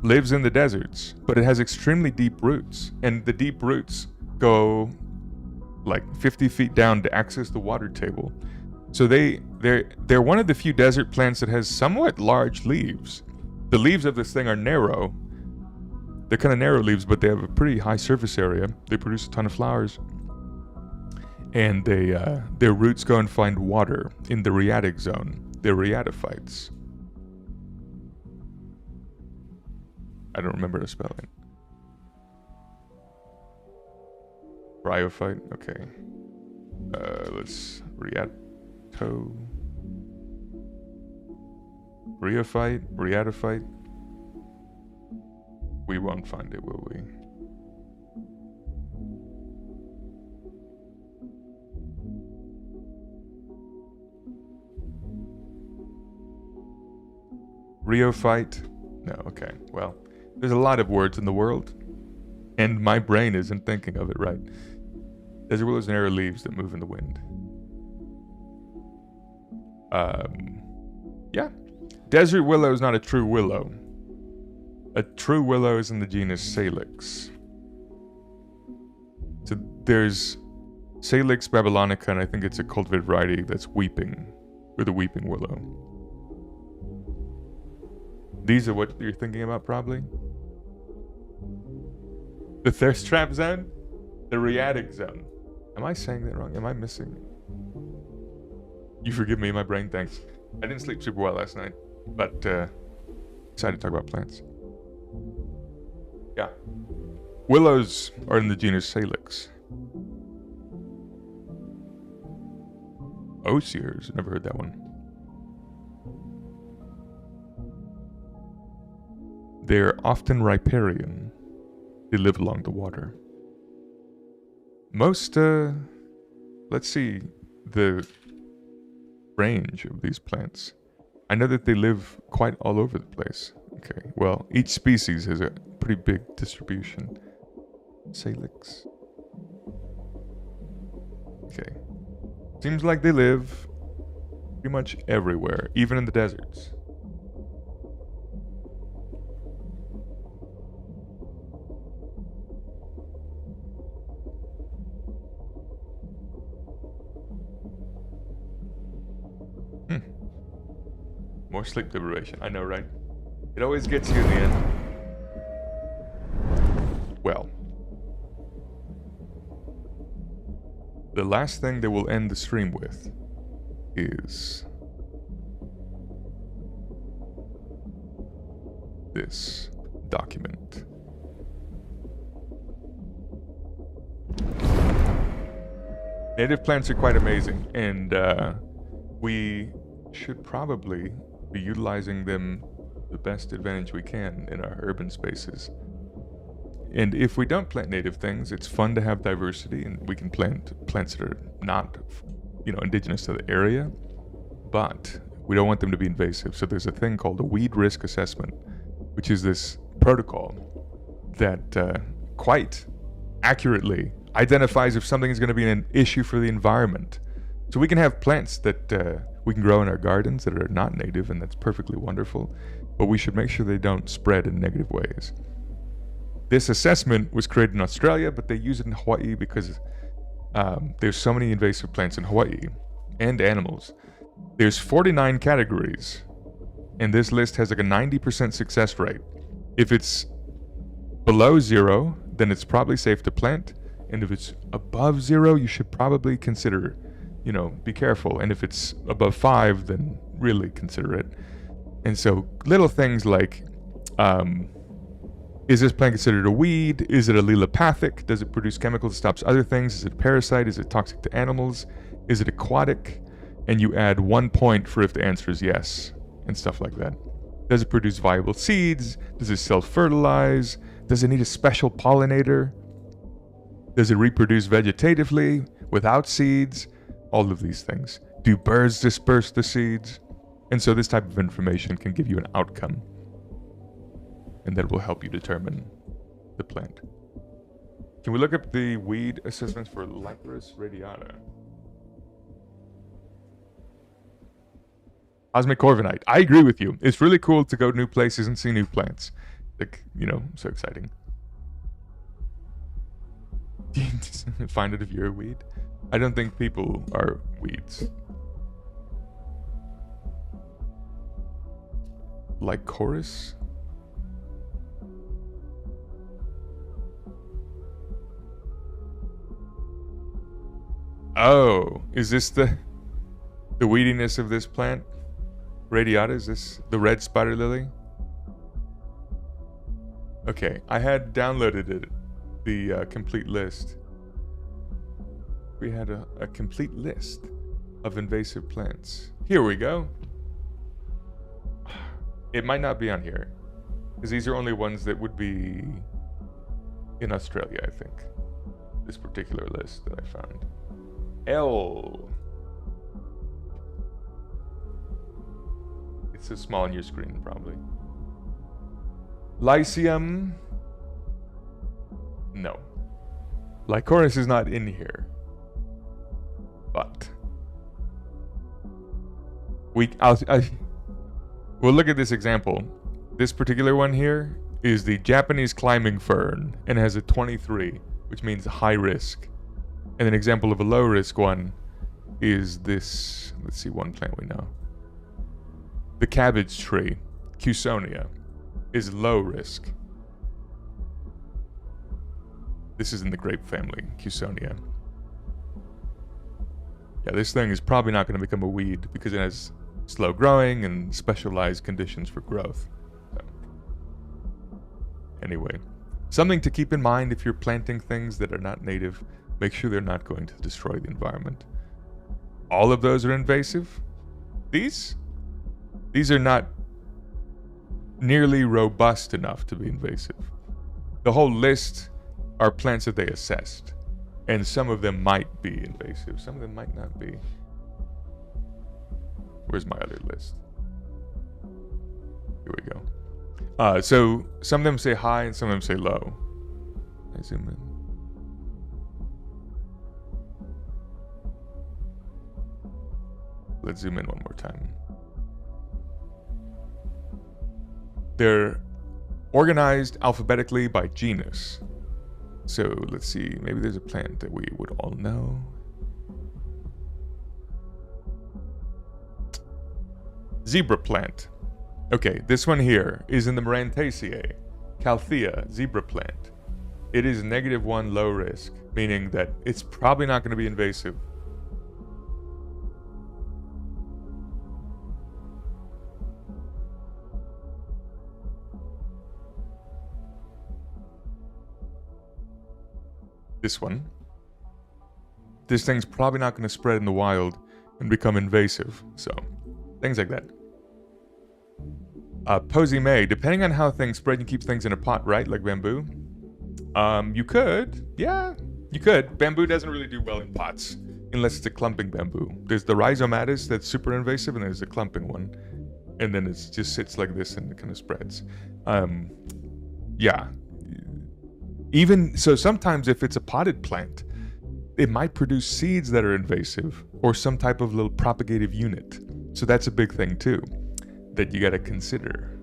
lives in the deserts, but it has extremely deep roots, and the deep roots go like 50 feet down to access the water table. So they're one of the few desert plants that has somewhat large leaves. The leaves of this thing are narrow. They're kind of narrow leaves, but they have a pretty high surface area. They produce a ton of flowers. And their roots go and find water in the rhyadic zone. They're rhyadophytes. I don't remember the spelling. Bryophyte? Okay. Let's... Rhyadophyte? We won't find it, will we? Rhyophyte? No, okay. Well, there's a lot of words in the world, and my brain isn't thinking of it right. Desert willows narrow leaves that move in the wind. Yeah. Desert willow is not a true willow. A true willow is in the genus Salix. So there's Salix babylonica, and I think it's a cultivated variety that's weeping, or the weeping willow. These are what you're thinking about, probably? The thirst trap zone? The rhyadic zone. Am I saying that wrong? Am I missing? You forgive me, my brain thinks. I didn't sleep super well last night, but Excited to talk about plants. Yeah. Willows are in the genus Salix. Osiers, never heard that one. They're often riparian. They live along the water. Most, let's see the range of these plants. I know that they live quite all over the place. Okay, well, each species has a pretty big distribution. Salix. Okay. Seems like they live pretty much everywhere, even in the deserts. More sleep deprivation. I know, right? It always gets you in the end. Well. The last thing that we'll end the stream with is this document. Native plants are quite amazing, and we should probably be utilizing them the best advantage we can in our urban spaces. And if we don't plant native things, it's fun to have diversity, and we can plant plants that are not, indigenous to the area, but we don't want them to be invasive. So there's a thing called a weed risk assessment, which is this protocol that quite accurately identifies if something is going to be an issue for the environment. So we can have plants that we can grow in our gardens that are not native, and that's perfectly wonderful, but we should make sure they don't spread in negative ways. This assessment was created in Australia, but they use it in Hawaii because there's so many invasive plants in Hawaii, and animals. There's 49 categories, and this list has like a 90% success rate. If it's below 0, then it's probably safe to plant, and if it's above 0, you should probably consider, be careful. And if it's above 5, then really consider it. And so little things like, is this plant considered a weed? Is it allelopathic? Does it produce chemicals that stops other things? Is it a parasite? Is it toxic to animals? Is it aquatic? And you add 1 point for if the answer is yes, and stuff like that. Does it produce viable seeds? Does it self-fertilize? Does it need a special pollinator? Does it reproduce vegetatively, without seeds? All of these things. Do birds disperse the seeds? And so this type of information can give you an outcome, and that will help you determine the plant. Can we look up the weed assessments for Lycoris radiata? Cosmic Corvinite. I agree with you. It's really cool to go to new places and see new plants. Like, so exciting. Find it if you're a weed. I don't think people are weeds. Lycoris? Oh, is this the weediness of this plant? Radiata, is this the red spider lily? Okay, I had downloaded it, the complete list. We had a complete list of invasive plants. Here we go. It might not be on here, because these are only ones that would be in Australia, I think. This particular list that I found. L. It's so small on your screen, probably. Lycium. No. Lycoris is not in here. But we'll look at this example. This particular one here is the Japanese climbing fern and has a 23, which means high risk. And an example of a low risk one is this, let's see, one plant we know. The cabbage tree, Cussonia, is low risk. This is in the grape family, Cussonia. Yeah, this thing is probably not going to become a weed because it has slow growing and specialized conditions for growth. So. Anyway, something to keep in mind if you're planting things that are not native, make sure they're not going to destroy the environment. All of those are invasive. These are not nearly robust enough to be invasive. The whole list are plants that they assessed, and some of them might be invasive, some of them might not be. Where's my other list? Here we go. So some of them say high and some of them say low. I zoom in. Let's zoom in one more time. They're organized alphabetically by genus. So let's see, maybe there's a plant that we would all know. Zebra plant. Okay, this one here is in the Marantaceae, Calthea zebra plant. It is -1 low risk, meaning that it's probably not going to be invasive. This one. This thing's probably not going to spread in the wild and become invasive, so things like that. Posy May, depending on how things spread, you keep things in a pot, right? Like bamboo? You could. Yeah, you could. Bamboo doesn't really do well in pots, unless it's a clumping bamboo. There's the rhizomatis that's super invasive, and there's the clumping one. And then it just sits like this and it kind of spreads. Yeah. Even, so sometimes if it's a potted plant, it might produce seeds that are invasive, or some type of little propagative unit. So that's a big thing too, that you gotta consider,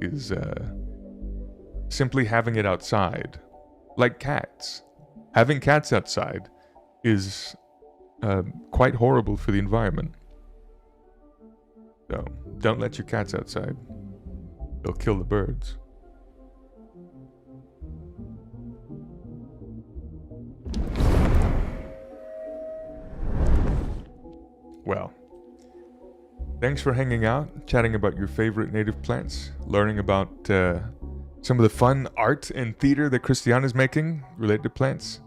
is simply having it outside. Like cats. Having cats outside is quite horrible for the environment. So, don't let your cats outside. They'll kill the birds. Well, thanks for hanging out, chatting about your favorite native plants, learning about some of the fun art and theater that Christian is making related to plants.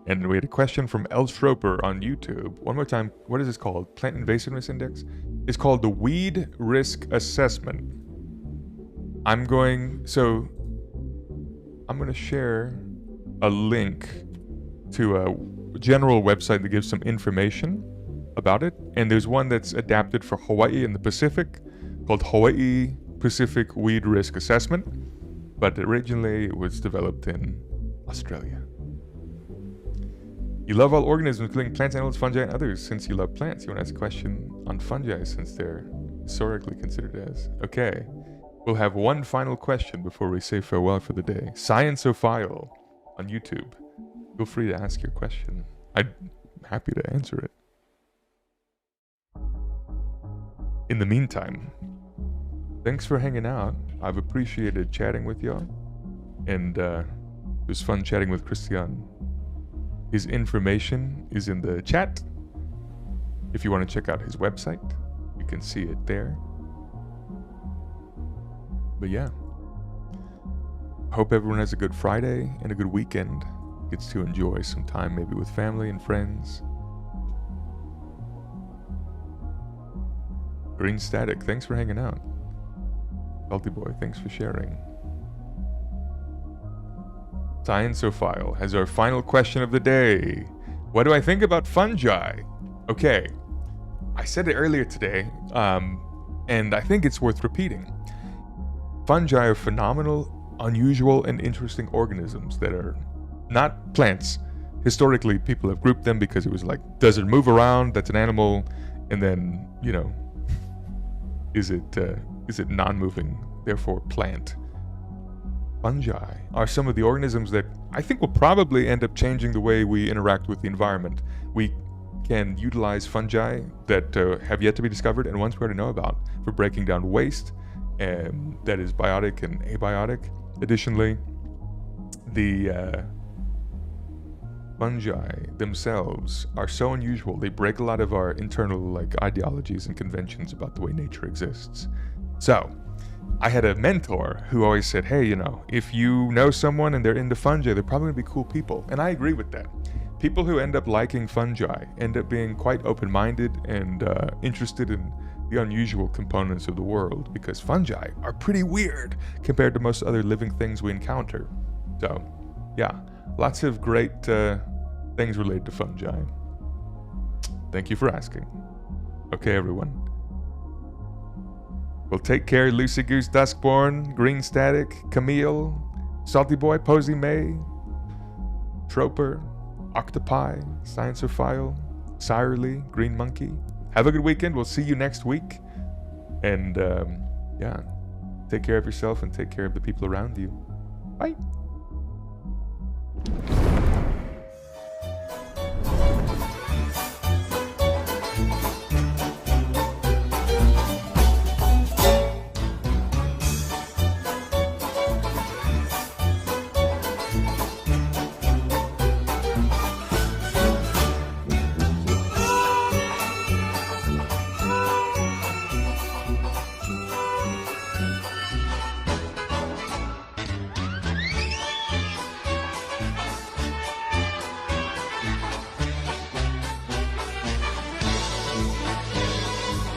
And we had a question from El Schroper on YouTube. One more time, what is this called? Plant Invasiveness Index? It's called the Weed Risk Assessment. I'm going to share a link to a general website that gives some information about it, and there's one that's adapted for Hawaii and the Pacific called Hawaii Pacific Weed Risk Assessment, but originally it was developed in Australia. You love all organisms, including plants, animals, fungi, and others. Since you love plants, you want to ask a question on fungi since they're historically considered as. Okay, we'll have one final question before we say farewell for the day. Scienceophile on YouTube. Feel free to ask your question. I'm happy to answer it. In the meantime, thanks for hanging out. I've appreciated chatting with y'all. And it was fun chatting with Christian. His information is in the chat. If you want to check out his website, you can see it there. But yeah. Hope everyone has a good Friday and a good weekend. Gets to enjoy some time maybe with family and friends. Green Static, thanks for hanging out. Salty Boy, thanks for sharing. Scienceophile has our final question of the day. What do I think about fungi? Okay, I said it earlier today, and I think it's worth repeating. Fungi are phenomenal, unusual, and interesting organisms that are not plants. Historically, people have grouped them because it was like, does it move around? That's an animal. And then, you know, is it non-moving, therefore plant? Fungi are some of the organisms that I think will probably end up changing the way we interact with the environment. We can utilize fungi that have yet to be discovered and ones we already know about for breaking down waste, that is biotic and abiotic. Additionally, the fungi themselves are so unusual, they break a lot of our internal ideologies and conventions about the way nature exists. So, I had a mentor who always said, hey, if you know someone and they're into fungi, they're probably gonna be cool people. And I agree with that. People who end up liking fungi end up being quite open-minded and interested in the unusual components of the world, because fungi are pretty weird compared to most other living things we encounter. So, yeah, lots of great things related to fungi. Thank you for asking. Okay, everyone. Well, take care, Lucy Goose Duskborn, Green Static, Camille, Salty Boy, Posey May, Troper, Octopi, Scienceophile, Sirely, Green Monkey. Have a good weekend. We'll see you next week. And, yeah, take care of yourself and take care of the people around you. Bye.